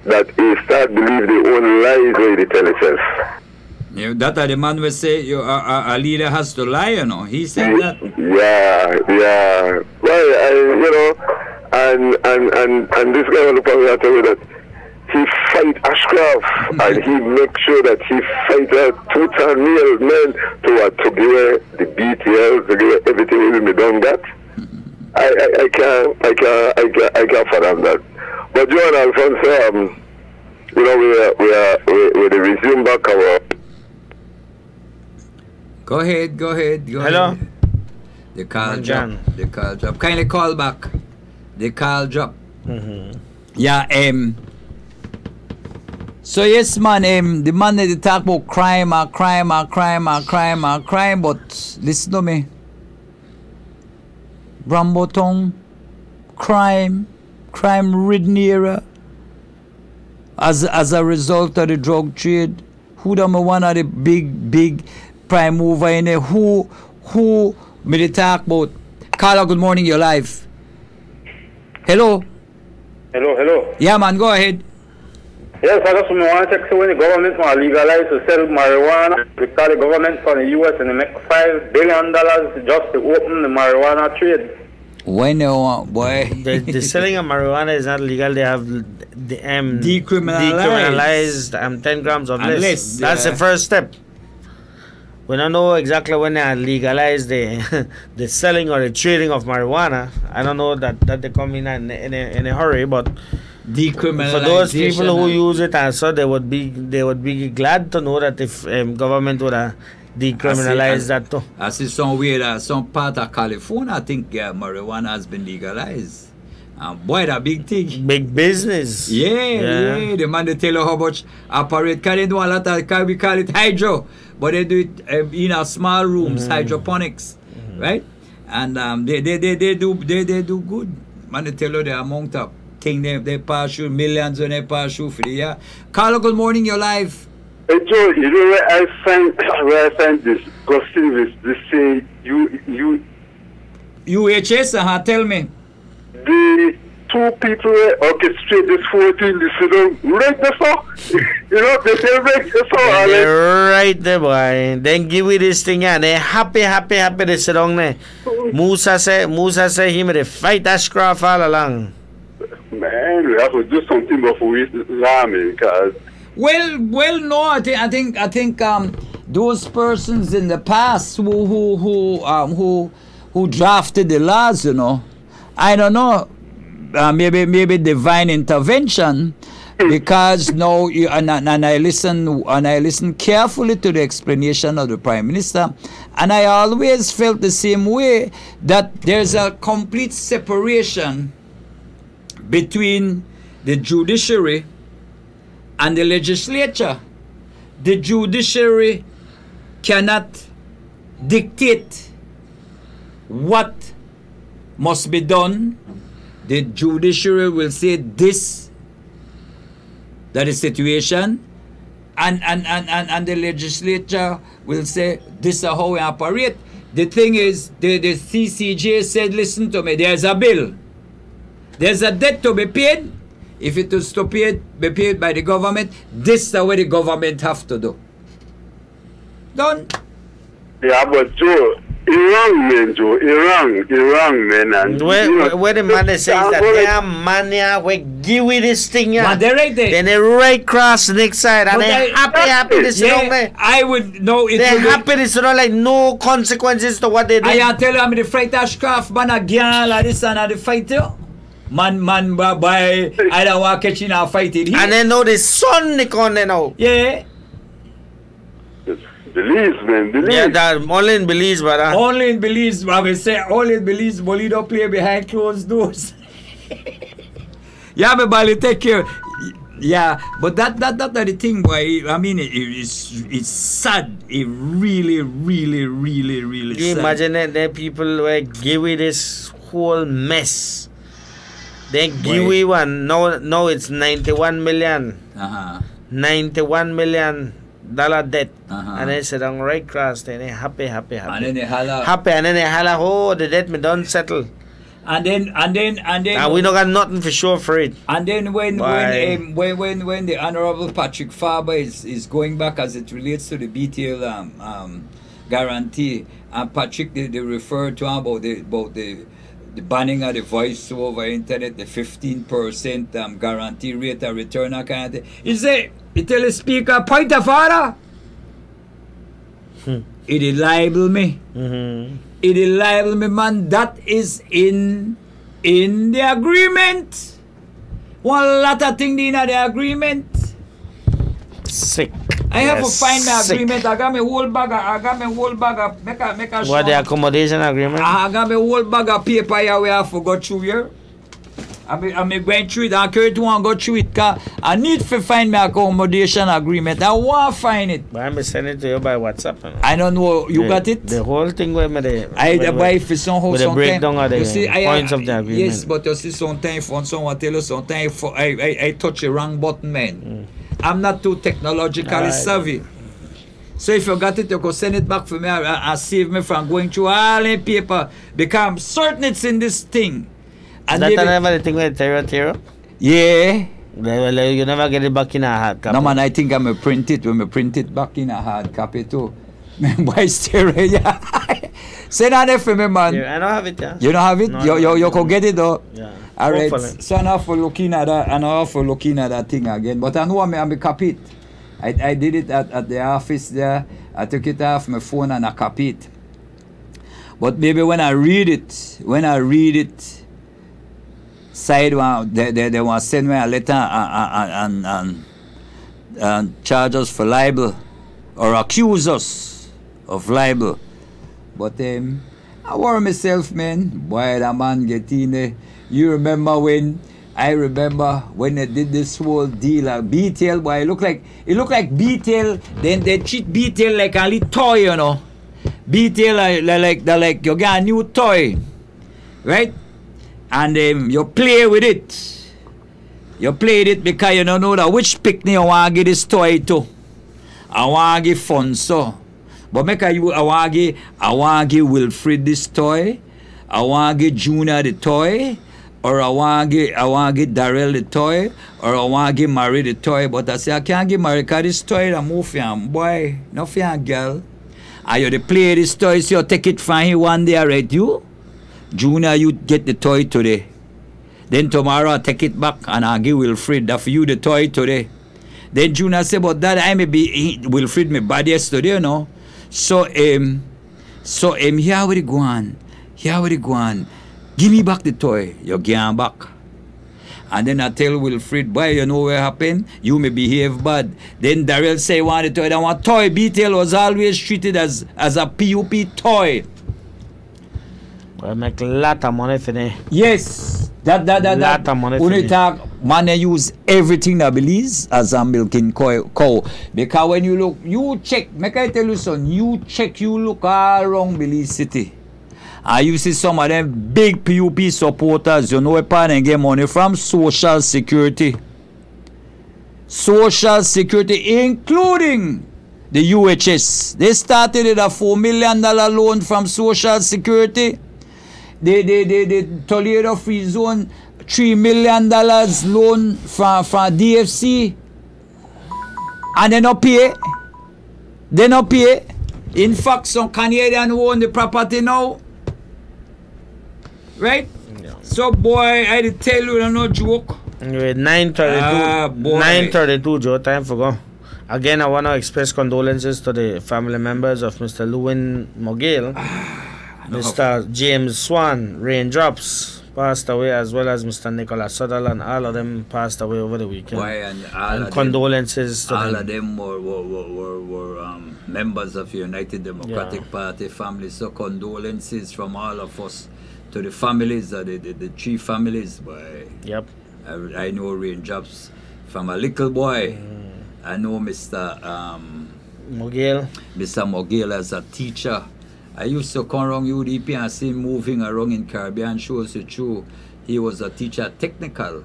that he start believe the own lies where he tell himself. Yeah, that the man will say a leader has to lie, you know. He said that. Yeah. Well, and this guy will probably tell you that he fight Ashcraft and he make sure that he fight tooth and nail men to give the BTL, to give everything even me done that. I can't fathom that. But Joan Alfonso, we resume back our. Go ahead. Hello? The call drop. Kindly call back. The call drop. Yeah, so yes, man, the man that they talk about crime, but listen to me. Rambotong, crime-ridden era, as a result of the drug trade. Who them one of the big prime mover in there? Who me they talk about? Carla, good morning, you're live. Hello. Yeah, man, go ahead. Yes, I just want to check when the government will legalize to sell marijuana because the government from the U.S. and they make $5 billion just to open the marijuana trade. When they want, boy. The selling of marijuana is not legal. They have the decriminalized 10 grams of less. That's the first step. We don't know exactly when they legalize the selling or the trading of marijuana. I don't know that they come in a hurry, but for those people who use it, and so they would be glad to know that if government would decriminalize that too. I see somewhere, some part of California, I think marijuana has been legalized. Boy, that big thing. Big business. Yeah. The man they tell you how much operate. Can they do a lot of, we call it hydro, but they do it in a small rooms, hydroponics, right? And they do good. Man they tell you the amount of thing they pass you, millions when they pass you for the year. Carlo, good morning, you're live. Hey Joe, you know where I find this disgusting with this thing UHS, tell me. The two people orchestrate this whole thing, they sit down right there, so. You know, they say right there, so. They're right there, boy. Then give me this thing, and they're happy, they sit down there. Musa say him, they fight Ashcroft all along. Man, we have to do something before we man, because. Well, no. I think those persons in the past who drafted the laws, you know, I don't know, maybe divine intervention, because now and I listen carefully to the explanation of the Prime Minister, and I always felt the same way, that there's a complete separation between the judiciary and the legislature. The judiciary cannot dictate what must be done. The judiciary will say this, that is situation, and the legislature will say this is how we operate. The thing is, the CCJ said, listen to me, there's a bill, there's a debt to be paid. If it is to be paid by the government, this is the way the government have to do. Done. Yeah, but Joe, Iran, man, Joe. Iran, man. And where the man says that they are mania, we give it this thing, yeah. But they're right there. Then they right cross the next side, and they're happy this long there. I would know it. They're happy this long, like no consequences to what they do. I tell you, I'm the fight Ashcroft, man, a girl, like this, and the fight too. Man, by I don't want to catch in a fight it here. And then now the sun they come there now. Yeah. Belize, man, Belize. Yeah, that only in Belize, brother. Only in Belize, but we say only in Belize, Bolido play behind closed doors. Yeah, but Bali, take care. Yeah, but that the thing, boy. I mean, it's sad. It really you sad. Imagine that people were give it this whole mess. Then Giwi one, no, it's 91 million. 91 million dollar debt. And they said on right cross, then they happy. And then they holla. Happy, and then they holla, oh, the debt me done settle. And then and we don't got nothing for sure for it. And then when the Honorable Patrick Farber is going back as it relates to the BTL guarantee, and Patrick they refer to about the banning of the voice over internet, the 15% guarantee rate of return, kind of thing. He tell the speaker, point of order. It libel me. It libel me, man. That is in the agreement. One lot of things in the agreement. Sick. I have to find my agreement. I got my whole bag of make a what the accommodation agreement? I got my whole bag of paper here where I forgot through here. I'm going through it. I can't want to go through it because I need to find my accommodation agreement. I want to find it. But I'm sending it to you by WhatsApp. You know? I don't know. You got it? The whole thing where I buy for somehow. With the breakdown of the points of the agreement. Yes, but you see sometimes when someone tell you sometimes I touch the wrong button, man. I'm not too technologically savvy. So if you got it, you can send it back for me and save me from going through all the paper because I'm certain it's in this thing. And that never the thing with Terra? Yeah. You never get it back in a hard copy. No man, I think I'm going to print it. When I print it back in a hard copy too. Why Terra? Yeah. Send that for me, man. Yeah, I don't have it, yeah. You don't have it? No, you can get it though? Yeah. All right. So I'm for looking at that and I'm for looking at that thing again. But I know I'm copy it. I did it at the office there. I took it off my phone and I copy it. But maybe when I read it, side one, they want to send me a letter and charge us for libel or accuse us of libel. But I worry myself, man. Boy, that man get in there. You remember when they did this whole deal at BTL, boy, it looked like BTL, then they treat BTL like a little toy, you know. BTL like you got a new toy, right? And you play with it. You played it because you don't know that which picnic you want to get this toy to. I want to give funds, so. But make I want to give Wilfred this toy. I want to give Junior the toy. Or I want to give Darrell the toy. Or I want to give Marie the toy. But I say, I can't give Marie because this toy is more for him, boy. Not for him, girl. And you play this toy, so you take it from him one day, right? You? Junior, you get the toy today. Then tomorrow I take it back and I give Wilfred that for you the toy today. Then Junior say, but Dad, I may be Wilfred me bad yesterday, you know. So here we go on. Here we go on. Give me back the toy. You give him back. And then I tell Wilfred, boy, you know what happened? You may behave bad. Then Darrell say, want the toy. That one toy BTL was always treated as a PUP toy. I make a lot of money for them. Yes. That. Lot of money When for you talk, man, they use everything that believes as a milking cow. Because when you look, you check, make I tell you son, you look all around Belize City. And you see some of them big PUP supporters, you know where they get money from? Social Security. Social Security, including the UHS. They started with a $4 million loan from Social Security. The Toledo Free Zone, $3 million loan from DFC. And they not pay. They not pay. In fact, some Canadian who own the property now. Right? Yeah. So, boy, I tell you, no joke. Anyway, 9:32. 9:32, Joe. Time for go. Again, I want to express condolences to the family members of Mr. Lewin Mogale. Mr. James Swan, Raindrops, passed away, as well as Mr. Nicholas Sutherland. All of them passed away over the weekend. Boy, and condolences to all them. of them were members of the United Democratic Party family. So condolences from all of us to the families, the three families. Boy. Yep. I know Raindrops from a little boy. I know Mr. Mogale. Mr. Mogale as a teacher. I used to come around UDP and see him moving around in Caribbean shows. It's true. He was a teacher technical.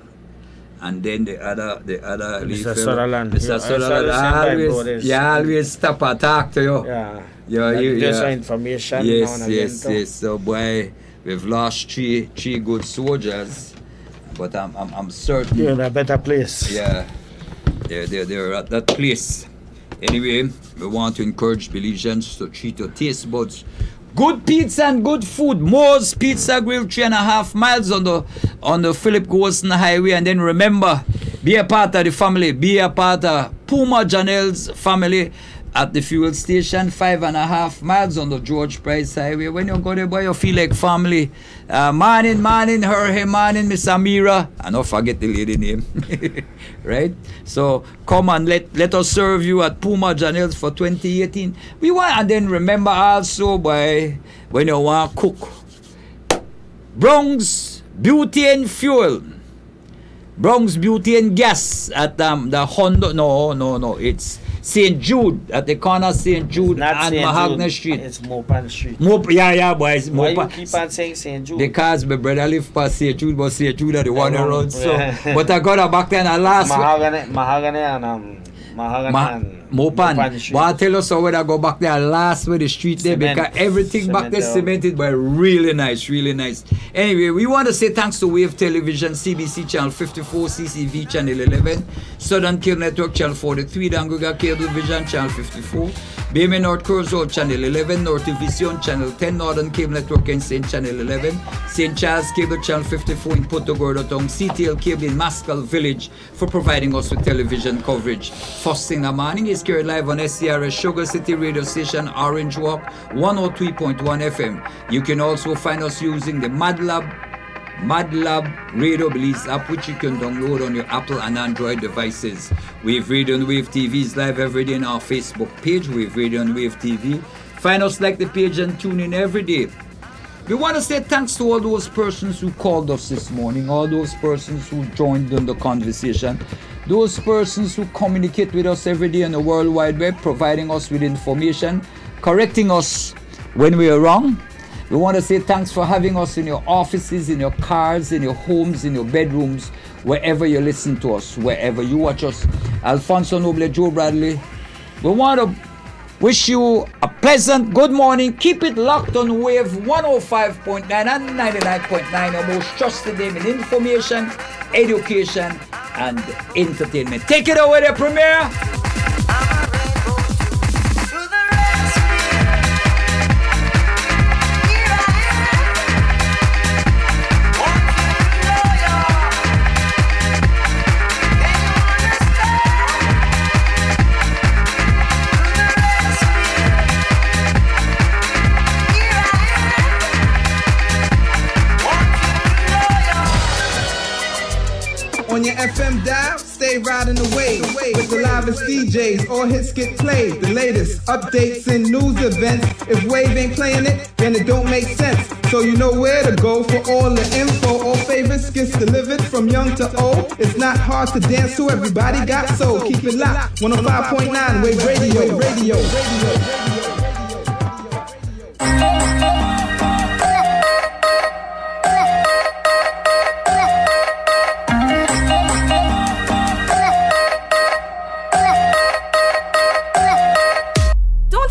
And then the other Mr. Sutherland. Mr. Sutherland always stop and talk to you. Yeah. Information. Yes. So boy, we've lost three good soldiers. But I'm certain you're in a better place. Yeah. They're at that place. Anyway, we want to encourage Belizeans to treat your taste buds. Good pizza and good food. Moore's Pizza Grill, 3.5 miles on the Philip Gosden Highway. And then remember, be a part of the family. Be a part of Puma Janelle's family at the fuel station, 5.5 miles on the George Price Highway. When you go there, boy, you feel like family. Morning, Miss Amira. And don't forget the lady name. Right? So come and let us serve you at Puma Janelle's for 2018. We want, and then remember also, boy, when you want to cook, Bronx Butane Fuel. Bronx Butane Gas at the Honda. No, it's St. Jude, at the corner of St. Jude and Mahogany Street. It's Mopan Street. Yeah, boys. Why you keep on saying St. Jude? Because my brother live past St. Jude, but St. Jude are the one around. So, but I got her back then and last Mahogany and Mopan. But I tell you so when I go back there last with the street there, because everything back there cemented, but really nice. Anyway, we want to say thanks to Wave Television, CBC Channel 54, CCV Channel 11, Southern Cable Network Channel 43, Danguga Cable Vision Channel 54, BMA North Curzo Channel 11, North Vision Channel 10, Northern Cable Network and St. Channel 11, St. Charles Cable Channel 54 in Puerto Gordo, CTL Cable in Mascal Village for providing us with television coverage. First thing in the morning is carried live on SCRS Sugar City Radio Station, Orange Walk, 103.1 FM. You can also find us using the MadLab Radio Belize app, which you can download on your Apple and Android devices. Wave Radio and Wave TV is live every day on our Facebook page, Wave Radio and Wave TV. Find us, like the page, and tune in every day. We want to say thanks to all those persons who called us this morning, all those persons who joined in the conversation, those persons who communicate with us every day on the World Wide Web, providing us with information, correcting us when we are wrong. We want to say thanks for having us in your offices, in your cars, in your homes, in your bedrooms, wherever you listen to us, wherever you watch us. Alfonso Noble, Joe Bradley, We want to wish you a pleasant good morning. Keep it locked on Wave 105.9 and 99.9, your most trusted name in information, education, and entertainment. Take it away there, Premier. On your FM dial, stay riding the wave with the livest DJs. All hits get played. The latest updates and news events. If Wave ain't playing it, then it don't make sense. So you know where to go for all the info. All favorites gets delivered from young to old. It's not hard to dance to. Everybody got soul. Keep it locked. 105.9 Wave Radio.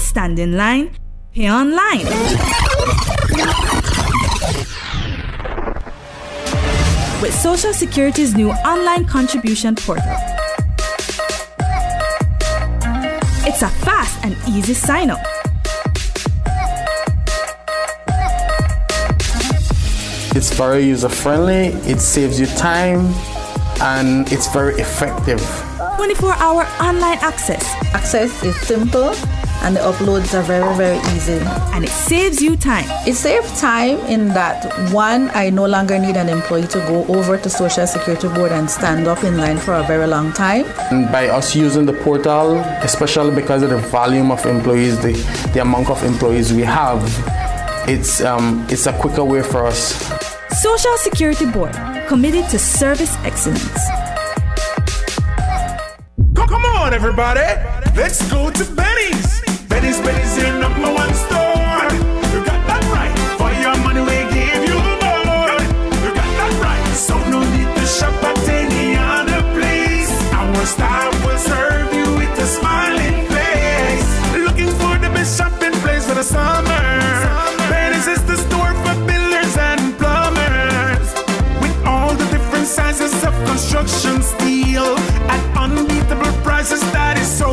Stand in line, pay online. With Social Security's new online contribution portal. It's a fast and easy sign up. It's very user-friendly, it saves you time, and it's very effective. 24-hour online access. Access is simple, and the uploads are very, very easy. And it saves you time. It saves time in that, one, I no longer need an employee to go over to Social Security Board and stand up in line for a very long time. And by us using the portal, especially because of the volume of employees, the amount of employees we have, it's a quicker way for us. Social Security Board, committed to service excellence. Come on, everybody. Let's go to Benny's. Benny's your number one store. You got that right. For your money, we give you more. You got that right. So no need to shop at any other place. Our staff will serve you with a smiling face. Looking for the best shopping place for the summer. Benny's is the store for builders and plumbers. With all the different sizes of construction steel at unbeatable prices that is so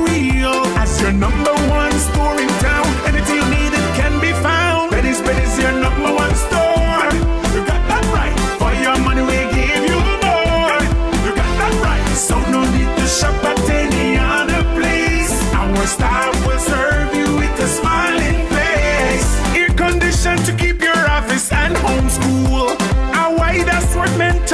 real. As your number one store in town, anything you need it can be found. Benny's your number one store. You got that right. For your money we give you more. You got that right. So no need to shop at any other place. Our staff will serve you with a smiling face. Air conditioned to keep your office and home cool. A wide assortment